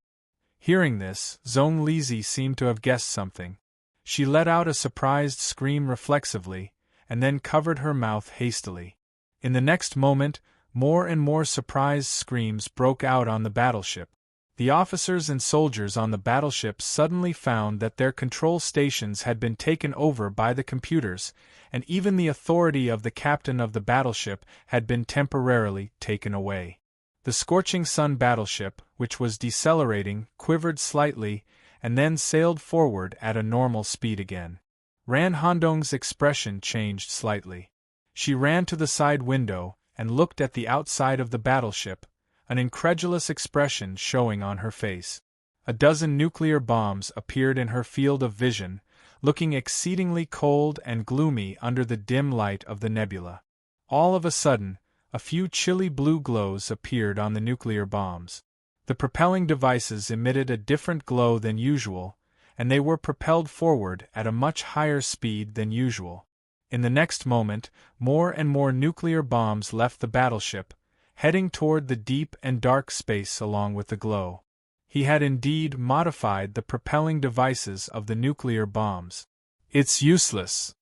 Hearing this, Zhong Lizi seemed to have guessed something. She let out a surprised scream reflexively, and then covered her mouth hastily. In the next moment, more and more surprised screams broke out on the battleship. The officers and soldiers on the battleship suddenly found that their control stations had been taken over by the computers, and even the authority of the captain of the battleship had been temporarily taken away. The Scorching Sun battleship, which was decelerating, quivered slightly, and then sailed forward at a normal speed again. Ran Handong's expression changed slightly. She ran to the side window and looked at the outside of the battleship, an incredulous expression showing on her face. A dozen nuclear bombs appeared in her field of vision, looking exceedingly cold and gloomy under the dim light of the nebula. All of a sudden, a few chilly blue glows appeared on the nuclear bombs. The propelling devices emitted a different glow than usual, and they were propelled forward at a much higher speed than usual. In the next moment, more and more nuclear bombs left the battleship, heading toward the deep and dark space along with the glow. He had indeed modified the propelling devices of the nuclear bombs. "It's useless."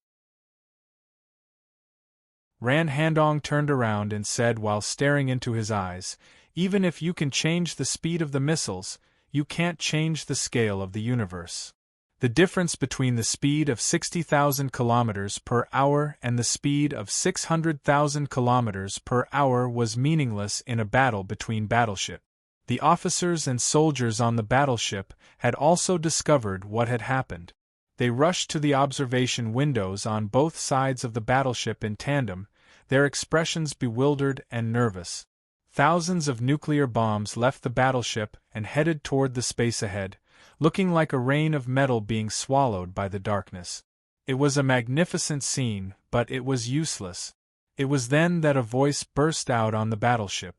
Ran Handong turned around and said while staring into his eyes, "Even if you can change the speed of the missiles, you can't change the scale of the universe." The difference between the speed of 60,000 kilometers per hour and the speed of 600,000 kilometers per hour was meaningless in a battle between battleships. The officers and soldiers on the battleship had also discovered what had happened. They rushed to the observation windows on both sides of the battleship in tandem, their expressions bewildered and nervous. Thousands of nuclear bombs left the battleship and headed toward the space ahead, looking like a rain of metal being swallowed by the darkness. It was a magnificent scene, but it was useless. It was then that a voice burst out on the battleship.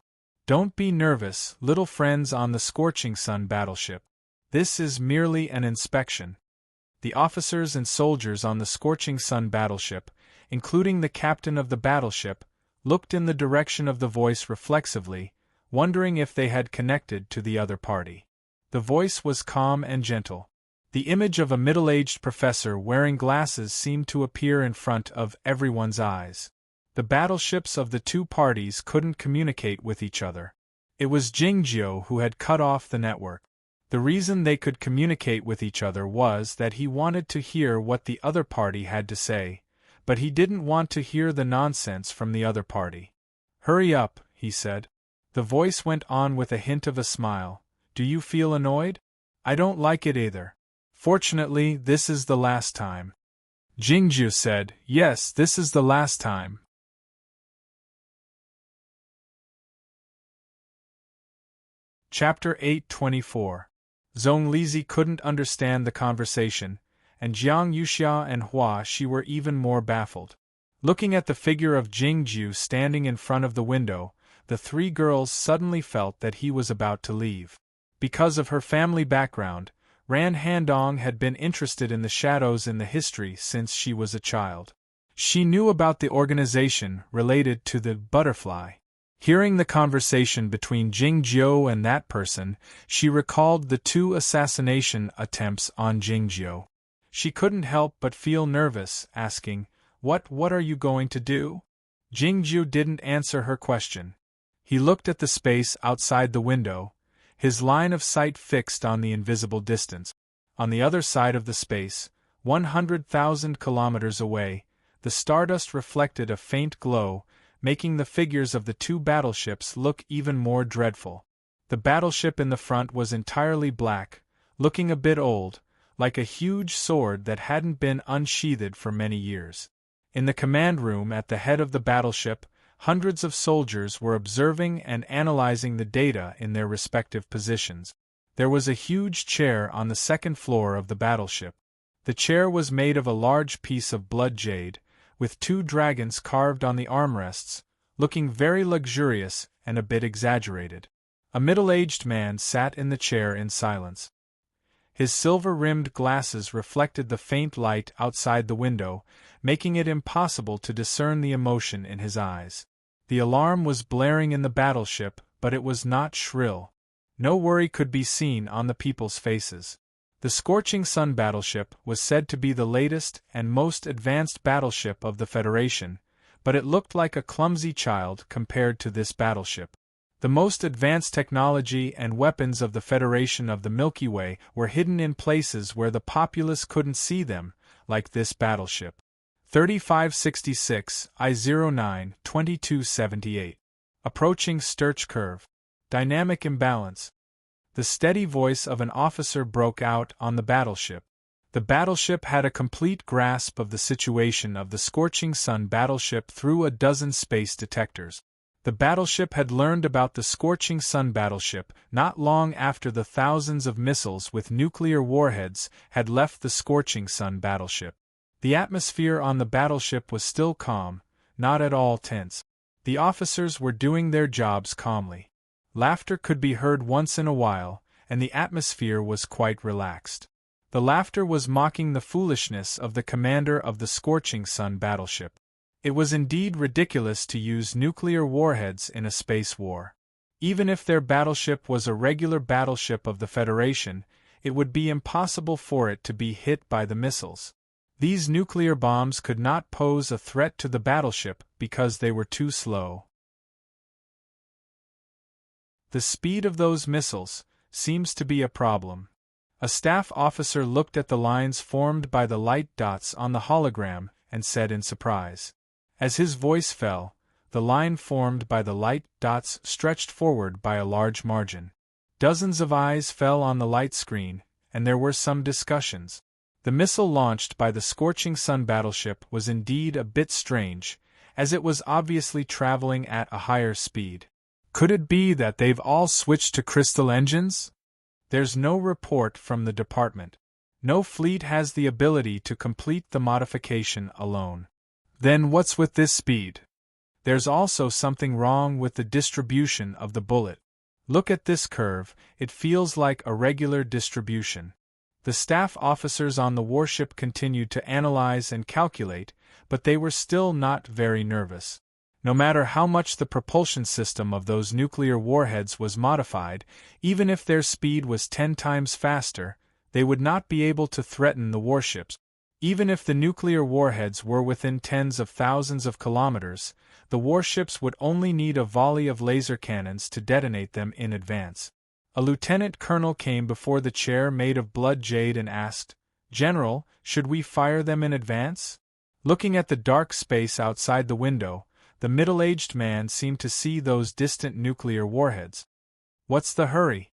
"Don't be nervous, little friends on the Scorching Sun battleship. This is merely an inspection." The officers and soldiers on the Scorching Sun battleship, including the captain of the battleship, looked in the direction of the voice reflexively, wondering if they had connected to the other party. The voice was calm and gentle. The image of a middle-aged professor wearing glasses seemed to appear in front of everyone's eyes. The battleships of the two parties couldn't communicate with each other. It was Jingjiu who had cut off the network. The reason they could communicate with each other was that he wanted to hear what the other party had to say, but he didn't want to hear the nonsense from the other party. "Hurry up," he said. The voice went on with a hint of a smile. Do you feel annoyed? I don't like it either. Fortunately, this is the last time. Jingju said, Yes, this is the last time. Chapter 8:24. Zhong Lizi couldn't understand the conversation, and Jiang Yuxia and Hua Shi were even more baffled. Looking at the figure of Jingju standing in front of the window, the three girls suddenly felt that he was about to leave. Because of her family background, Ran Handong had been interested in the shadows in the history since she was a child. She knew about the organization related to the butterfly. Hearing the conversation between Jingjiu and that person, she recalled the 2 assassination attempts on Jingjiu. She couldn't help but feel nervous, asking, What are you going to do? Jingjiu didn't answer her question. He looked at the space outside the window, his line of sight fixed on the invisible distance. On the other side of the space, 100,000 kilometers away, the stardust reflected a faint glow, making the figures of the 2 battleships look even more dreadful. The battleship in the front was entirely black, looking a bit old, like a huge sword that hadn't been unsheathed for many years. In the command room at the head of the battleship, hundreds of soldiers were observing and analyzing the data in their respective positions. There was a huge chair on the second floor of the battleship. The chair was made of a large piece of blood jade, with 2 dragons carved on the armrests, looking very luxurious and a bit exaggerated. A middle-aged man sat in the chair in silence. His silver-rimmed glasses reflected the faint light outside the window, making it impossible to discern the emotion in his eyes. The alarm was blaring in the battleship, but it was not shrill. No worry could be seen on the people's faces. The Scorching Sun battleship was said to be the latest and most advanced battleship of the Federation, but it looked like a clumsy child compared to this battleship. The most advanced technology and weapons of the Federation of the Milky Way were hidden in places where the populace couldn't see them, like this battleship. 3566 I09 2278. Approaching Sturch Curve. Dynamic imbalance. The steady voice of an officer broke out on the battleship. The battleship had a complete grasp of the situation of the Scorching Sun battleship through a dozen space detectors. The battleship had learned about the Scorching Sun battleship not long after the thousands of missiles with nuclear warheads had left the Scorching Sun battleship. The atmosphere on the battleship was still calm, not at all tense. The officers were doing their jobs calmly. Laughter could be heard once in a while, and the atmosphere was quite relaxed. The laughter was mocking the foolishness of the commander of the Scorching Sun battleship. It was indeed ridiculous to use nuclear warheads in a space war. Even if their battleship was a regular battleship of the Federation, it would be impossible for it to be hit by the missiles. These nuclear bombs could not pose a threat to the battleship because they were too slow. The speed of those missiles seems to be a problem. A staff officer looked at the lines formed by the light dots on the hologram and said in surprise. As his voice fell, the line formed by the light dots stretched forward by a large margin. Dozens of eyes fell on the light screen, and there were some discussions. The missile launched by the Scorching Sun battleship was indeed a bit strange, as it was obviously traveling at a higher speed. Could it be that they've all switched to crystal engines? There's no report from the department. No fleet has the ability to complete the modification alone. Then what's with this speed? There's also something wrong with the distribution of the bullet. Look at this curve, it feels like a regular distribution. The staff officers on the warship continued to analyze and calculate, but they were still not very nervous. No matter how much the propulsion system of those nuclear warheads was modified, even if their speed was 10 times faster, they would not be able to threaten the warships. Even if the nuclear warheads were within tens of thousands of kilometers, the warships would only need a volley of laser cannons to detonate them in advance. A lieutenant colonel came before the chair made of blood jade and asked, "General, should we fire them in advance?" Looking at the dark space outside the window, The middle-aged man seemed to see those distant nuclear warheads. "What's the hurry?"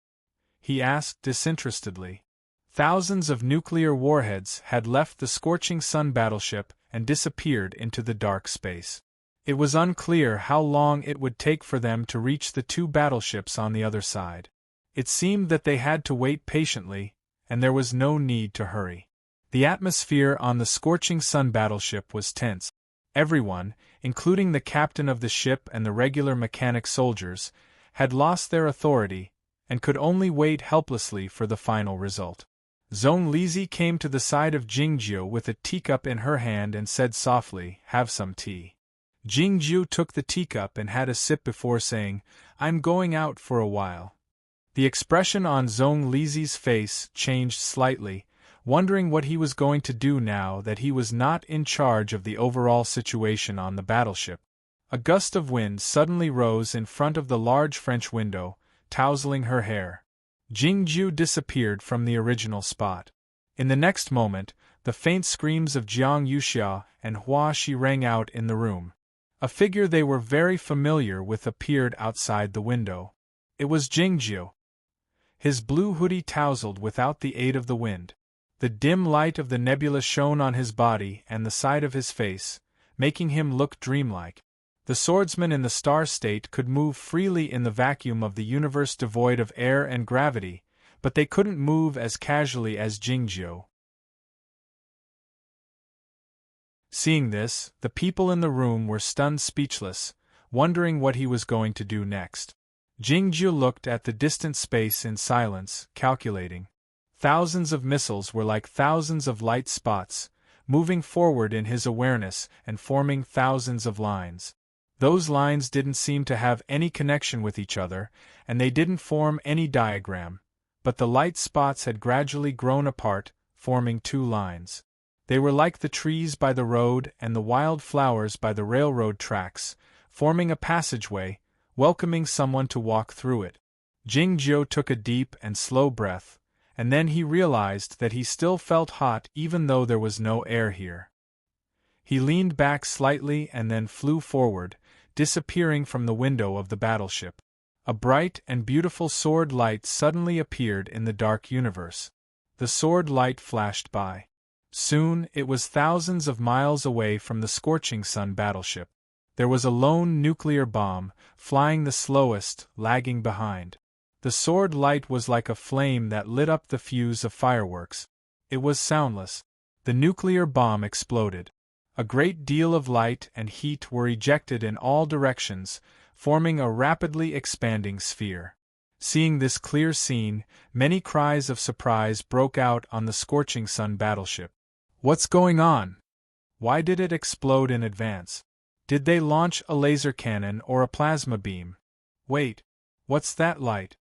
he asked disinterestedly. Thousands of nuclear warheads had left the Scorching Sun battleship and disappeared into the dark space. It was unclear how long it would take for them to reach the two battleships on the other side. It seemed that they had to wait patiently, and there was no need to hurry. The atmosphere on the Scorching Sun battleship was tense. Everyone, including the captain of the ship and the regular mechanic soldiers, had lost their authority and could only wait helplessly for the final result. Zhong Lizi came to the side of Jingjiu with a teacup in her hand and said softly, "Have some tea." Jingjiu took the teacup and had a sip before saying, "I'm going out for a while." The expression on Zhong Lizi's face changed slightly, wondering what he was going to do now that he was not in charge of the overall situation on the battleship. A gust of wind suddenly rose in front of the large French window, tousling her hair. Jingjiu disappeared from the original spot. In the next moment, the faint screams of Jiang Yuxia and Hua Shi rang out in the room. A figure they were very familiar with appeared outside the window. It was Jingjiu. His blue hoodie tousled without the aid of the wind. The dim light of the nebula shone on his body and the side of his face, making him look dreamlike. The swordsman in the star state could move freely in the vacuum of the universe devoid of air and gravity, but they couldn't move as casually as Jingjiu. Seeing this, the people in the room were stunned speechless, wondering what he was going to do next. Jingjiu looked at the distant space in silence, calculating. Thousands of missiles were like thousands of light spots, moving forward in his awareness and forming thousands of lines. Those lines didn't seem to have any connection with each other, and they didn't form any diagram, but the light spots had gradually grown apart, forming two lines. They were like the trees by the road and the wild flowers by the railroad tracks, forming a passageway, welcoming someone to walk through it. Jingjiu took a deep and slow breath, and then he realized that he still felt hot even though there was no air here. He leaned back slightly and then flew forward, disappearing from the window of the battleship. A bright and beautiful sword light suddenly appeared in the dark universe. The sword light flashed by. Soon, it was thousands of miles away from the Scorching Sun battleship. There was a lone nuclear bomb, flying the slowest, lagging behind. The sword light was like a flame that lit up the fuse of fireworks. It was soundless. The nuclear bomb exploded. A great deal of light and heat were ejected in all directions, forming a rapidly expanding sphere. Seeing this clear scene, many cries of surprise broke out on the Scorching Sun battleship. "What's going on? Why did it explode in advance? Did they launch a laser cannon or a plasma beam? Wait, what's that light?"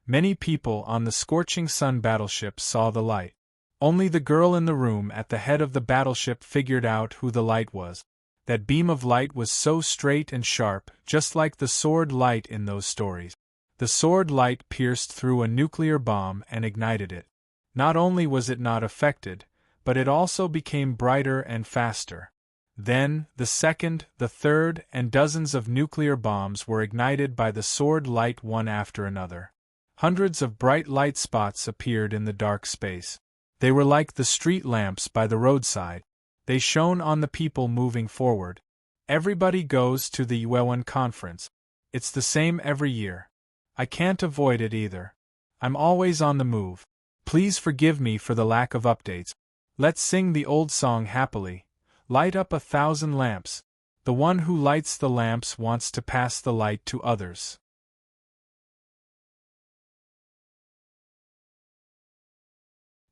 Many people on the Scorching Sun battleship saw the light. Only the girl in the room at the head of the battleship figured out who the light was. That beam of light was so straight and sharp, just like the sword light in those stories. The sword light pierced through a nuclear bomb and ignited it. Not only was it not affected, but it also became brighter and faster. Then, the second, the third, and dozens of nuclear bombs were ignited by the sword light one after another. Hundreds of bright light spots appeared in the dark space. They were like the street lamps by the roadside. They shone on the people moving forward. Everybody goes to the Yuan conference. It's the same every year. I can't avoid it either. I'm always on the move. Please forgive me for the lack of updates. Let's sing the old song happily. Light up 1,000 lamps. The one who lights the lamps wants to pass the light to others.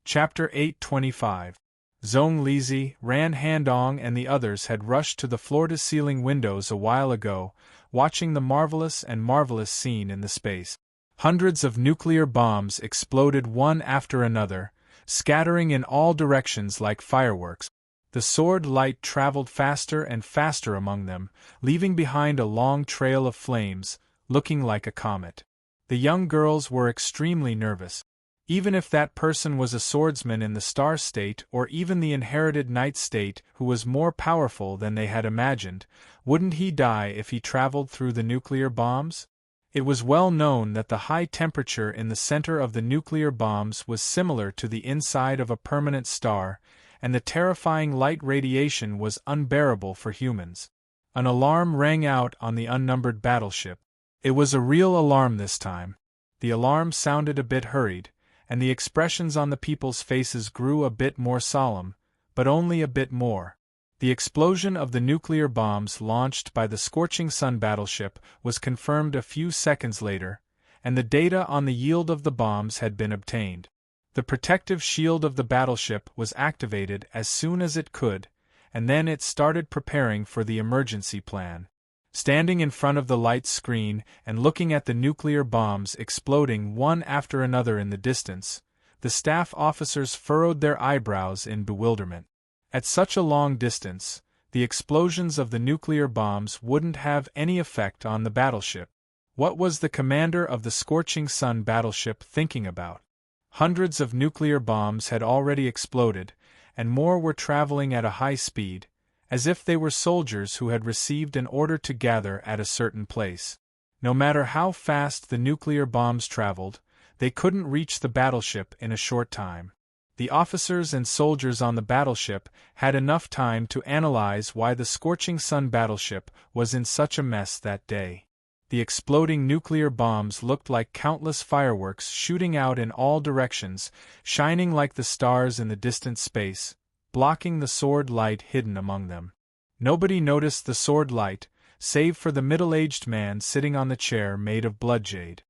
Chapter 825. Zhong Lizi, Ran Handong and the others had rushed to the floor-to-ceiling windows a while ago, watching the marvelous scene in the space. Hundreds of nuclear bombs exploded one after another, scattering in all directions like fireworks. The sword light traveled faster and faster among them, leaving behind a long trail of flames, looking like a comet. The young girls were extremely nervous. Even if that person was a swordsman in the star state or even the inherited night state who was more powerful than they had imagined, wouldn't he die if he traveled through the nuclear bombs? It was well known that the high temperature in the center of the nuclear bombs was similar to the inside of a permanent star, and the terrifying light radiation was unbearable for humans. An alarm rang out on the unnumbered battleship. It was a real alarm this time. The alarm sounded a bit hurried, and the expressions on the people's faces grew a bit more solemn, but only a bit more. The explosion of the nuclear bombs launched by the Scorching Sun battleship was confirmed a few seconds later, and the data on the yield of the bombs had been obtained. The protective shield of the battleship was activated as soon as it could, and then it started preparing for the emergency plan. Standing in front of the light screen and looking at the nuclear bombs exploding one after another in the distance, the staff officers furrowed their eyebrows in bewilderment. At such a long distance, the explosions of the nuclear bombs wouldn't have any effect on the battleship. What was the commander of the Scorching Sun battleship thinking about? Hundreds of nuclear bombs had already exploded, and more were traveling at a high speed, as if they were soldiers who had received an order to gather at a certain place. No matter how fast the nuclear bombs traveled, they couldn't reach the battleship in a short time. The officers and soldiers on the battleship had enough time to analyze why the Scorching Sun battleship was in such a mess that day. The exploding nuclear bombs looked like countless fireworks shooting out in all directions, shining like the stars in the distant space, blocking the sword light hidden among them. Nobody noticed the sword light, save for the middle-aged man sitting on the chair made of bloodjade.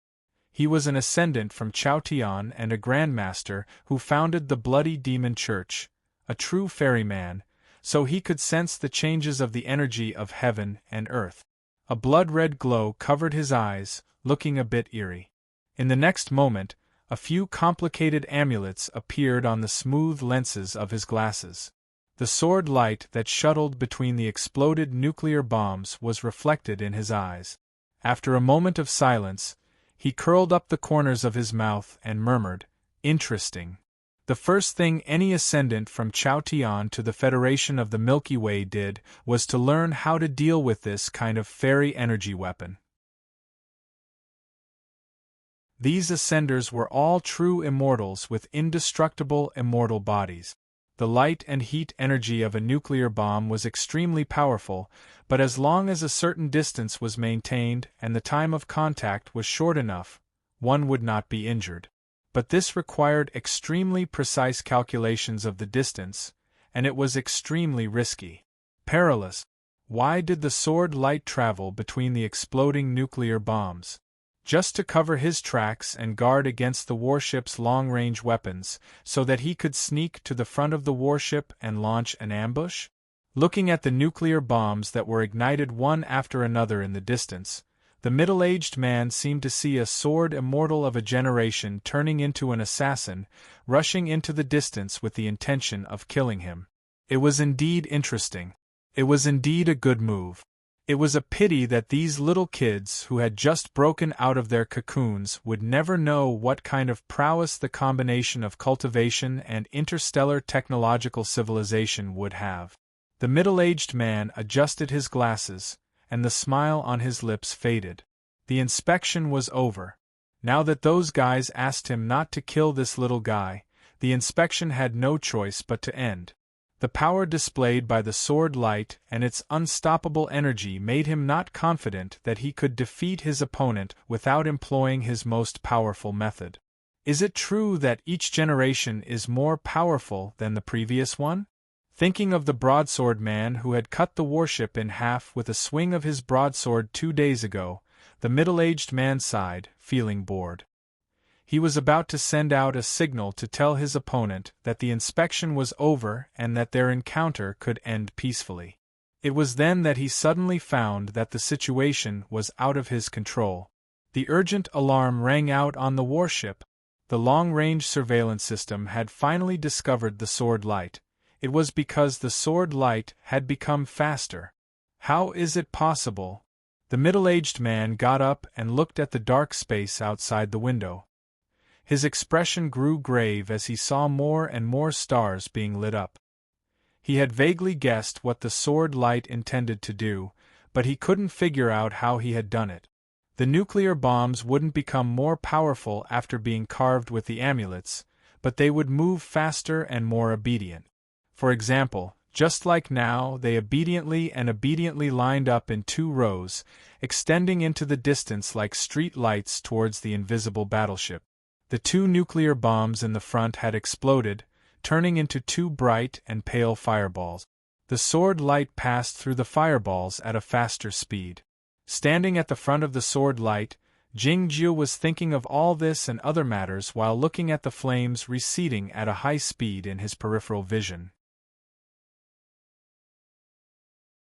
He was an ascendant from Chao Tian and a grandmaster who founded the Bloody Demon Church, a true ferryman, so he could sense the changes of the energy of heaven and earth. A blood-red glow covered his eyes, looking a bit eerie. In the next moment, a few complicated amulets appeared on the smooth lenses of his glasses. The sword light that shuttled between the exploded nuclear bombs was reflected in his eyes. After a moment of silence, he curled up the corners of his mouth and murmured, "Interesting." The first thing any ascendant from Chao Tian to the Federation of the Milky Way did was to learn how to deal with this kind of fairy energy weapon. These ascenders were all true immortals with indestructible immortal bodies. The light and heat energy of a nuclear bomb was extremely powerful, but as long as a certain distance was maintained and the time of contact was short enough, one would not be injured. But this required extremely precise calculations of the distance, and it was extremely risky. Perilous. Why did the sword light travel between the exploding nuclear bombs? Just to cover his tracks and guard against the warship's long-range weapons, so that he could sneak to the front of the warship and launch an ambush? Looking at the nuclear bombs that were ignited one after another in the distance, the middle-aged man seemed to see a sword immortal of a generation turning into an assassin, rushing into the distance with the intention of killing him. It was indeed interesting. It was indeed a good move. It was a pity that these little kids who had just broken out of their cocoons would never know what kind of prowess the combination of cultivation and interstellar technological civilization would have. The middle-aged man adjusted his glasses, and the smile on his lips faded. The inspection was over. Now that those guys asked him not to kill this little guy, the inspection had no choice but to end. The power displayed by the sword light and its unstoppable energy made him not confident that he could defeat his opponent without employing his most powerful method. Is it true that each generation is more powerful than the previous one? Thinking of the broadsword man who had cut the warship in half with a swing of his broadsword 2 days ago, the middle-aged man sighed, feeling bored. He was about to send out a signal to tell his opponent that the inspection was over and that their encounter could end peacefully. It was then that he suddenly found that the situation was out of his control. The urgent alarm rang out on the warship. The long-range surveillance system had finally discovered the sword light. It was because the sword light had become faster. How is it possible? The middle-aged man got up and looked at the dark space outside the window. His expression grew grave as he saw more and more stars being lit up. He had vaguely guessed what the sword light intended to do, but he couldn't figure out how he had done it. The nuclear bombs wouldn't become more powerful after being carved with the amulets, but they would move faster and more obedient. For example, just like now, they obediently lined up in 2 rows, extending into the distance like street lights towards the invisible battleship. The 2 nuclear bombs in the front had exploded, turning into 2 bright and pale fireballs. The sword light passed through the fireballs at a faster speed. Standing at the front of the sword light, Jingjiu was thinking of all this and other matters while looking at the flames receding at a high speed in his peripheral vision.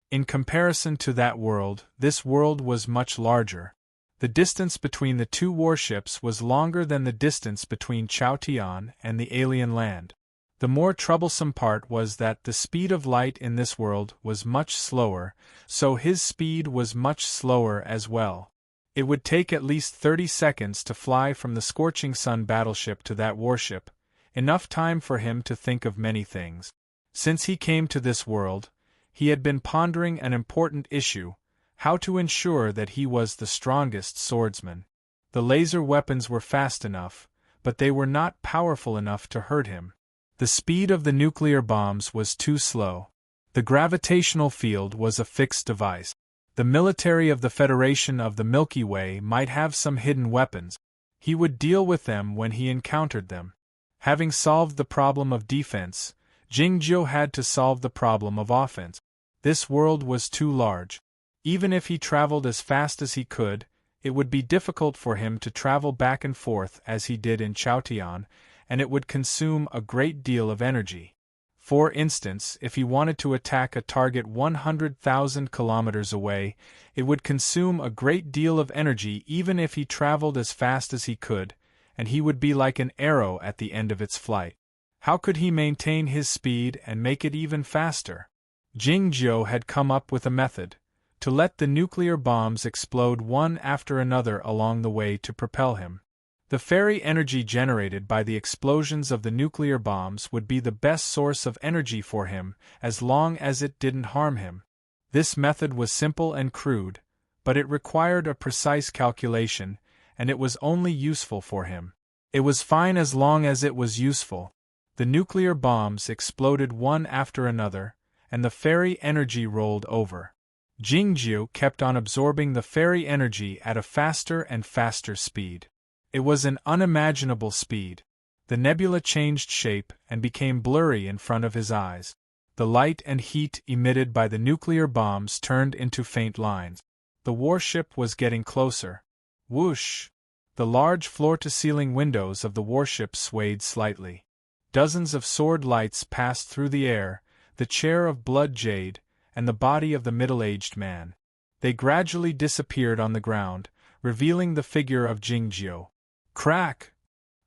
In comparison to that world, this world was much larger. The distance between the 2 warships was longer than the distance between Chaotian and the alien land. The more troublesome part was that the speed of light in this world was much slower, so his speed was much slower as well. It would take at least 30 seconds to fly from the Scorching Sun battleship to that warship, enough time for him to think of many things. Since he came to this world, he had been pondering an important issue: how to ensure that he was the strongest swordsman. The laser weapons were fast enough, but they were not powerful enough to hurt him. The speed of the nuclear bombs was too slow. The gravitational field was a fixed device. The military of the Federation of the Milky Way might have some hidden weapons. He would deal with them when he encountered them. Having solved the problem of defense, Jingjiu had to solve the problem of offense. This world was too large. Even if he traveled as fast as he could, it would be difficult for him to travel back and forth as he did in Chaotian, and it would consume a great deal of energy. For instance, if he wanted to attack a target 100,000 kilometers away, it would consume a great deal of energy even if he traveled as fast as he could, and he would be like an arrow at the end of its flight. How could he maintain his speed and make it even faster? Jingjiu had come up with a method: to let the nuclear bombs explode one after another along the way to propel him. The fairy energy generated by the explosions of the nuclear bombs would be the best source of energy for him as long as it didn't harm him. This method was simple and crude, but it required a precise calculation, and it was only useful for him. It was fine as long as it was useful. The nuclear bombs exploded one after another, and the fairy energy rolled over. Jingjiu kept on absorbing the fairy energy at a faster and faster speed. It was an unimaginable speed. The nebula changed shape and became blurry in front of his eyes. The light and heat emitted by the nuclear bombs turned into faint lines. The warship was getting closer. Whoosh! The large floor-to-ceiling windows of the warship swayed slightly. Dozens of sword lights passed through the air, the chair of blood jade, and the body of the middle-aged man. They gradually disappeared on the ground, revealing the figure of Jingjiu. Crack!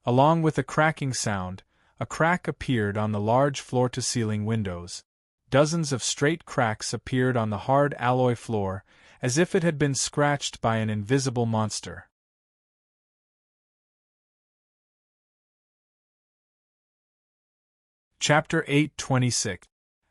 Along with a cracking sound, a crack appeared on the large floor-to-ceiling windows. Dozens of straight cracks appeared on the hard alloy floor, as if it had been scratched by an invisible monster. Chapter 8:26.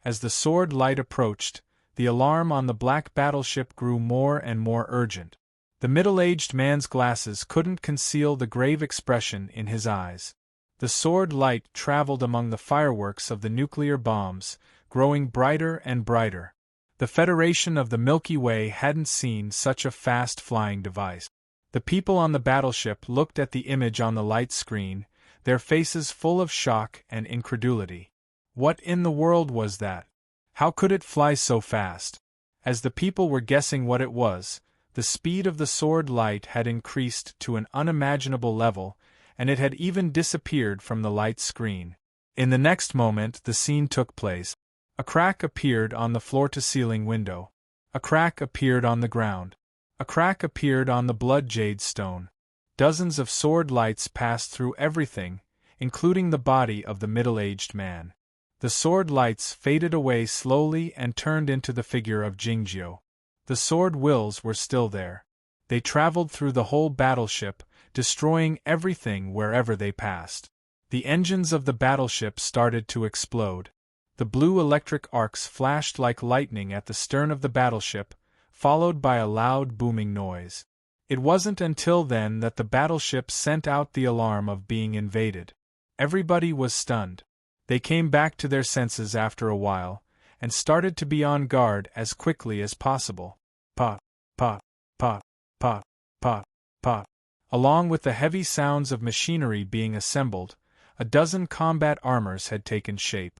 As the sword light approached, the alarm on the black battleship grew more and more urgent. The middle-aged man's glasses couldn't conceal the grave expression in his eyes. The sword light traveled among the fireworks of the nuclear bombs, growing brighter and brighter. The Federation of the Milky Way hadn't seen such a fast-flying device. The people on the battleship looked at the image on the light screen, their faces full of shock and incredulity. What in the world was that? How could it fly so fast? As the people were guessing what it was, the speed of the sword light had increased to an unimaginable level, and it had even disappeared from the light screen. In the next moment the scene took place. A crack appeared on the floor-to-ceiling window. A crack appeared on the ground. A crack appeared on the blood jade stone. Dozens of sword lights passed through everything, including the body of the middle-aged man. The sword lights faded away slowly and turned into the figure of Jingjiu. The sword wills were still there. They traveled through the whole battleship, destroying everything wherever they passed. The engines of the battleship started to explode. The blue electric arcs flashed like lightning at the stern of the battleship, followed by a loud booming noise. It wasn't until then that the battleship sent out the alarm of being invaded. Everybody was stunned. They came back to their senses after a while, and started to be on guard as quickly as possible. Pop, pop, pop, pop, pop, pop. Along with the heavy sounds of machinery being assembled, a dozen combat armors had taken shape.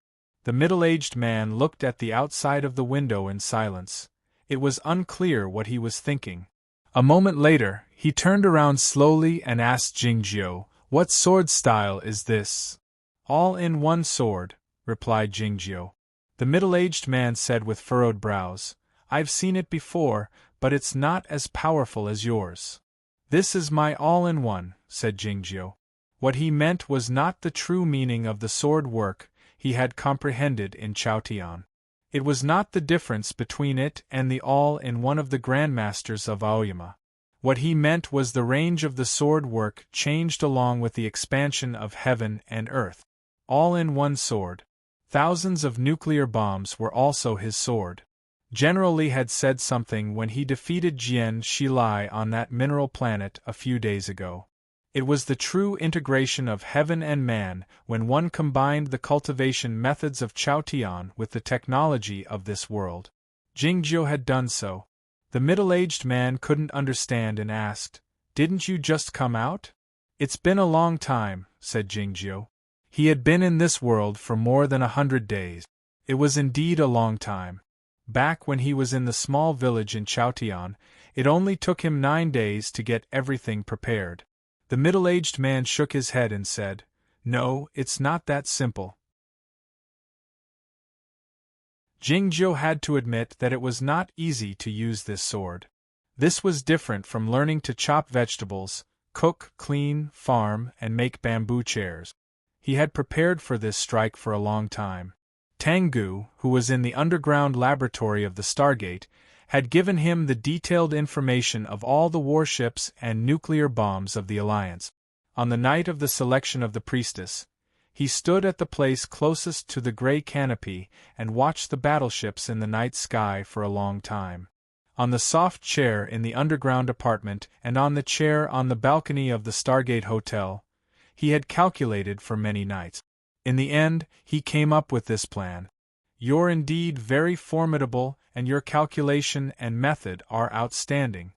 The middle-aged man looked at the outside of the window in silence. It was unclear what he was thinking. A moment later, he turned around slowly and asked Jingjiu, "What sword style is this?" "All-in-one sword," replied Jingjiu. The middle-aged man said with furrowed brows, "I've seen it before, but it's not as powerful as yours." "This is my all-in-one," said Jingjiu. What he meant was not the true meaning of the sword work he had comprehended in Chaotian. It was not the difference between it and the all-in-one of the grandmasters of Aoyama. What he meant was the range of the sword work changed along with the expansion of heaven and earth. All-in-one sword. Thousands of nuclear bombs were also his sword. General Li had said something when he defeated Jian Shilai on that mineral planet a few days ago. It was the true integration of heaven and man when one combined the cultivation methods of Chaotian with the technology of this world. Jingjiu had done so. The middle-aged man couldn't understand and asked, "Didn't you just come out?" "It's been a long time," said Jingjiu. He had been in this world for more than 100 days. It was indeed a long time. Back when he was in the small village in Chaotian, it only took him 9 days to get everything prepared. The middle-aged man shook his head and said, "No, it's not that simple." Jingjiu had to admit that it was not easy to use this sword. This was different from learning to chop vegetables, cook, clean, farm, and make bamboo chairs. He had prepared for this strike for a long time. Tengu, who was in the underground laboratory of the Stargate, had given him the detailed information of all the warships and nuclear bombs of the Alliance. On the night of the selection of the priestess, he stood at the place closest to the gray canopy and watched the battleships in the night sky for a long time. On the soft chair in the underground apartment and on the chair on the balcony of the Stargate Hotel, he had calculated for many nights. In the end, he came up with this plan. "You're indeed very formidable, and your calculation and method are outstanding,"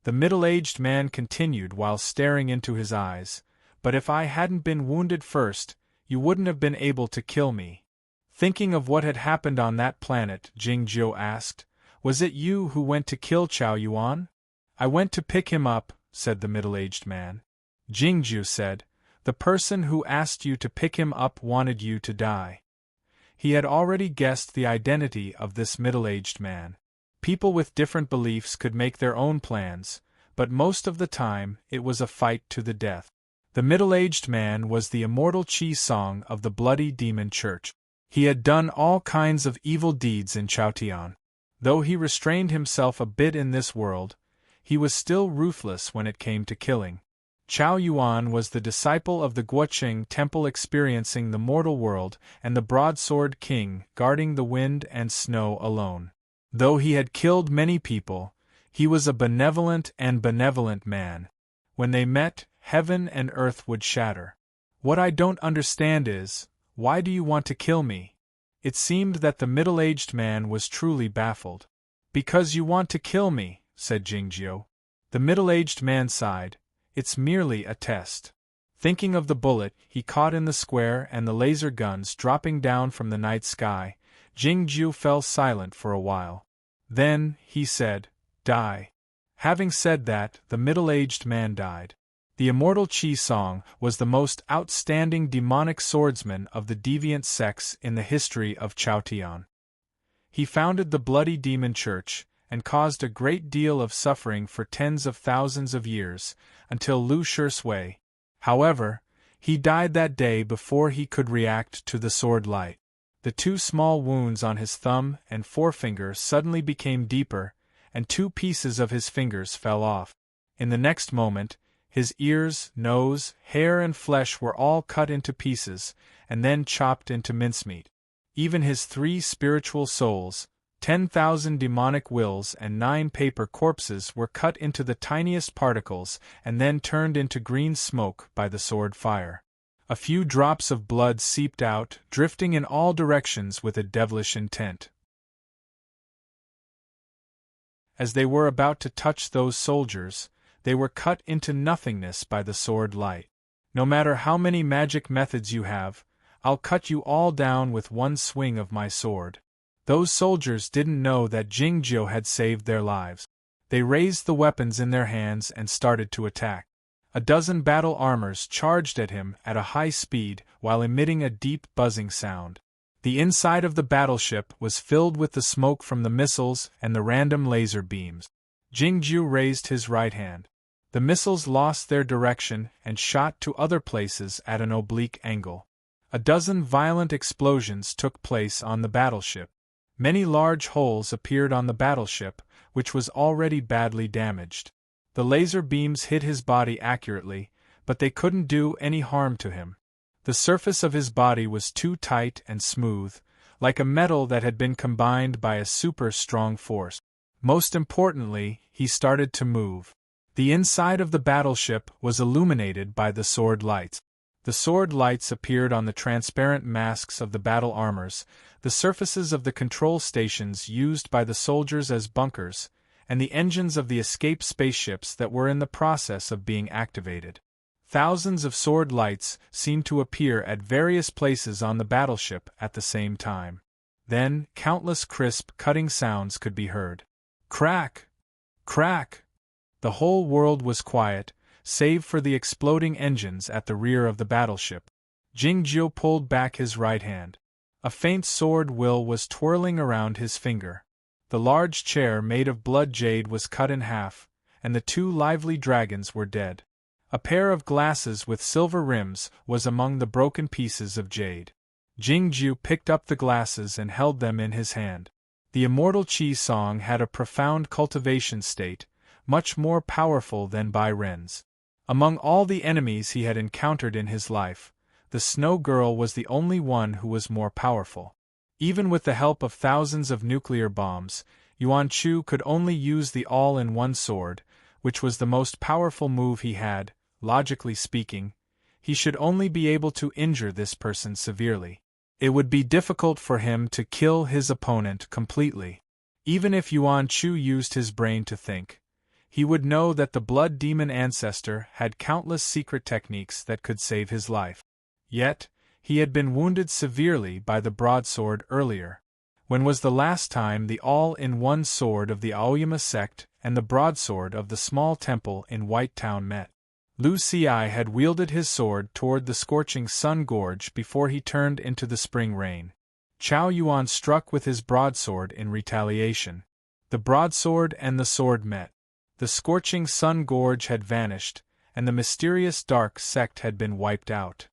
the middle-aged man continued while staring into his eyes, "but if I hadn't been wounded first, you wouldn't have been able to kill me." Thinking of what had happened on that planet, Jingjiu asked, "Was it you who went to kill Chao Yuan?" "I went to pick him up," said the middle-aged man. Jingjiu said, "The person who asked you to pick him up wanted you to die." He had already guessed the identity of this middle-aged man. People with different beliefs could make their own plans, but most of the time it was a fight to the death. The middle-aged man was the immortal Chi Song of the Bloody Demon Church. He had done all kinds of evil deeds in Chaotian. Though he restrained himself a bit in this world, he was still ruthless when it came to killing. Chao Yuan was the disciple of the Guoqing temple experiencing the mortal world and the broadsword king guarding the wind and snow alone. Though he had killed many people, he was a benevolent man. When they met, heaven and earth would shatter. "What I don't understand is, why do you want to kill me?" It seemed that the middle-aged man was truly baffled. "Because you want to kill me," said Jingjiu. The middle-aged man sighed. "It's merely a test." Thinking of the bullet he caught in the square and the laser guns dropping down from the night sky, Jingjiu fell silent for a while. Then, he said, "Die." Having said that, the middle-aged man died. The immortal Chi Song was the most outstanding demonic swordsman of the deviant sects in the history of Chaotian. He founded the Bloody Demon Church, and caused a great deal of suffering for tens of thousands of years, until Lu Shui. However, he died that day before he could react to the sword light. The 2 small wounds on his thumb and forefinger suddenly became deeper, and 2 pieces of his fingers fell off. In the next moment, His ears, nose, hair and flesh were all cut into pieces, and then chopped into mincemeat. Even his 3 spiritual souls, 10,000 demonic wills and 9 paper corpses were cut into the tiniest particles and then turned into green smoke by the sword fire. A few drops of blood seeped out, drifting in all directions with a devilish intent. As they were about to touch those soldiers, they were cut into nothingness by the sword light. No matter how many magic methods you have, I'll cut you all down with one swing of my sword. Those soldiers didn't know that Jingjiu had saved their lives. They raised the weapons in their hands and started to attack. A dozen battle armors charged at him at a high speed while emitting a deep buzzing sound. The inside of the battleship was filled with the smoke from the missiles and the random laser beams. Jingjiu raised his right hand. The missiles lost their direction and shot to other places at an oblique angle. A dozen violent explosions took place on the battleship. Many large holes appeared on the battleship, which was already badly damaged. The laser beams hit his body accurately, but they couldn't do any harm to him. The surface of his body was too tight and smooth, like a metal that had been combined by a super strong force. Most importantly, he started to move. The inside of the battleship was illuminated by the sword lights. The sword lights appeared on the transparent masks of the battle armors, the surfaces of the control stations used by the soldiers as bunkers, and the engines of the escape spaceships that were in the process of being activated. Thousands of sword lights seemed to appear at various places on the battleship at the same time. Then, countless crisp, cutting sounds could be heard. Crack! Crack! The whole world was quiet, save for the exploding engines at the rear of the battleship. Jingjiu pulled back his right hand. A faint sword will was twirling around his finger. The large chair made of blood jade was cut in half, and the 2 lively dragons were dead. A pair of glasses with silver rims was among the broken pieces of jade. Jingjiu picked up the glasses and held them in his hand. The immortal Qi song had a profound cultivation state, much more powerful than Bai Ren's. Among all the enemies he had encountered in his life, the Snow Girl was the only one who was more powerful. Even with the help of thousands of nuclear bombs, Yuan Chu could only use the all-in-one sword, which was the most powerful move he had. Logically speaking, he should only be able to injure this person severely. It would be difficult for him to kill his opponent completely. Even if Yuan Chu used his brain to think, he would know that the blood demon ancestor had countless secret techniques that could save his life. Yet, he had been wounded severely by the broadsword earlier. When was the last time the all-in-one sword of the Aoyama sect and the broadsword of the small temple in White Town met? Lu Xi had wielded his sword toward the scorching sun gorge before he turned into the spring rain. Chao Yuan struck with his broadsword in retaliation. The broadsword and the sword met. The scorching sun gorge had vanished, and the mysterious dark sect had been wiped out.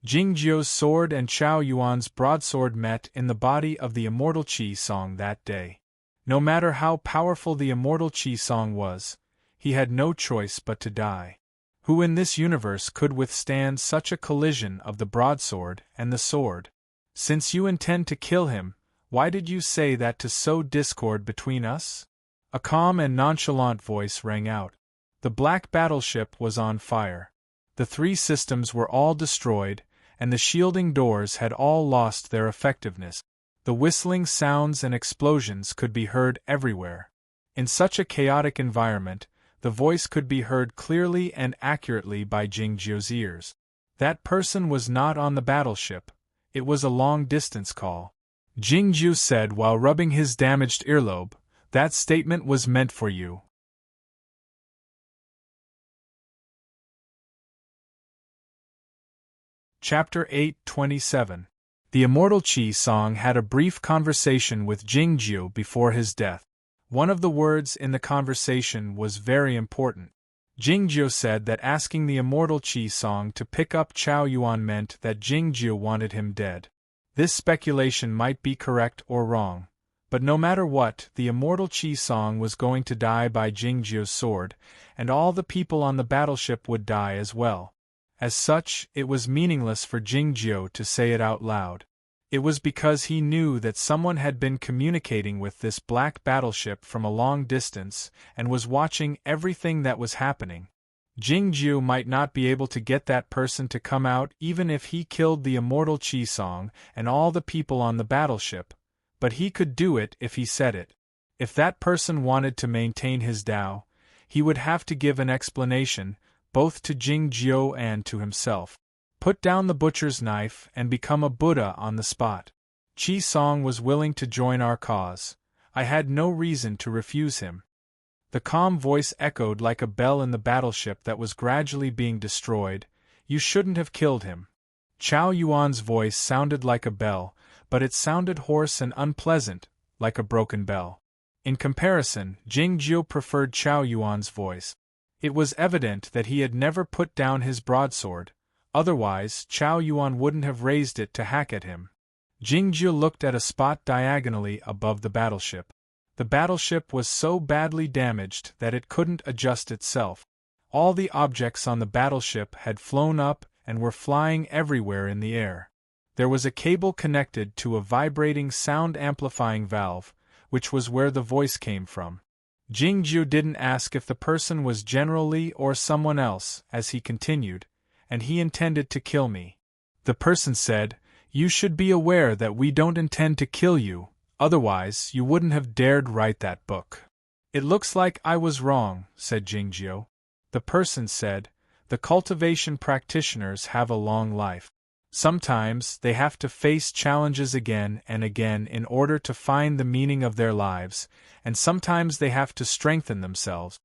Jingjiu's sword and Chao Yuan's broadsword met in the body of the immortal Qi song that day. No matter how powerful the immortal Qi song was, he had no choice but to die. Who in this universe could withstand such a collision of the broadsword and the sword? Since you intend to kill him, why did you say that to sow discord between us? A calm and nonchalant voice rang out. The black battleship was on fire. The 3 systems were all destroyed, and the shielding doors had all lost their effectiveness. The whistling sounds and explosions could be heard everywhere. In such a chaotic environment, the voice could be heard clearly and accurately by Jingjiu's ears. That person was not on the battleship. It was a long-distance call. Jingjiu said while rubbing his damaged earlobe, "That statement was meant for you." Chapter 8:27. The immortal Qi song had a brief conversation with Jingjiu before his death. One of the words in the conversation was very important. Jingjiu said that asking the immortal Qi song to pick up Chao Yuan meant that Jingjiu wanted him dead. This speculation might be correct or wrong, But no matter what, the immortal Chi Song was going to die by Jingjiu's sword, and all the people on the battleship would die as well. As such, it was meaningless for Jingjiu to say it out loud. It was because he knew that someone had been communicating with this black battleship from a long distance and was watching everything that was happening. Jingjiu might not be able to get that person to come out even if he killed the immortal Chi Song and all the people on the battleship, but he could do it if he said it. If that person wanted to maintain his Tao, he would have to give an explanation, both to Jingjiu and to himself. Put down the butcher's knife and become a Buddha on the spot. Chi Song was willing to join our cause. I had no reason to refuse him. The calm voice echoed like a bell in the battleship that was gradually being destroyed. You shouldn't have killed him. Chao Yuan's voice sounded like a bell, but it sounded hoarse and unpleasant, like a broken bell. In comparison, Jingjiu preferred Chao Yuan's voice. It was evident that he had never put down his broadsword. Otherwise, Chao Yuan wouldn't have raised it to hack at him. Jingjiu looked at a spot diagonally above the battleship. The battleship was so badly damaged that it couldn't adjust itself. All the objects on the battleship had flown up and were flying everywhere in the air. There was a cable connected to a vibrating sound-amplifying valve, which was where the voice came from. Jingjiu didn't ask if the person was General Li or someone else, as he continued, and he intended to kill me. The person said, "You should be aware that we don't intend to kill you, otherwise you wouldn't have dared write that book." "It looks like I was wrong," said Jingjiu. The person said, "The cultivation practitioners have a long life. Sometimes they have to face challenges again and again in order to find the meaning of their lives, and sometimes they have to strengthen themselves."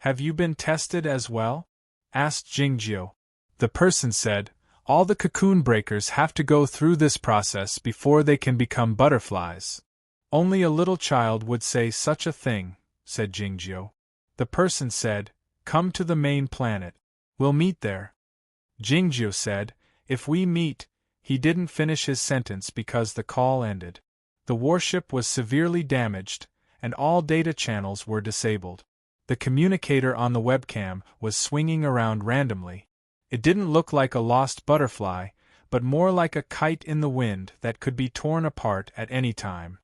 "Have you been tested as well?" asked Jingjiu. The person said, "All the cocoon breakers have to go through this process before they can become butterflies." "Only a little child would say such a thing," said Jingjiu. The person said, "Come to the main planet. We'll meet there." Jingjiu said, "If we meet," he didn't finish his sentence because the call ended. The warship was severely damaged, and all data channels were disabled. The communicator on the webcam was swinging around randomly. It didn't look like a lost butterfly, but more like a kite in the wind that could be torn apart at any time.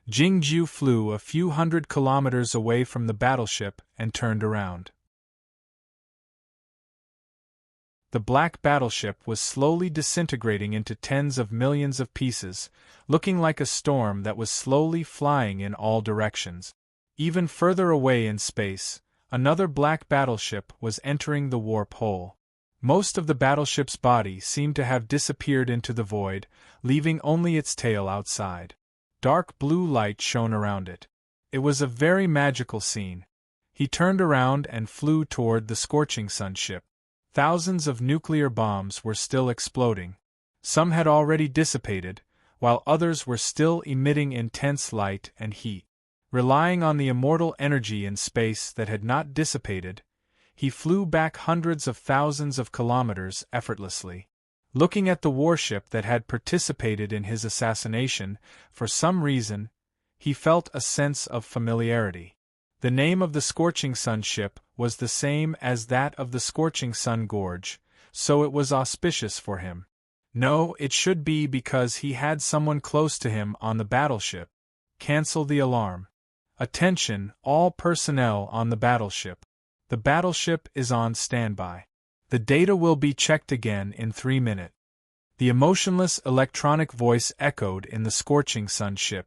Jingjiu flew a few hundred kilometers away from the battleship and turned around. The black battleship was slowly disintegrating into tens of millions of pieces, looking like a storm that was slowly flying in all directions. Even further away in space, another black battleship was entering the warp hole. Most of the battleship's body seemed to have disappeared into the void, leaving only its tail outside. Dark blue light shone around it. It was a very magical scene. He turned around and flew toward the Scorching Sun ship. Thousands of nuclear bombs were still exploding. Some had already dissipated, while others were still emitting intense light and heat. Relying on the immortal energy in space that had not dissipated, he flew back hundreds of thousands of kilometers effortlessly. Looking at the warship that had participated in his assassination, for some reason, he felt a sense of familiarity. The name of the Scorching Sun ship was the same as that of the Scorching Sun Gorge, so it was auspicious for him. No, it should be because he had someone close to him on the battleship. Cancel the alarm. Attention, all personnel on the battleship. The battleship is on standby. The data will be checked again in 3 minutes. The emotionless electronic voice echoed in the Scorching Sun ship.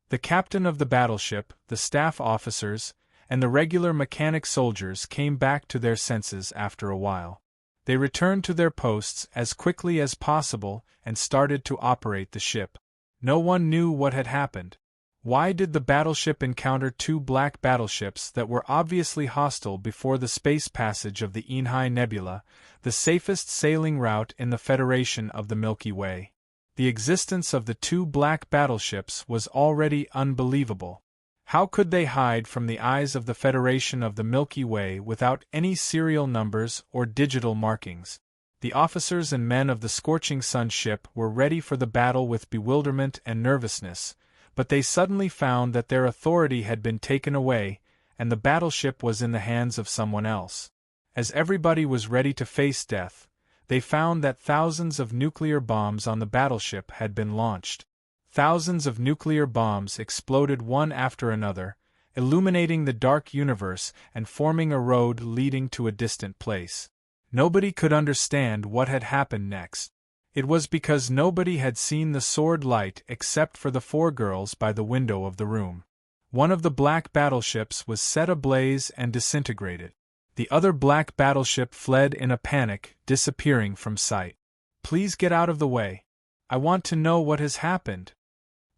The captain of the battleship, the staff officers, and the regular mechanic soldiers came back to their senses after a while. They returned to their posts as quickly as possible and started to operate the ship. No one knew what had happened. Why did the battleship encounter 2 black battleships that were obviously hostile before the space passage of the Enhai Nebula, the safest sailing route in the Federation of the Milky Way? The existence of the 2 black battleships was already unbelievable. How could they hide from the eyes of the Federation of the Milky Way without any serial numbers or digital markings? The officers and men of the Scorching Sun ship were ready for the battle with bewilderment and nervousness, but they suddenly found that their authority had been taken away, and the battleship was in the hands of someone else. As everybody was ready to face death, they found that thousands of nuclear bombs on the battleship had been launched. Thousands of nuclear bombs exploded one after another, illuminating the dark universe and forming a road leading to a distant place. Nobody could understand what had happened next. It was because nobody had seen the sword light except for the 4 girls by the window of the room. One of the black battleships was set ablaze and disintegrated. The other black battleship fled in a panic, disappearing from sight. "Please get out of the way. I want to know what has happened,"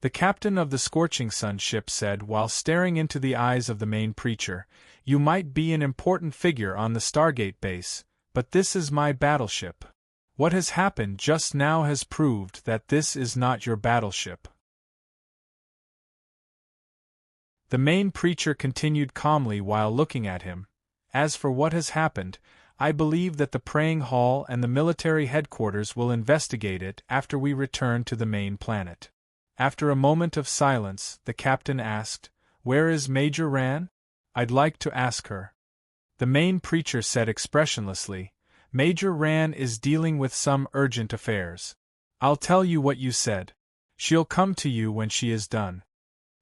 the captain of the Scorching Sun ship said while staring into the eyes of the main preacher. "You might be an important figure on the Stargate base, but this is my battleship. What has happened just now has proved that this is not your battleship." The main preacher continued calmly while looking at him. "As for what has happened, I believe that the praying hall and the military headquarters will investigate it after we return to the main planet." After a moment of silence, the captain asked, "Where is Major Ran? I'd like to ask her." The main preacher said expressionlessly, "Major Ran is dealing with some urgent affairs. I'll tell you what you said. She'll come to you when she is done."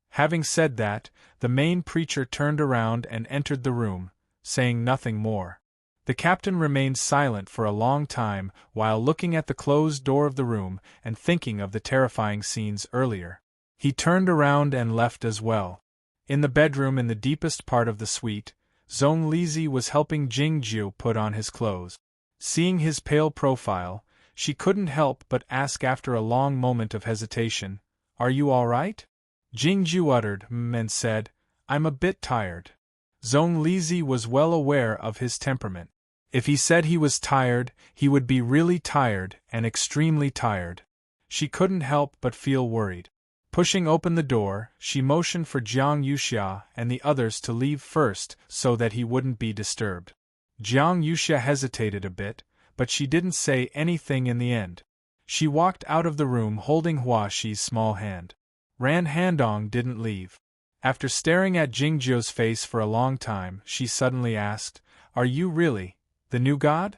Having said that, the main preacher turned around and entered the room, saying nothing more. The captain remained silent for a long time while looking at the closed door of the room and thinking of the terrifying scenes earlier. He turned around and left as well. In the bedroom in the deepest part of the suite, Zhong Lizi was helping Jingjiu put on his clothes. Seeing his pale profile, she couldn't help but ask after a long moment of hesitation, "Are you all right?" Jingjiu uttered and said, "I'm a bit tired." Zhong Lizi was well aware of his temperament. If he said he was tired, he would be really tired and extremely tired. She couldn't help but feel worried. Pushing open the door, she motioned for Jiang Yuxia and the others to leave first so that he wouldn't be disturbed. Jiang Yuxia hesitated a bit, but she didn't say anything in the end. She walked out of the room holding Hua Xi's small hand. Ran Handong didn't leave. After staring at Jingjiu's face for a long time, she suddenly asked, "Are you really the new god?"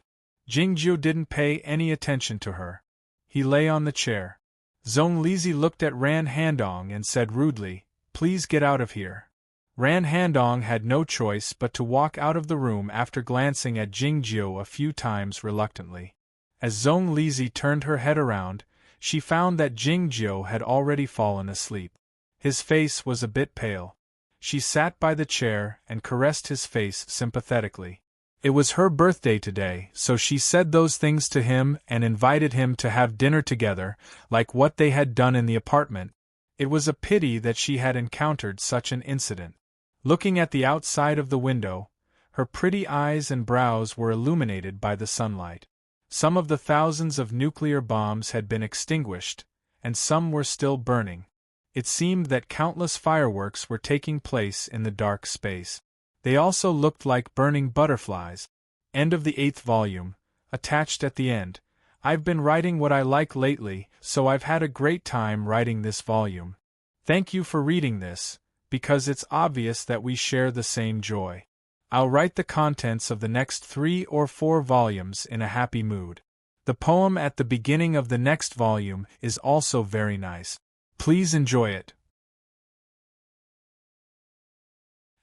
Jingjiu didn't pay any attention to her. He lay on the chair. Zhong Lizi looked at Ran Handong and said rudely, "Please get out of here." Ran Handong had no choice but to walk out of the room after glancing at Jingjiu a few times reluctantly. As Zhong Lizi turned her head around, she found that Jingjiu had already fallen asleep. His face was a bit pale. She sat by the chair and caressed his face sympathetically. It was her birthday today, so she said those things to him and invited him to have dinner together, like what they had done in the apartment. It was a pity that she had encountered such an incident. Looking at the outside of the window, her pretty eyes and brows were illuminated by the sunlight. Some of the thousands of nuclear bombs had been extinguished, and some were still burning. It seemed that countless fireworks were taking place in the dark space. They also looked like burning butterflies. End of the 8th volume, attached at the end. I've been writing what I like lately, so I've had a great time writing this volume. Thank you for reading this, because it's obvious that we share the same joy. I'll write the contents of the next 3 or 4 volumes in a happy mood. The poem at the beginning of the next volume is also very nice. Please enjoy it.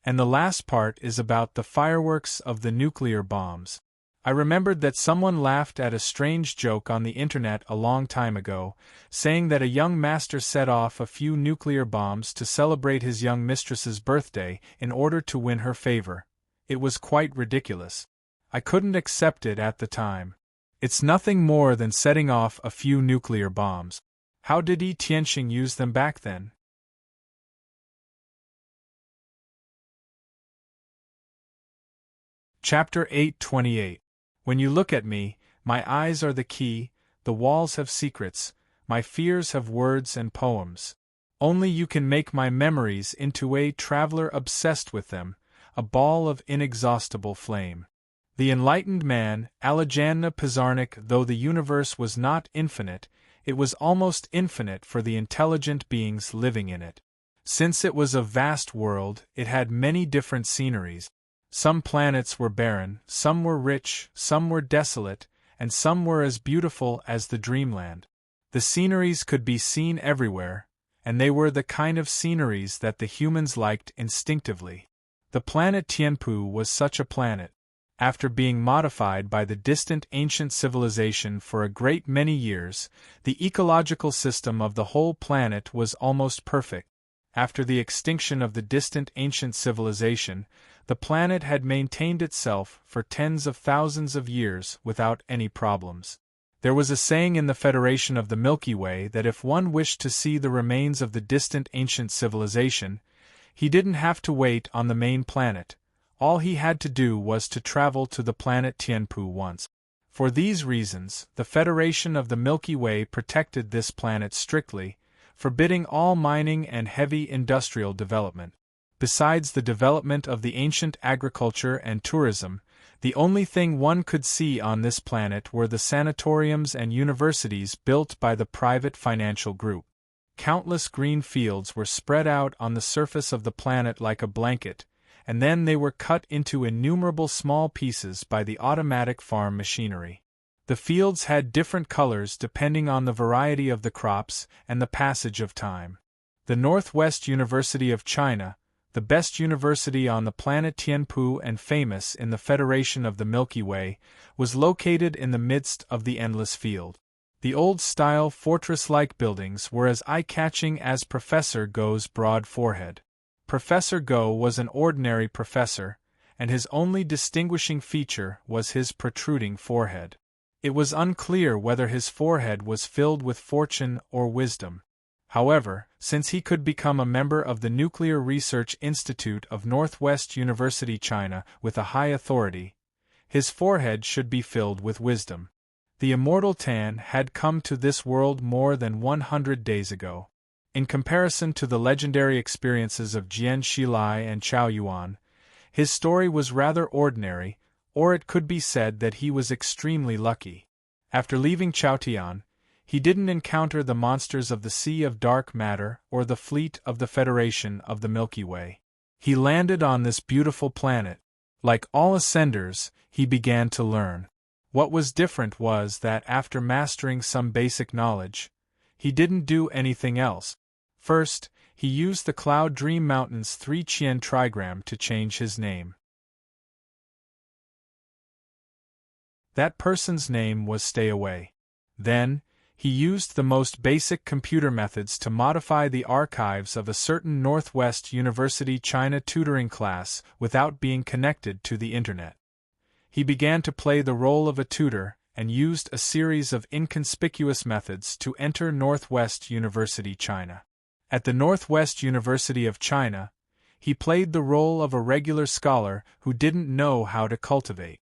And the last part is about the fireworks of the nuclear bombs. I remembered that someone laughed at a strange joke on the internet a long time ago, saying that a young master set off a few nuclear bombs to celebrate his young mistress's birthday in order to win her favor. It was quite ridiculous. I couldn't accept it at the time. It's nothing more than setting off a few nuclear bombs. How did Yi Tianxing use them back then? Chapter 828. When you look at me, my eyes are the key, the walls have secrets, my fears have words and poems. Only you can make my memories into a traveler obsessed with them, a ball of inexhaustible flame. The enlightened man, Alexander Pizarnik. Though the universe was not infinite, it was almost infinite for the intelligent beings living in it. Since it was a vast world, it had many different sceneries. Some planets were barren, some were rich, some were desolate, and some were as beautiful as the dreamland. The sceneries could be seen everywhere, and they were the kind of sceneries that the humans liked instinctively. The planet Tianpu was such a planet. After being modified by the distant ancient civilization for a great many years, the ecological system of the whole planet was almost perfect. After the extinction of the distant ancient civilization, the planet had maintained itself for tens of thousands of years without any problems. There was a saying in the Federation of the Milky Way that if one wished to see the remains of the distant ancient civilization, he didn't have to wait on the main planet. All he had to do was to travel to the planet Tianpu once. For these reasons, the Federation of the Milky Way protected this planet strictly, forbidding all mining and heavy industrial development. Besides the development of the ancient agriculture and tourism, the only thing one could see on this planet were the sanatoriums and universities built by the private financial group. Countless green fields were spread out on the surface of the planet like a blanket, and then they were cut into innumerable small pieces by the automatic farm machinery. The fields had different colors depending on the variety of the crops and the passage of time. The Northwest University of China, the best university on the planet Tianpu and famous in the Federation of the Milky Way, was located in the midst of the endless field. The old-style fortress-like buildings were as eye-catching as Professor Go's broad forehead. Professor Go was an ordinary professor, and his only distinguishing feature was his protruding forehead. It was unclear whether his forehead was filled with fortune or wisdom. However, since he could become a member of the Nuclear Research Institute of Northwest University China with a high authority, his forehead should be filled with wisdom. The immortal Tan had come to this world more than 100 days ago. In comparison to the legendary experiences of Jian Shilai and Chao Yuan, his story was rather ordinary, or it could be said that he was extremely lucky. After leaving Chaotian, he didn't encounter the monsters of the Sea of Dark Matter or the fleet of the Federation of the Milky Way. He landed on this beautiful planet. Like all ascenders, he began to learn. What was different was that after mastering some basic knowledge, he didn't do anything else. First, he used the Cloud Dream Mountain's 3-Qian trigram to change his name. That person's name was Stay Away. Then, he used the most basic computer methods to modify the archives of a certain Northwest University China tutoring class without being connected to the internet. He began to play the role of a tutor and used a series of inconspicuous methods to enter Northwest University China. At the Northwest University of China, he played the role of a regular scholar who didn't know how to cultivate.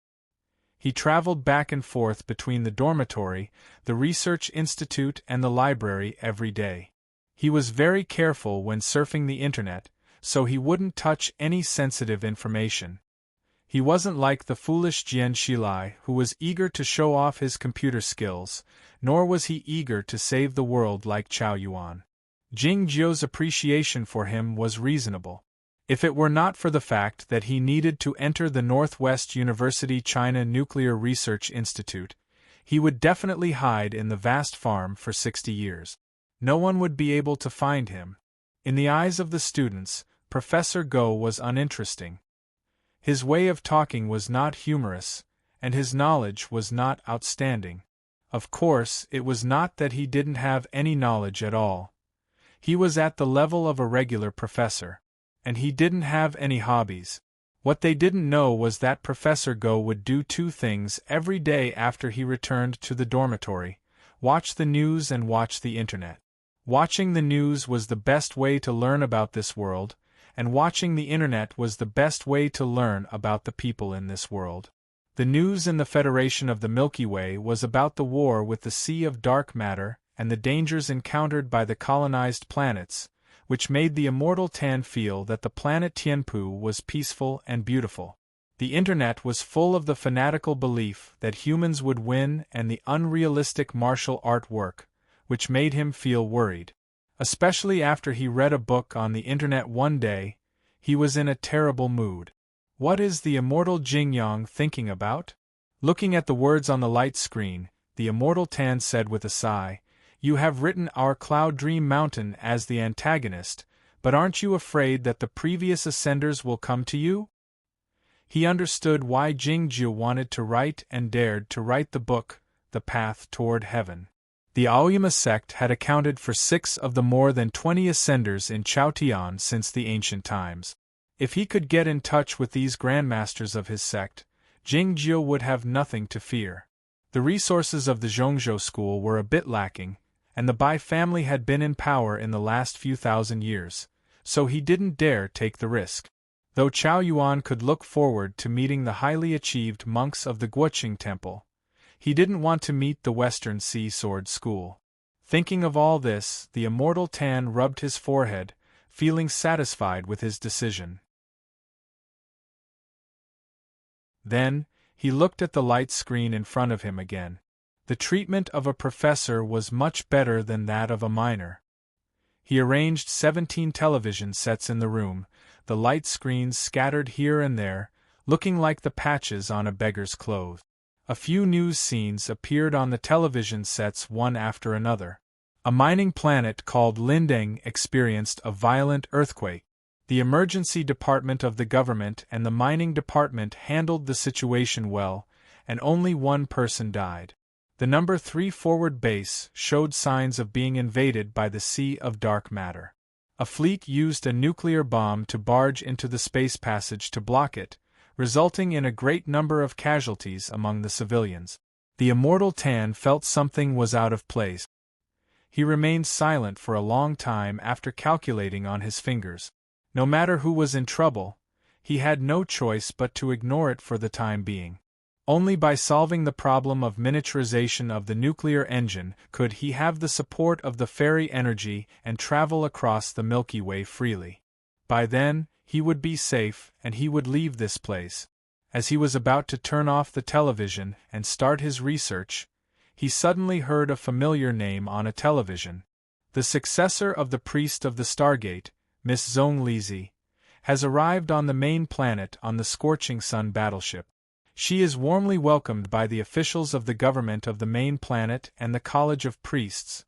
He traveled back and forth between the dormitory, the research institute, and the library every day. He was very careful when surfing the internet, so he wouldn't touch any sensitive information. He wasn't like the foolish Jian Shilai, who was eager to show off his computer skills, nor was he eager to save the world like Chao Yuan. Jing Jiu's appreciation for him was reasonable. If it were not for the fact that he needed to enter the Northwest University China Nuclear Research Institute, he would definitely hide in the vast farm for 60 years. No one would be able to find him. In the eyes of the students, Professor Go was uninteresting. His way of talking was not humorous, and his knowledge was not outstanding. Of course, it was not that he didn't have any knowledge at all. He was at the level of a regular professor. And he didn't have any hobbies. What they didn't know was that Professor Go would do two things every day after he returned to the dormitory: watch the news and watch the internet. Watching the news was the best way to learn about this world, and watching the internet was the best way to learn about the people in this world. The news in the Federation of the Milky Way was about the war with the Sea of Dark Matter and the dangers encountered by the colonized planets, which made the immortal Tan feel that the planet Tianpu was peaceful and beautiful. The internet was full of the fanatical belief that humans would win and the unrealistic martial art work, which made him feel worried. Especially after he read a book on the internet one day, he was in a terrible mood. What is the immortal Jingyang thinking about? Looking at the words on the light screen, the immortal Tan said with a sigh, "You have written our Cloud Dream Mountain as the antagonist, but aren't you afraid that the previous ascenders will come to you?" He understood why Jingjiu wanted to write and dared to write the book, The Path Toward Heaven. The Aoyama sect had accounted for 6 of the more than 20 ascenders in Chaotian since the ancient times. If he could get in touch with these grandmasters of his sect, Jingjiu would have nothing to fear. The resources of the Zhongzhou school were a bit lacking, and the Bai family had been in power in the last few thousand years, so he didn't dare take the risk. Though Chao Yuan could look forward to meeting the highly achieved monks of the Guoqing Temple, he didn't want to meet the Western Sea Sword School. Thinking of all this, the immortal Tan rubbed his forehead, feeling satisfied with his decision. Then, he looked at the light screen in front of him again. The treatment of a professor was much better than that of a minor. He arranged 17 television sets in the room, the light screens scattered here and there, looking like the patches on a beggar's clothes. A few news scenes appeared on the television sets one after another. A mining planet called Lindeng experienced a violent earthquake. The emergency department of the government and the mining department handled the situation well, and only one person died. The number 3 forward base showed signs of being invaded by the Sea of Dark Matter. A fleet used a nuclear bomb to barge into the space passage to block it, resulting in a great number of casualties among the civilians. The immortal Tan felt something was out of place. He remained silent for a long time after calculating on his fingers. No matter who was in trouble, he had no choice but to ignore it for the time being. Only by solving the problem of miniaturization of the nuclear engine could he have the support of the fairy energy and travel across the Milky Way freely. By then, he would be safe and he would leave this place. As he was about to turn off the television and start his research, he suddenly heard a familiar name on a television. The successor of the priest of the Stargate, Miss Zhong Lizi, has arrived on the main planet on the Scorching Sun battleship. She is warmly welcomed by the officials of the government of the main planet and the College of Priests.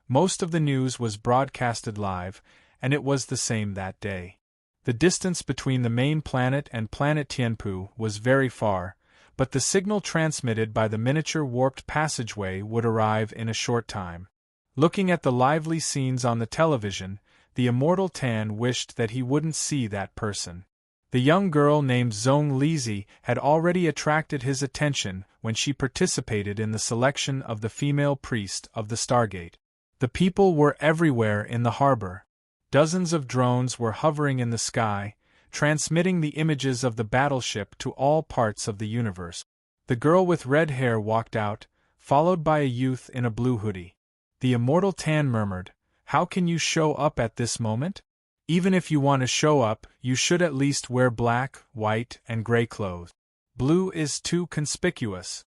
Most of the news was broadcasted live, and it was the same that day. The distance between the main planet and planet Tianpu was very far, but the signal transmitted by the miniature warped passageway would arrive in a short time. Looking at the lively scenes on the television, the immortal Tan wished that he wouldn't see that person. The young girl named Zhong Lizi had already attracted his attention when she participated in the selection of the female priest of the Stargate. The people were everywhere in the harbor. Dozens of drones were hovering in the sky, transmitting the images of the battleship to all parts of the universe. The girl with red hair walked out, followed by a youth in a blue hoodie. The immortal Tan murmured, "How can you show up at this moment? Even if you want to show up, you should at least wear black, white, and gray clothes. Blue is too conspicuous."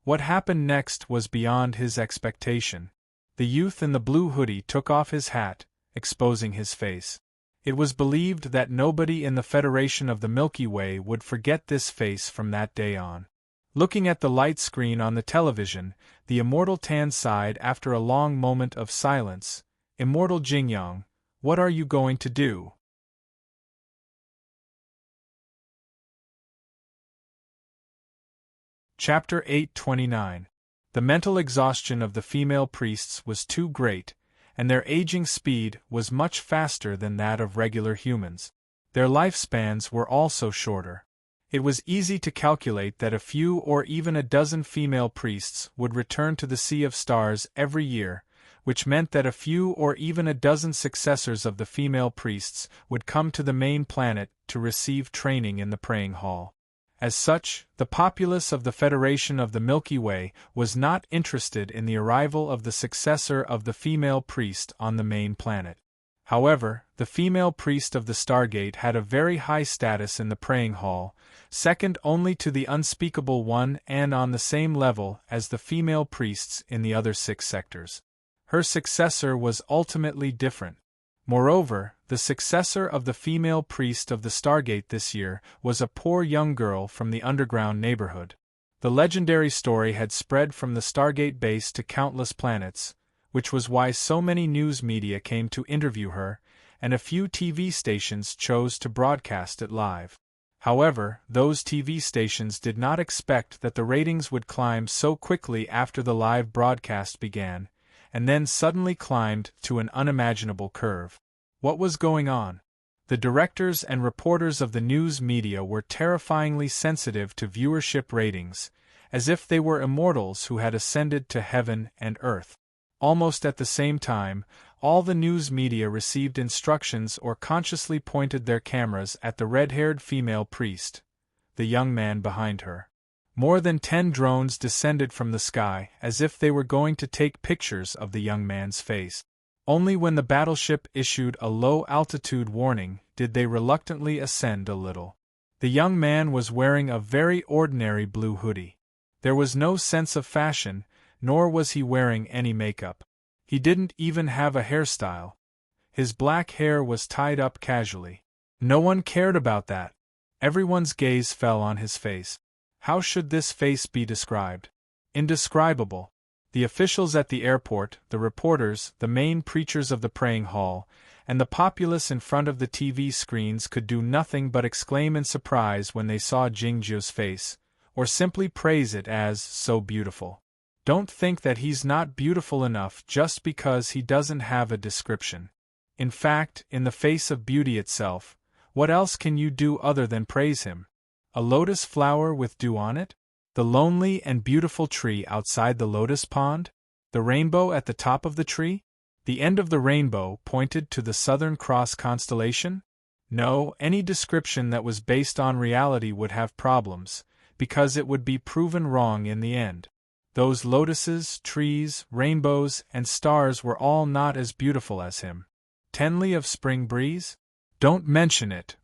What happened next was beyond his expectation. The youth in the blue hoodie took off his hat, exposing his face. It was believed that nobody in the Federation of the Milky Way would forget this face from that day on. Looking at the light screen on the television, the immortal Tan sighed after a long moment of silence. "Immortal Jingyang, what are you going to do?" Chapter 829. The mental exhaustion of the female priests was too great, and their aging speed was much faster than that of regular humans. Their lifespans were also shorter. It was easy to calculate that a few or even a dozen female priests would return to the Sea of Stars every year, which meant that a few or even a dozen successors of the female priests would come to the main planet to receive training in the praying hall. As such, the populace of the Federation of the Milky Way was not interested in the arrival of the successor of the female priest on the main planet. However, the female priest of the Stargate had a very high status in the praying hall, second only to the unspeakable one and on the same level as the female priests in the other 6 sectors. Her successor was ultimately different. Moreover, the successor of the female priest of the Stargate this year was a poor young girl from the underground neighborhood. The legendary story had spread from the Stargate base to countless planets, which was why so many news media came to interview her, and a few TV stations chose to broadcast it live. However, those TV stations did not expect that the ratings would climb so quickly after the live broadcast began, and then suddenly climbed to an unimaginable curve. What was going on? The directors and reporters of the news media were terrifyingly sensitive to viewership ratings, as if they were immortals who had ascended to heaven and earth. Almost at the same time, all the news media received instructions or consciously pointed their cameras at the red-haired female priest, the young man behind her. More than 10 drones descended from the sky as if they were going to take pictures of the young man's face. Only when the battleship issued a low-altitude warning did they reluctantly ascend a little. The young man was wearing a very ordinary blue hoodie. There was no sense of fashion, nor was he wearing any makeup. He didn't even have a hairstyle. His black hair was tied up casually. No one cared about that. Everyone's gaze fell on his face. How should this face be described? Indescribable. The officials at the airport, the reporters, the main preachers of the praying hall, and the populace in front of the TV screens could do nothing but exclaim in surprise when they saw Jingzhou's face, or simply praise it as so beautiful. Don't think that he's not beautiful enough just because he doesn't have a description. In fact, in the face of beauty itself, what else can you do other than praise him? A lotus flower with dew on it? The lonely and beautiful tree outside the lotus pond? The rainbow at the top of the tree? The end of the rainbow pointed to the Southern Cross constellation? No, any description that was based on reality would have problems, because it would be proven wrong in the end. Those lotuses, trees, rainbows, and stars were all not as beautiful as him. Tenley of Spring Breeze? Don't mention it.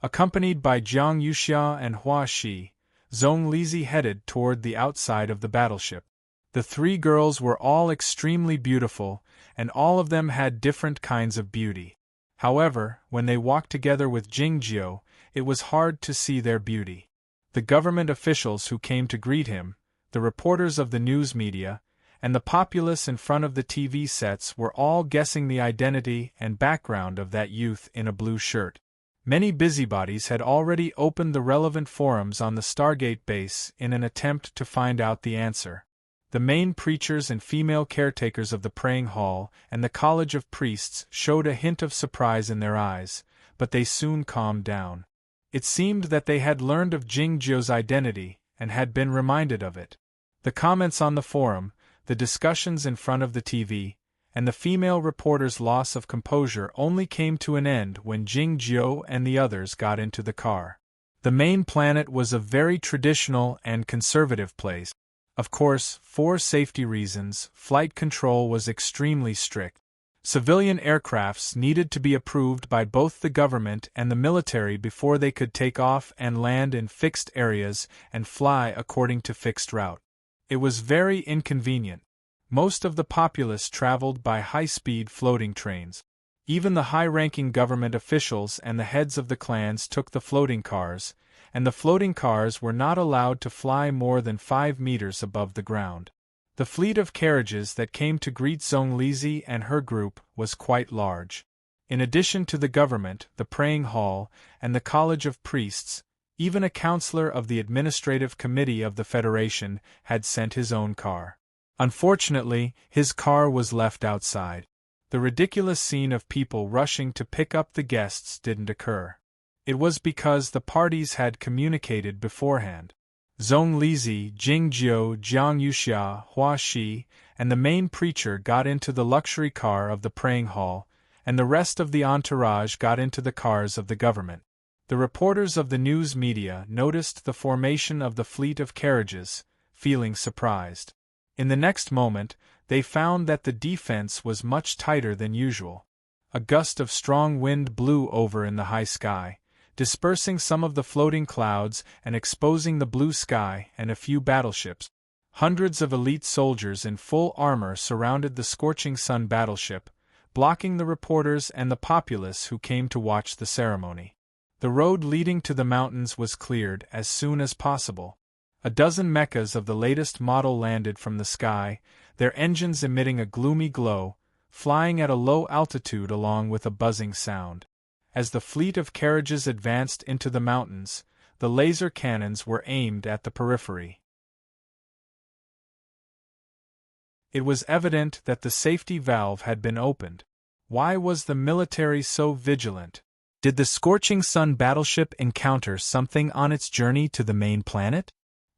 Accompanied by Jiang Yuxia and Hua Shi, Zhong Lizi headed toward the outside of the battleship. The 3 girls were all extremely beautiful, and all of them had different kinds of beauty. However, when they walked together with Jingzhou, it was hard to see their beauty. The government officials who came to greet him, the reporters of the news media, and the populace in front of the TV sets were all guessing the identity and background of that youth in a blue shirt. Many busybodies had already opened the relevant forums on the Stargate base in an attempt to find out the answer. The main preachers and female caretakers of the praying hall and the College of Priests showed a hint of surprise in their eyes, but they soon calmed down. It seemed that they had learned of Jingzhou's identity and had been reminded of it. The comments on the forum, the discussions in front of the TV, and the female reporter's loss of composure only came to an end when Jingzhou and the others got into the car. The main planet was a very traditional and conservative place. Of course, for safety reasons, flight control was extremely strict. Civilian aircrafts needed to be approved by both the government and the military before they could take off and land in fixed areas and fly according to fixed route. It was very inconvenient. Most of the populace traveled by high-speed floating trains. Even the high-ranking government officials and the heads of the clans took the floating cars, and the floating cars were not allowed to fly more than 5 meters above the ground. The fleet of carriages that came to greet Zhong Lizi and her group was quite large. In addition to the government, the praying hall, and the College of Priests, even a counselor of the administrative committee of the Federation had sent his own car. Unfortunately, his car was left outside. The ridiculous scene of people rushing to pick up the guests didn't occur. It was because the parties had communicated beforehand. Zhong Lizi, Jingzhou, Jiang Yuxia, Hua Shi, and the main preacher got into the luxury car of the praying hall, and the rest of the entourage got into the cars of the government. The reporters of the news media noticed the formation of the fleet of carriages, feeling surprised. In the next moment, they found that the defense was much tighter than usual. A gust of strong wind blew over in the high sky, dispersing some of the floating clouds and exposing the blue sky and a few battleships. Hundreds of elite soldiers in full armor surrounded the scorching sun battleship, blocking the reporters and the populace who came to watch the ceremony. The road leading to the mountains was cleared as soon as possible. A dozen mechas of the latest model landed from the sky, their engines emitting a gloomy glow, flying at a low altitude along with a buzzing sound. As the fleet of carriages advanced into the mountains, the laser cannons were aimed at the periphery. It was evident that the safety valve had been opened. Why was the military so vigilant? Did the scorching sun battleship encounter something on its journey to the main planet?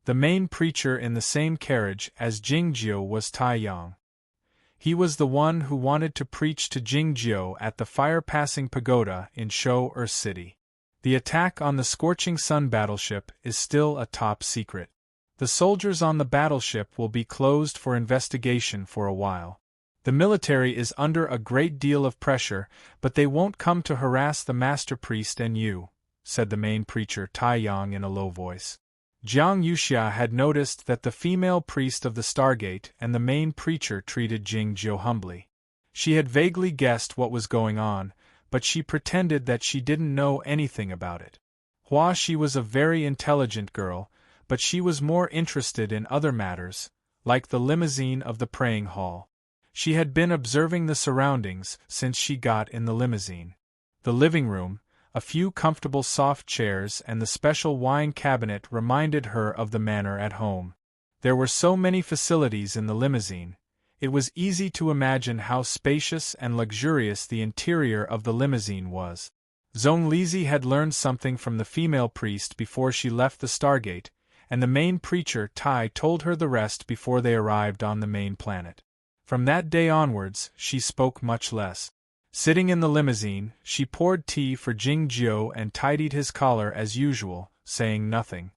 The main preacher in the same carriage as Jingjiu was Tai Yang. He was the one who wanted to preach to Jingjiu at the fire-passing pagoda in Shou-Er City. The attack on the scorching sun battleship is still a top secret. The soldiers on the battleship will be closed for investigation for a while. The military is under a great deal of pressure, but they won't come to harass the master priest and you, said the main preacher Tai Yang in a low voice. Jiang Yuxia had noticed that the female priest of the Stargate and the main preacher treated Jingjiu humbly. She had vaguely guessed what was going on, but she pretended that she didn't know anything about it. She was a very intelligent girl, but she was more interested in other matters, like the limousine of the praying hall. She had been observing the surroundings since she got in the limousine. The living room, a few comfortable soft chairs and the special wine cabinet reminded her of the manor at home. There were so many facilities in the limousine. It was easy to imagine how spacious and luxurious the interior of the limousine was. Zhong Lizi had learned something from the female priest before she left the Stargate, and the main preacher Tai told her the rest before they arrived on the main planet. From that day onwards, she spoke much less. Sitting in the limousine, she poured tea for Jingjiu and tidied his collar as usual, saying nothing.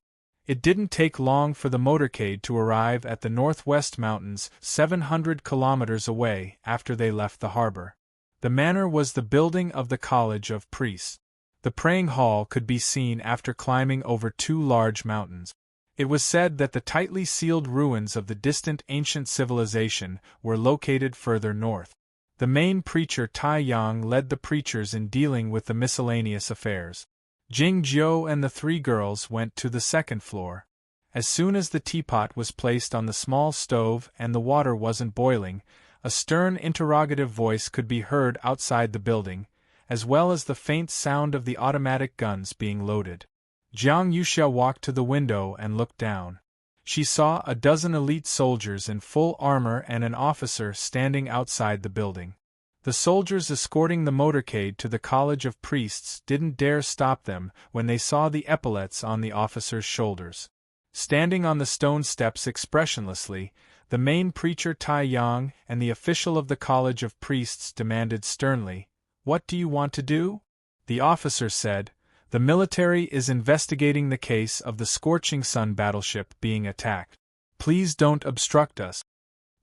It didn't take long for the motorcade to arrive at the northwest mountains 700 kilometers away after they left the harbor. The manor was the building of the College of Priests. The praying hall could be seen after climbing over two large mountains. It was said that the tightly sealed ruins of the distant ancient civilization were located further north. The main preacher Tai Yang led the preachers in dealing with the miscellaneous affairs. Jingjiu and the three girls went to the second floor. As soon as the teapot was placed on the small stove and the water wasn't boiling, a stern interrogative voice could be heard outside the building, as well as the faint sound of the automatic guns being loaded. Jiang Yuxia walked to the window and looked down. She saw a dozen elite soldiers in full armor and an officer standing outside the building. The soldiers escorting the motorcade to the College of Priests didn't dare stop them when they saw the epaulets on the officers' shoulders. Standing on the stone steps expressionlessly, the main preacher Tai Yang and the official of the College of Priests demanded sternly, "What do you want to do?" The officer said, "The military is investigating the case of the Scorching Sun battleship being attacked. Please don't obstruct us."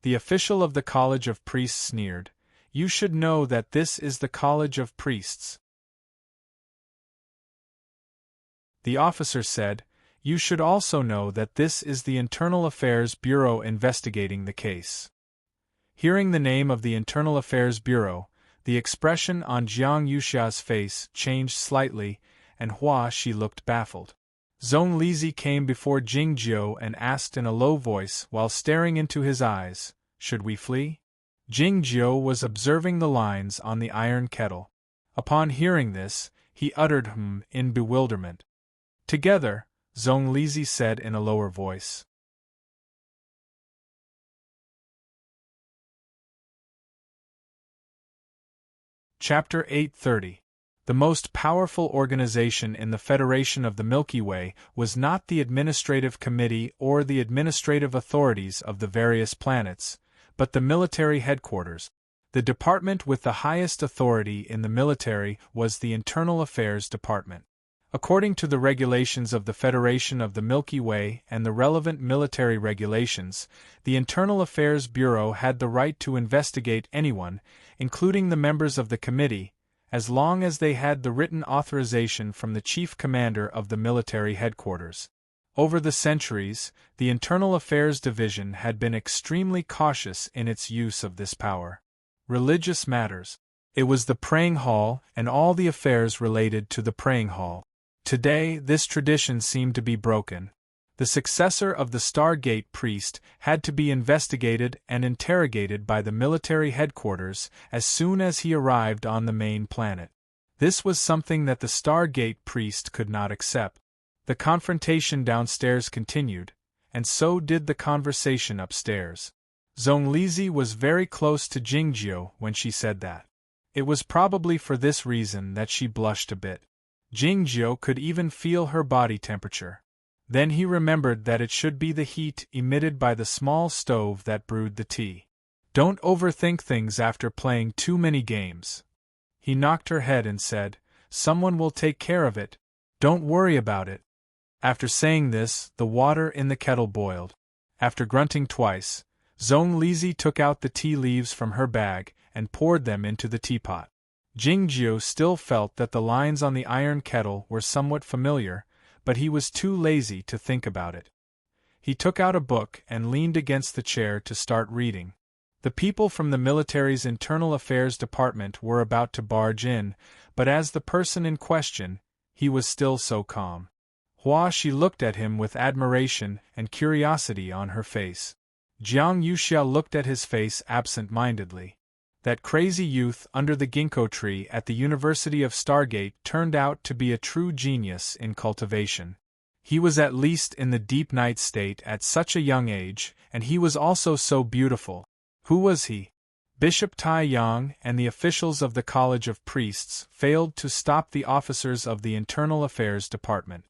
The official of the College of Priests sneered, "You should know that this is the College of Priests." The officer said, "You should also know that this is the Internal Affairs Bureau investigating the case." Hearing the name of the Internal Affairs Bureau, the expression on Jiang Yuxia's face changed slightly, and she looked baffled. Zhong Lizi came before Jingjiu and asked in a low voice while staring into his eyes, "Should we flee?" Jingjiu was observing the lines on the iron kettle. Upon hearing this, he uttered in bewilderment. "Together," Zhong Lizi said in a lower voice. Chapter 830. The most powerful organization in the Federation of the Milky Way was not the administrative committee or the administrative authorities of the various planets, but the military headquarters. The department with the highest authority in the military was the Internal Affairs Department. According to the regulations of the Federation of the Milky Way and the relevant military regulations, the Internal Affairs Bureau had the right to investigate anyone, including the members of the committee, as long as they had the written authorization from the chief commander of the military headquarters. Over the centuries, the Internal Affairs Division had been extremely cautious in its use of this power. Religious matters. It was the praying hall and all the affairs related to the praying hall. Today, this tradition seemed to be broken. The successor of the Stargate priest had to be investigated and interrogated by the military headquarters as soon as he arrived on the main planet. This was something that the Stargate priest could not accept. The confrontation downstairs continued, and so did the conversation upstairs. Zonglizi was very close to Jingjiu when she said that. It was probably for this reason that she blushed a bit. Jingjiu could even feel her body temperature. Then he remembered that it should be the heat emitted by the small stove that brewed the tea. Don't overthink things after playing too many games. He knocked her head and said, "Someone will take care of it. Don't worry about it." After saying this, the water in the kettle boiled. After grunting twice, Zonglizi took out the tea leaves from her bag and poured them into the teapot. Jingjiu still felt that the lines on the iron kettle were somewhat familiar, but he was too lazy to think about it. He took out a book and leaned against the chair to start reading. The people from the military's Internal Affairs Department were about to barge in, but as the person in question, he was still so calm. She looked at him with admiration and curiosity on her face. Jiang Yuxiao looked at his face absent-mindedly. That crazy youth under the ginkgo tree at the University of Stargate turned out to be a true genius in cultivation. He was at least in the deep night state at such a young age, and he was also so beautiful. Who was he? Bishop Tai Yang and the officials of the College of Priests failed to stop the officers of the Internal Affairs Department.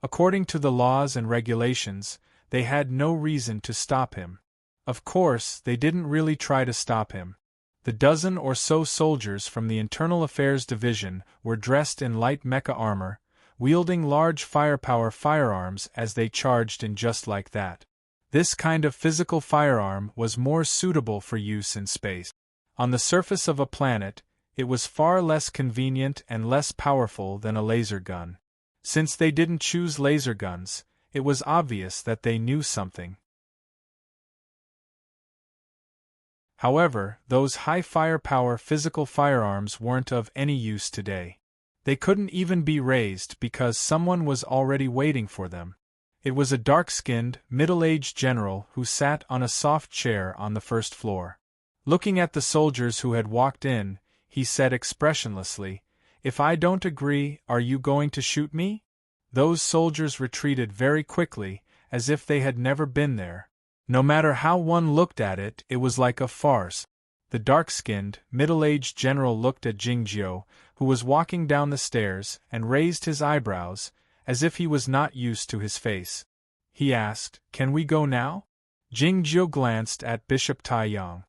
According to the laws and regulations, they had no reason to stop him. Of course, they didn't really try to stop him. The dozen or so soldiers from the Internal Affairs Division were dressed in light mecha armor, wielding large firepower firearms as they charged in just like that. This kind of physical firearm was more suitable for use in space. On the surface of a planet, it was far less convenient and less powerful than a laser gun. Since they didn't choose laser guns, it was obvious that they knew something. However, those high firepower physical firearms weren't of any use today. They couldn't even be raised because someone was already waiting for them. It was a dark-skinned, middle-aged general who sat on a soft chair on the first floor. Looking at the soldiers who had walked in, he said expressionlessly, "If I don't agree, are you going to shoot me?" Those soldiers retreated very quickly, as if they had never been there. No matter how one looked at it, it was like a farce. The dark-skinned, middle-aged general looked at Jingjiu, who was walking down the stairs, and raised his eyebrows, as if he was not used to his face. He asked, "Can we go now?" Jingjiu glanced at Bishop Tai Yang.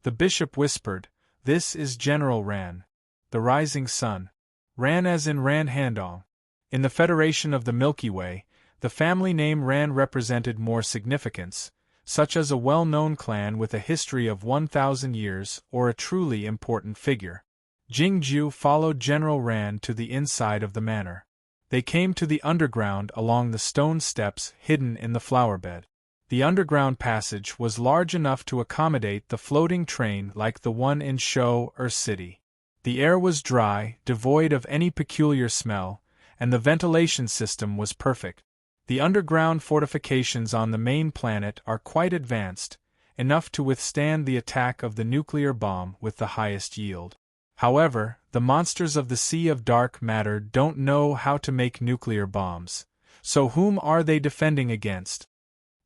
The bishop whispered, "This is General Ran. The rising sun. Ran as in Ran Handong." In the Federation of the Milky Way, the family name Ran represented more significance, such as a well-known clan with a history of 1,000 years or a truly important figure. Jingjiu followed General Ran to the inside of the manor. They came to the underground along the stone steps hidden in the flower bed. The underground passage was large enough to accommodate the floating train like the one in Shou City. The air was dry, devoid of any peculiar smell, and the ventilation system was perfect. The underground fortifications on the main planet are quite advanced, enough to withstand the attack of the nuclear bomb with the highest yield. However, the monsters of the Sea of Dark Matter don't know how to make nuclear bombs. So whom are they defending against?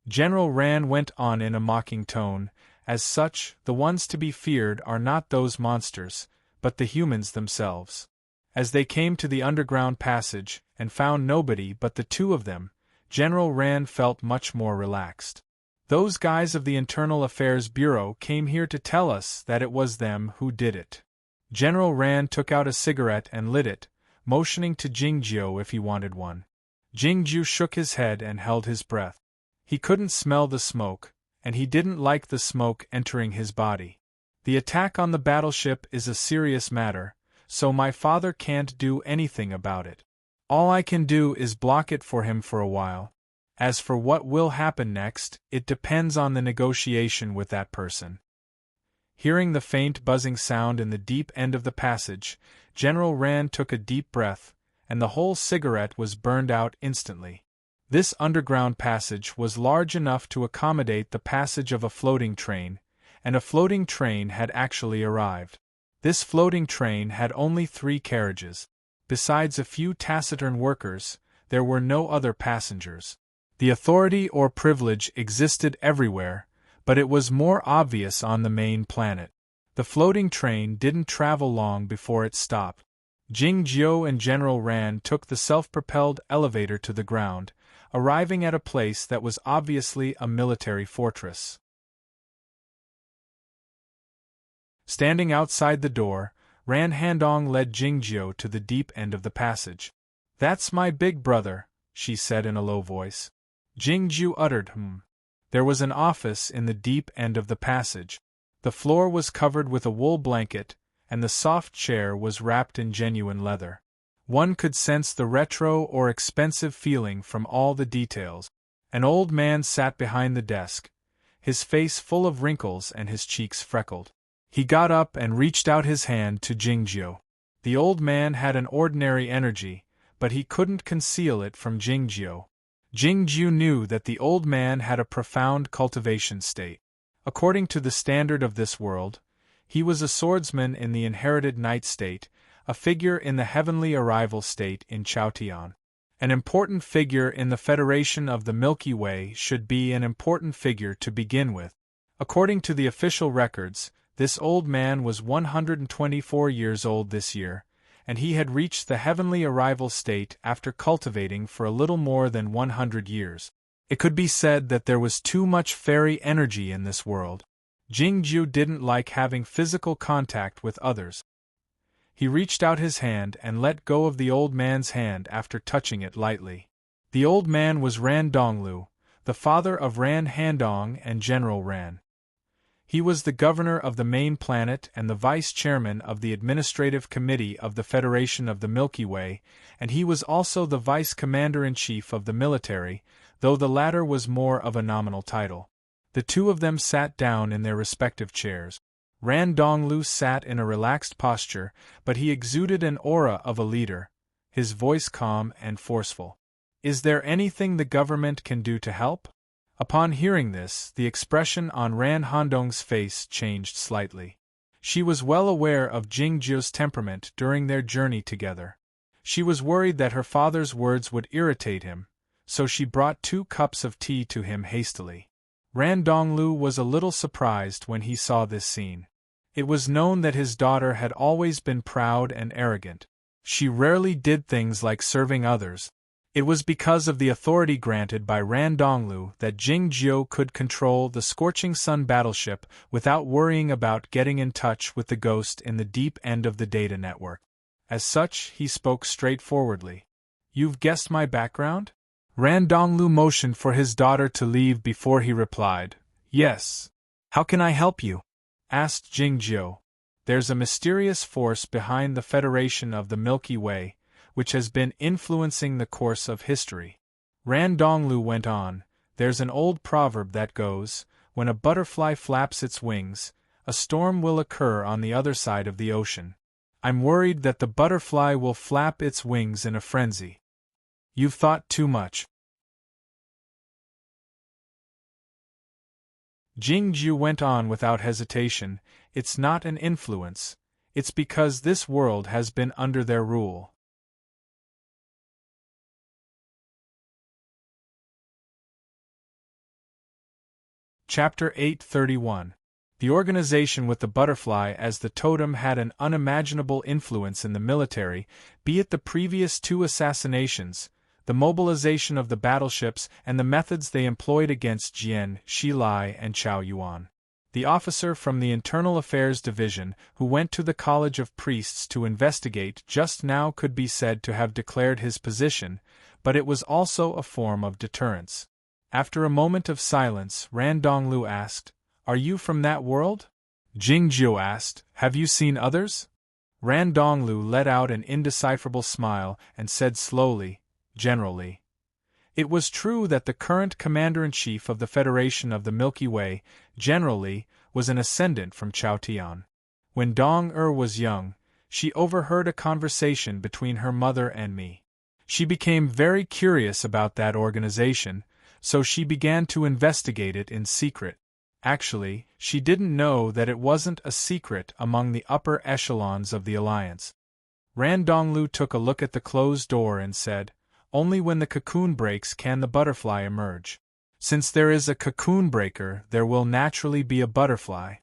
General Ran went on in a mocking tone, "As such, the ones to be feared are not those monsters, but the humans themselves." As they came to the underground passage, and found nobody but the two of them, General Ran felt much more relaxed. "Those guys of the Internal Affairs Bureau came here to tell us that it was them who did it." General Ran took out a cigarette and lit it, motioning to Jingjiu if he wanted one. Jingjiu shook his head and held his breath. He couldn't smell the smoke, and he didn't like the smoke entering his body. The attack on the battleship is a serious matter, so my father can't do anything about it. All I can do is block it for him for a while. As for what will happen next, it depends on the negotiation with that person. Hearing the faint buzzing sound in the deep end of the passage, General Rand took a deep breath, and the whole cigarette was burned out instantly. This underground passage was large enough to accommodate the passage of a floating train, and a floating train had actually arrived. This floating train had only 3 carriages. Besides a few taciturn workers, there were no other passengers. The authority or privilege existed everywhere, but it was more obvious on the main planet. The floating train didn't travel long before it stopped. Jingjiu and General Rand took the self-propelled elevator to the ground, arriving at a place that was obviously a military fortress. Standing outside the door, Ran Handong led Jingjiu to the deep end of the passage. "That's my big brother," she said in a low voice. Jingjiu uttered There was an office in the deep end of the passage. The floor was covered with a wool blanket, and the soft chair was wrapped in genuine leather. One could sense the retro or expensive feeling from all the details. An old man sat behind the desk, his face full of wrinkles and his cheeks freckled. He got up and reached out his hand to Jingjiu. The old man had an ordinary energy, but he couldn't conceal it from Jingjiu. Jingjiu knew that the old man had a profound cultivation state. According to the standard of this world, he was a swordsman in the inherited knight state, a figure in the heavenly arrival state in Chaotian. An important figure in the Federation of the Milky Way should be an important figure to begin with. According to the official records, this old man was 124 years old this year, and he had reached the heavenly arrival state after cultivating for a little more than 100 years. It could be said that there was too much fairy energy in this world. Jingjiu didn't like having physical contact with others. He reached out his hand and let go of the old man's hand after touching it lightly. The old man was Ran Donglu, the father of Ran Handong and General Ran. He was the governor of the main planet and the vice-chairman of the administrative committee of the Federation of the Milky Way, and he was also the vice-commander-in-chief of the military, though the latter was more of a nominal title. The two of them sat down in their respective chairs. Ran Donglu sat in a relaxed posture, but he exuded an aura of a leader, his voice calm and forceful. "Is there anything the government can do to help?" Upon hearing this, the expression on Ran Handong's face changed slightly. She was well aware of Jingjiu's temperament during their journey together. She was worried that her father's words would irritate him, so she brought 2 cups of tea to him hastily. Ran Donglu was a little surprised when he saw this scene. It was known that his daughter had always been proud and arrogant. She rarely did things like serving others. It was because of the authority granted by Ran Donglu that Jingjiu could control the Scorching Sun battleship without worrying about getting in touch with the ghost in the deep end of the data network. As such, he spoke straightforwardly. "You've guessed my background?" Ran Donglu motioned for his daughter to leave before he replied, "Yes." "How can I help you?" asked Jingjiu. "There's a mysterious force behind the Federation of the Milky Way, which has been influencing the course of history." Ran Donglu went on, "There's an old proverb that goes, when a butterfly flaps its wings, a storm will occur on the other side of the ocean. I'm worried that the butterfly will flap its wings in a frenzy. You've thought too much." Jingjiu went on without hesitation, "It's not an influence, it's because this world has been under their rule." Chapter 831. The organization with the butterfly as the totem had an unimaginable influence in the military, be it the previous 2 assassinations, the mobilization of the battleships and the methods they employed against Jian, Xilai and Chao Yuan. The officer from the Internal Affairs Division who went to the College of Priests to investigate just now could be said to have declared his position, but it was also a form of deterrence. After a moment of silence, Ran Donglu asked, "Are you from that world?" Jing Jiu asked, "Have you seen others?" Ran Donglu let out an indecipherable smile and said slowly, "Generally." It was true that the current commander-in-chief of the Federation of the Milky Way, General Li, was an ascendant from Chaotian. When Dong was young, she overheard a conversation between her mother and me. She became very curious about that organization, so she began to investigate it in secret. Actually, she didn't know that it wasn't a secret among the upper echelons of the Alliance. Ran Donglu took a look at the closed door and said, "Only when the cocoon breaks can the butterfly emerge. Since there is a cocoon breaker, there will naturally be a butterfly."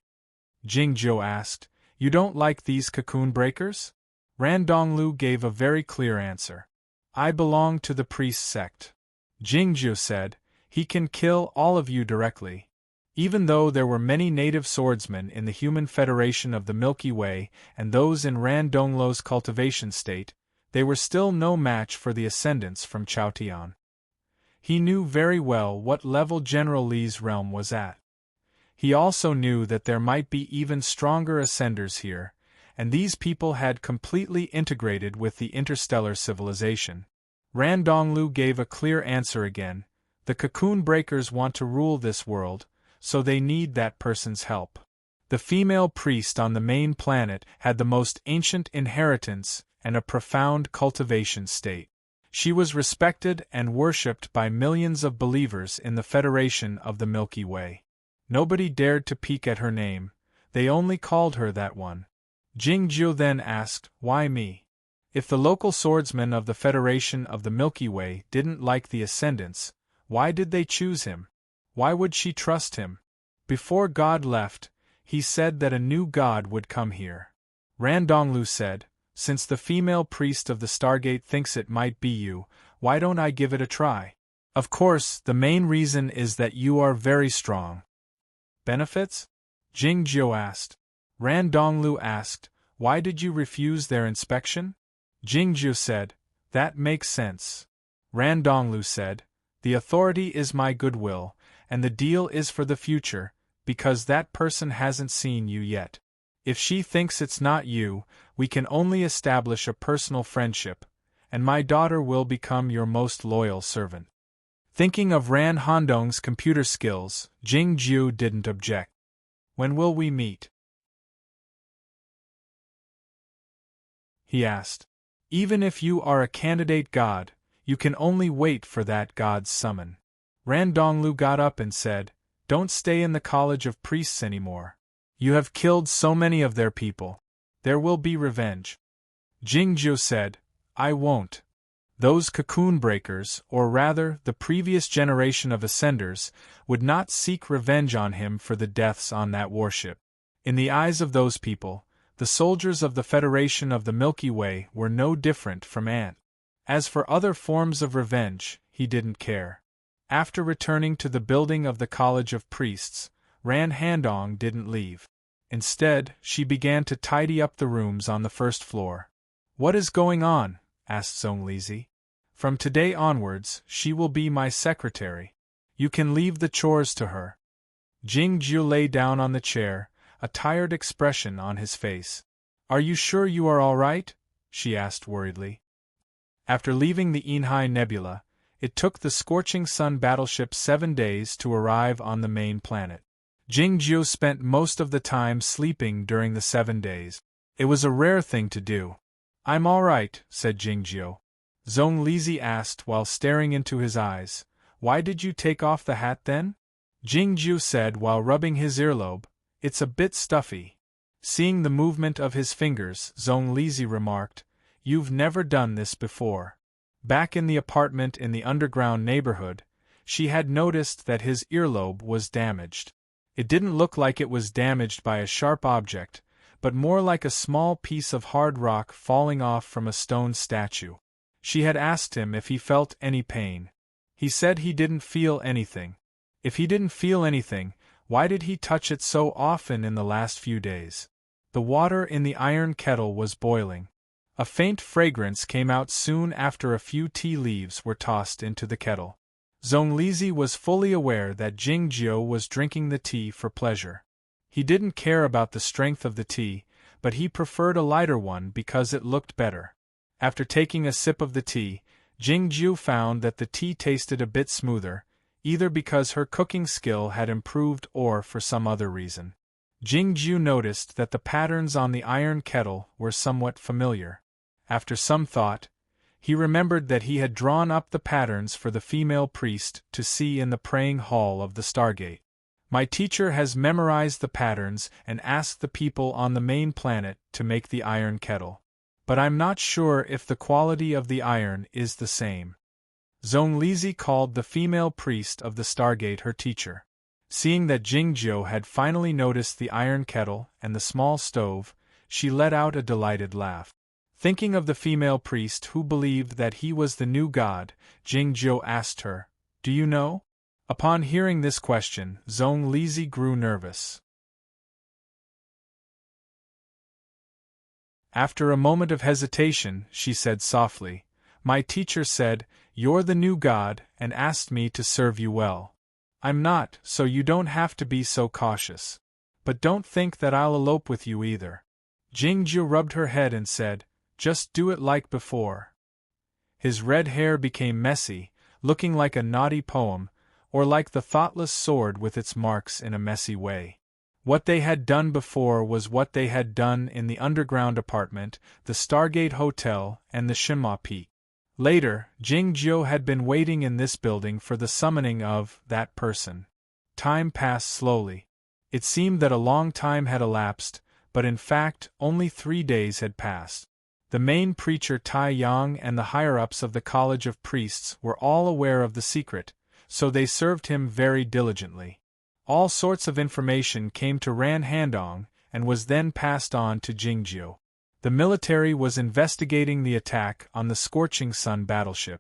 Jing Jiu asked, "You don't like these cocoon breakers?" Ran Donglu gave a very clear answer. "I belong to the priest sect." Jing Jiu said, "He can kill all of you directly." Even though there were many native swordsmen in the Human Federation of the Milky Way and those in Ran Donglu's cultivation state, they were still no match for the ascendants from Chaotian. He knew very well what level General Li's realm was at. He also knew that there might be even stronger ascenders here, and these people had completely integrated with the interstellar civilization. Ran Donglu gave a clear answer again: "The cocoon breakers want to rule this world, so they need that person's help." The female priest on the main planet had the most ancient inheritance and a profound cultivation state. She was respected and worshipped by millions of believers in the Federation of the Milky Way. Nobody dared to peek at her name, they only called her that one. Jing Jiu then asked, "Why me?" If the local swordsmen of the Federation of the Milky Way didn't like the ascendants, why did they choose him? Why would she trust him? Before God left, he said that a new God would come here. Ran Donglu said, "Since the female priest of the Stargate thinks it might be you, why don't I give it a try? Of course, the main reason is that you are very strong." "Benefits?" Jing Jiu asked. Ran Donglu asked, "Why did you refuse their inspection?" Jing Jiu said, "That makes sense." Ran Donglu said, "The authority is my goodwill, and the deal is for the future, because that person hasn't seen you yet. If she thinks it's not you, we can only establish a personal friendship, and my daughter will become your most loyal servant." Thinking of Ran Hondong's computer skills, Jing Jiu didn't object. "When will we meet?" he asked. "Even if you are a candidate god, you can only wait for that god's summon." Ran Donglu got up and said, "Don't stay in the College of Priests anymore. You have killed so many of their people. There will be revenge." Jing Jiu said, "I won't. Those cocoon breakers, or rather, the previous generation of ascenders, would not seek revenge on him for the deaths on that warship. In the eyes of those people, the soldiers of the Federation of the Milky Way were no different from ants. As for other forms of revenge, he didn't care." After returning to the building of the College of Priests, Ran Handong didn't leave. Instead, she began to tidy up the rooms on the first floor. "What is going on?" asked Zhong Lizi. "From today onwards, she will be my secretary. You can leave the chores to her." Jing Jiu lay down on the chair, a tired expression on his face. "Are you sure you are all right?" she asked worriedly. After leaving the Inhai Nebula, it took the Scorching Sun battleship 7 days to arrive on the main planet. Jing Jiu spent most of the time sleeping during the 7 days. It was a rare thing to do. "I'm all right," said Jing Jiu. Zhong Lizi asked while staring into his eyes, "Why did you take off the hat then?" Jing Jiu said while rubbing his earlobe, "It's a bit stuffy." Seeing the movement of his fingers, Zhong Lizi remarked, "You've never done this before." Back in the apartment in the underground neighborhood, she had noticed that his earlobe was damaged. It didn't look like it was damaged by a sharp object, but more like a small piece of hard rock falling off from a stone statue. She had asked him if he felt any pain. He said he didn't feel anything. If he didn't feel anything, Why did he touch it so often in the last few days? The water in the iron kettle was boiling. A faint fragrance came out soon after a few tea leaves were tossed into the kettle. Zhonglizi was fully aware that Jingjiu was drinking the tea for pleasure. He didn't care about the strength of the tea, but he preferred a lighter one because it looked better. After taking a sip of the tea, Jingjiu found that the tea tasted a bit smoother, either because her cooking skill had improved or for some other reason. Jingjiu noticed that the patterns on the iron kettle were somewhat familiar. After some thought, he remembered that he had drawn up the patterns for the female priest to see in the praying hall of the Stargate. My teacher has memorized the patterns and asked the people on the main planet to make the iron kettle. But I'm not sure if the quality of the iron is the same. Zhonglizi called the female priest of the Stargate her teacher. Seeing that Jingjiu had finally noticed the iron kettle and the small stove, she let out a delighted laugh. Thinking of the female priest who believed that he was the new god, Jingjiu asked her, "Do you know?" Upon hearing this question, Zhonglizi grew nervous. After a moment of hesitation, she said softly, "My teacher said, you're the new god, and asked me to serve you well. I'm not, so you don't have to be so cautious. But don't think that I'll elope with you either." Jingjiu rubbed her head and said, "Just do it like before." His red hair became messy, looking like a naughty poem, or like the thoughtless sword with its marks in a messy way. What they had done before was what they had done in the underground apartment, the Stargate Hotel, and the Shima Peak. Later, Jingjiu had been waiting in this building for the summoning of that person. Time passed slowly. It seemed that a long time had elapsed, but in fact, only 3 days had passed. The main preacher Tai Yang and the higher-ups of the College of Priests were all aware of the secret, so they served him very diligently. All sorts of information came to Ran Handong and was then passed on to Jingjiu. The military was investigating the attack on the Scorching Sun battleship.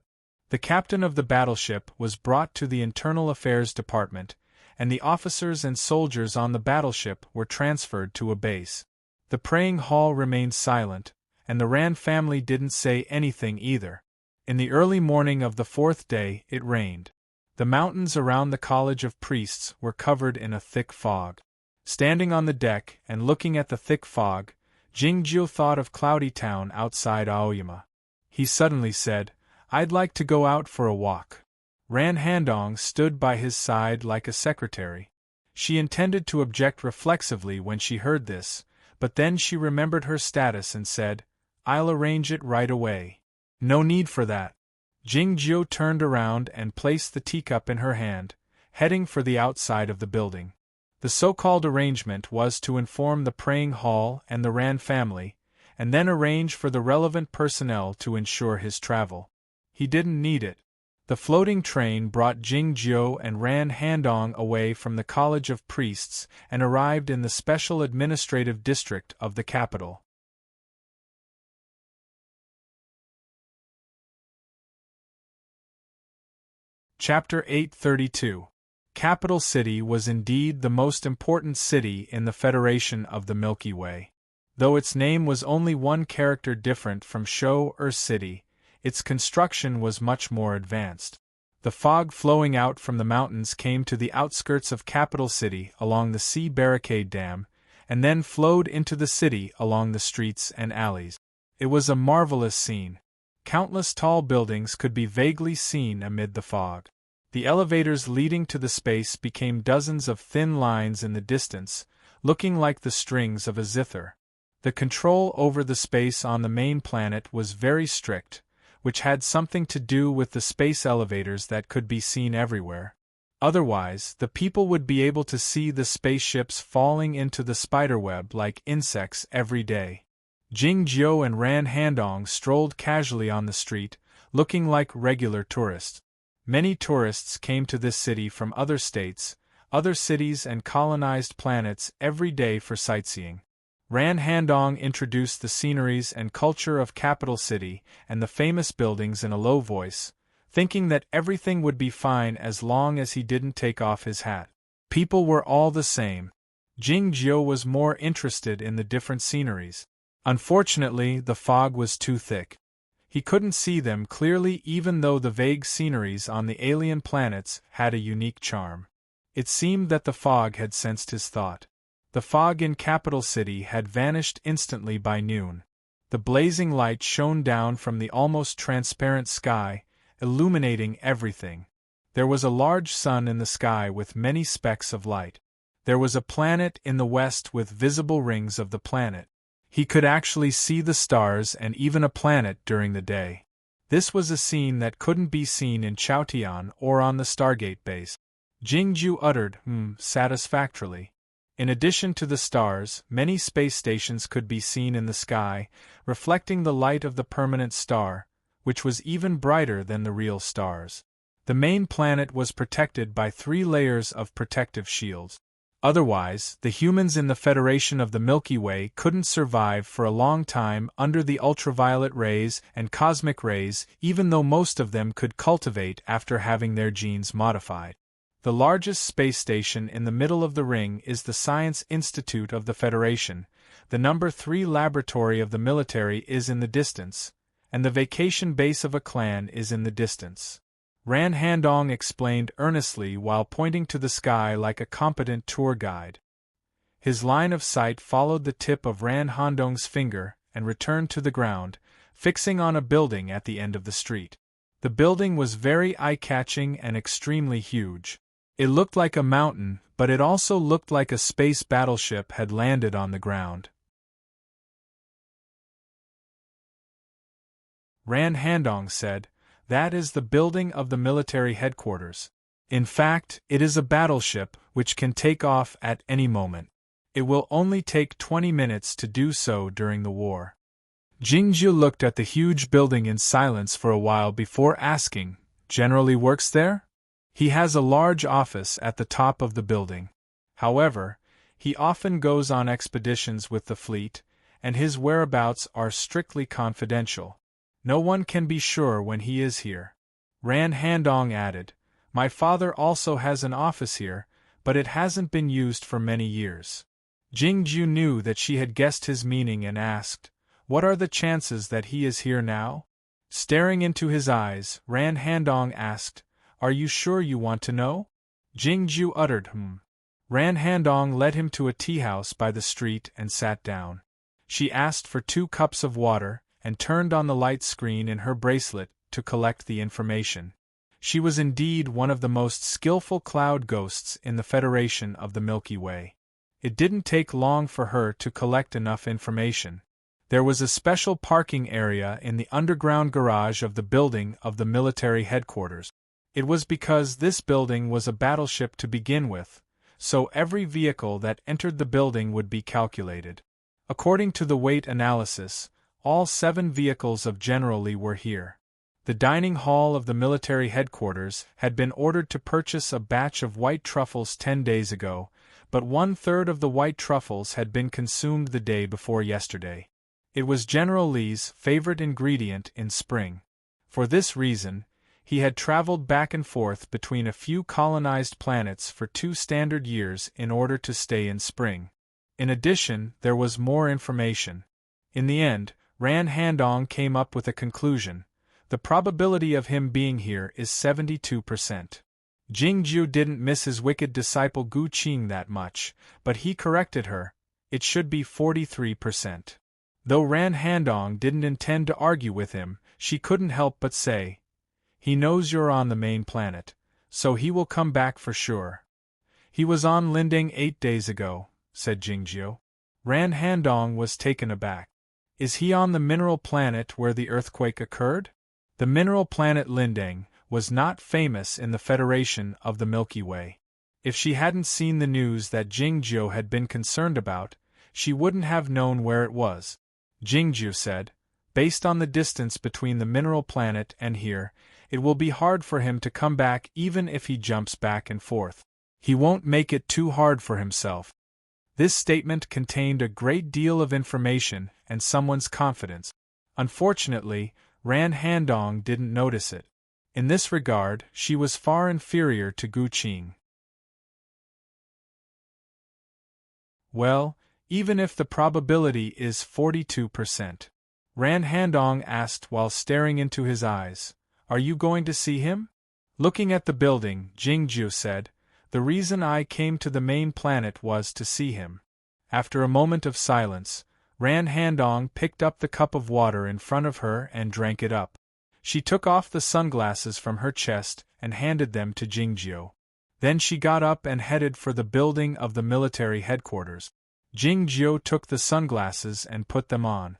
The captain of the battleship was brought to the Internal Affairs Department, and the officers and soldiers on the battleship were transferred to a base. The praying hall remained silent, and the Ran family didn't say anything either. In the early morning of the 4th day, it rained. The mountains around the College of Priests were covered in a thick fog. Standing on the deck and looking at the thick fog, Jingjiu thought of Cloudy Town outside Aoyama. He suddenly said, "I'd like to go out for a walk." Ran Handong stood by his side like a secretary. She intended to object reflexively when she heard this, but then she remembered her status and said, "I'll arrange it right away." "No need for that." Jingjiu turned around and placed the teacup in her hand, heading for the outside of the building. The so-called arrangement was to inform the praying hall and the Ran family, and then arrange for the relevant personnel to ensure his travel. He didn't need it. The floating train brought Jingjiu and Ran Handong away from the College of Priests and arrived in the special administrative district of the capital. Chapter 832. Capital City was indeed the most important city in the Federation of the Milky Way. Though its name was only one character different from Shou-Er City, its construction was much more advanced. The fog flowing out from the mountains came to the outskirts of Capital City along the Sea Barricade Dam, and then flowed into the city along the streets and alleys. It was a marvelous scene. Countless tall buildings could be vaguely seen amid the fog. The elevators leading to the space became dozens of thin lines in the distance, looking like the strings of a zither. The control over the space on the main planet was very strict, which had something to do with the space elevators that could be seen everywhere. Otherwise, the people would be able to see the spaceships falling into the spiderweb like insects every day. Jingjiu and Ran Handong strolled casually on the street, looking like regular tourists. Many tourists came to this city from other states, other cities and colonized planets every day for sightseeing. Ran Handong introduced the sceneries and culture of Capital City and the famous buildings in a low voice, thinking that everything would be fine as long as he didn't take off his hat. People were all the same. Jingjiu was more interested in the different sceneries. Unfortunately, the fog was too thick. He couldn't see them clearly even though the vague sceneries on the alien planets had a unique charm. It seemed that the fog had sensed his thought. The fog in Capital City had vanished instantly by noon. The blazing light shone down from the almost transparent sky, illuminating everything. There was a large sun in the sky with many specks of light. There was a planet in the west with visible rings of the planet. He could actually see the stars and even a planet during the day. This was a scene that couldn't be seen in Chaotian or on the Stargate base. Jingju uttered, satisfactorily. In addition to the stars, many space stations could be seen in the sky, reflecting the light of the permanent star, which was even brighter than the real stars. The main planet was protected by 3 layers of protective shields. Otherwise, the humans in the Federation of the Milky Way couldn't survive for a long time under the ultraviolet rays and cosmic rays, even though most of them could cultivate after having their genes modified. The largest space station in the middle of the ring is the Science Institute of the Federation. The number 3 laboratory of the military is in the distance, and the vacation base of a clan is in the distance. Ran Handong explained earnestly while pointing to the sky like a competent tour guide. His line of sight followed the tip of Ran Handong's finger and returned to the ground, fixing on a building at the end of the street. The building was very eye-catching and extremely huge. It looked like a mountain, but it also looked like a space battleship had landed on the ground. Ran Handong said, "That is the building of the military headquarters. In fact, it is a battleship which can take off at any moment. It will only take 20 minutes to do so during the war." Jingju looked at the huge building in silence for a while before asking, "Generally works there?" "He has a large office at the top of the building. However, he often goes on expeditions with the fleet, and his whereabouts are strictly confidential. No one can be sure when he is here." Ran Handong added, "My father also has an office here, but it hasn't been used for many years." Jingju knew that she had guessed his meaning and asked, "What are the chances that he is here now?" Staring into his eyes, Ran Handong asked, "Are you sure you want to know?" Jingju uttered, Ran Handong led him to a tea-house by the street and sat down. She asked for 2 cups of water, and turned on the light screen in her bracelet to collect the information. She was indeed one of the most skillful cloud ghosts in the Federation of the Milky Way. It didn't take long for her to collect enough information. There was a special parking area in the underground garage of the building of the military headquarters. It was because this building was a battleship to begin with, so every vehicle that entered the building would be calculated. According to the weight analysis, all 7 vehicles of General Lee were here. The dining hall of the military headquarters had been ordered to purchase a batch of white truffles 10 days ago, but 1/3 of the white truffles had been consumed the day before yesterday. It was General Lee's favorite ingredient in spring. For this reason, he had traveled back and forth between a few colonized planets for 2 standard years in order to stay in spring. In addition, there was more information. In the end, Ran Handong came up with a conclusion. The probability of him being here is 72%. Jingju didn't miss his wicked disciple Gu Qing that much, but he corrected her. It should be 43%. Though Ran Handong didn't intend to argue with him, she couldn't help but say, "He knows you're on the main planet, so he will come back for sure." "He was on Linding 8 days ago," said Jingju. Ran Handong was taken aback. "Is he on the mineral planet where the earthquake occurred?" The mineral planet Linding was not famous in the Federation of the Milky Way. If she hadn't seen the news that Jingju had been concerned about, she wouldn't have known where it was. Jingju said, "Based on the distance between the mineral planet and here, it will be hard for him to come back even if he jumps back and forth. He won't make it too hard for himself." This statement contained a great deal of information and someone's confidence. Unfortunately, Ran Handong didn't notice it. In this regard, she was far inferior to Gu Qing. Well, even if the probability is 42%. Ran Handong asked while staring into his eyes. Are you going to see him? Looking at the building, Jingjiu said, the reason I came to the main planet was to see him. After a moment of silence, Ran Handong picked up the cup of water in front of her and drank it up. She took off the sunglasses from her chest and handed them to Jingjiu. Then she got up and headed for the building of the military headquarters. Jingjiu took the sunglasses and put them on.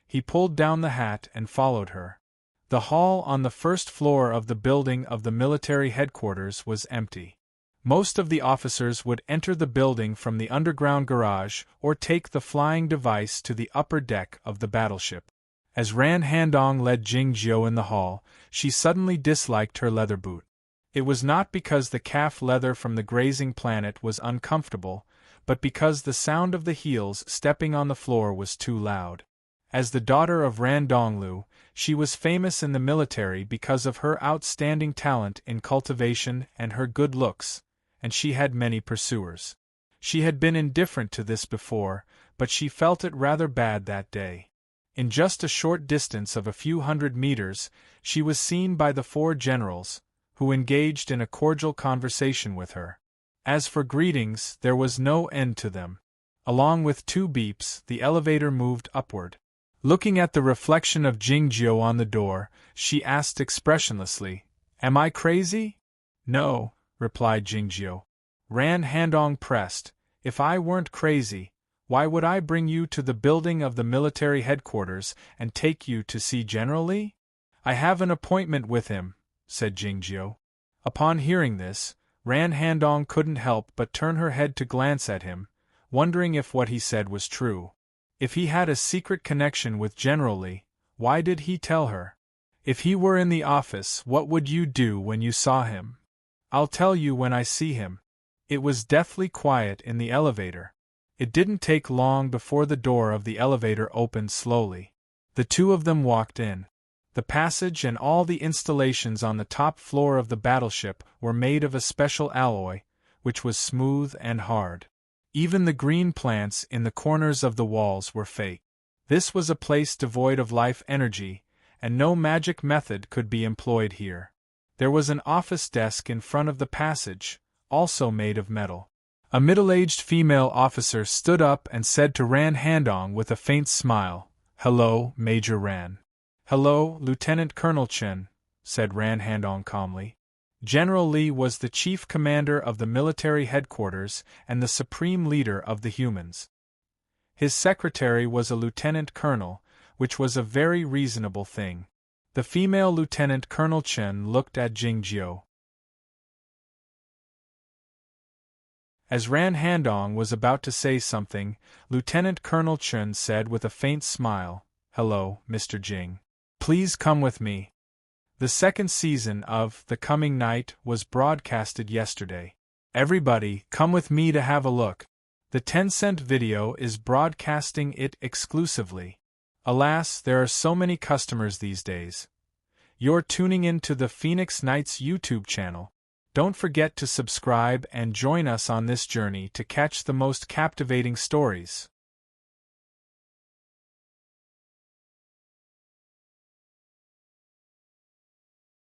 He pulled down the hat and followed her. The hall on the first floor of the building of the military headquarters was empty. Most of the officers would enter the building from the underground garage or take the flying device to the upper deck of the battleship. As Ran Handong led Jingjiu in the hall, she suddenly disliked her leather boot. It was not because the calf leather from the grazing planet was uncomfortable, but because the sound of the heels stepping on the floor was too loud. As the daughter of Ran Donglu, she was famous in the military because of her outstanding talent in cultivation and her good looks, and she had many pursuers. She had been indifferent to this before, but she felt it rather bad that day. In just a short distance of a few hundred meters, she was seen by the 4 generals, who engaged in a cordial conversation with her. As for greetings, there was no end to them. Along with 2 beeps, the elevator moved upward. Looking at the reflection of Jingjiu on the door, she asked expressionlessly, "Am I crazy?" "No," replied Jingjiu. Ran Handong pressed, "If I weren't crazy, why would I bring you to the building of the military headquarters and take you to see General Li?" "I have an appointment with him," said Jingjiu. Upon hearing this, Ran Handong couldn't help but turn her head to glance at him, wondering if what he said was true. If he had a secret connection with General Li, why did he tell her? "If he were in the office, what would you do when you saw him?" "I'll tell you when I see him." It was deathly quiet in the elevator. It didn't take long before the door of the elevator opened slowly. The 2 of them walked in. The passage and all the installations on the top floor of the battleship were made of a special alloy, which was smooth and hard. Even the green plants in the corners of the walls were fake. This was a place devoid of life energy, and no magic method could be employed here. There was an office desk in front of the passage, also made of metal. A middle-aged female officer stood up and said to Ran Handong with a faint smile, "Hello, Major Ran." "Hello, Lieutenant Colonel Chen," said Ran Handong calmly. General Li was the chief commander of the military headquarters and the supreme leader of the humans. His secretary was a lieutenant colonel, which was a very reasonable thing. The female Lieutenant Colonel Chen looked at Jingjiu. As Ran Handong was about to say something, Lieutenant Colonel Chen said with a faint smile, "Hello, Mr. Jing. Please come with me." The 2nd season of The Coming Night was broadcasted yesterday. Everybody, come with me to have a look. The Tencent Video is broadcasting it exclusively. Alas, there are so many customers these days. You're tuning in to the Phoenix Nights YouTube channel. Don't forget to subscribe and join us on this journey to catch the most captivating stories.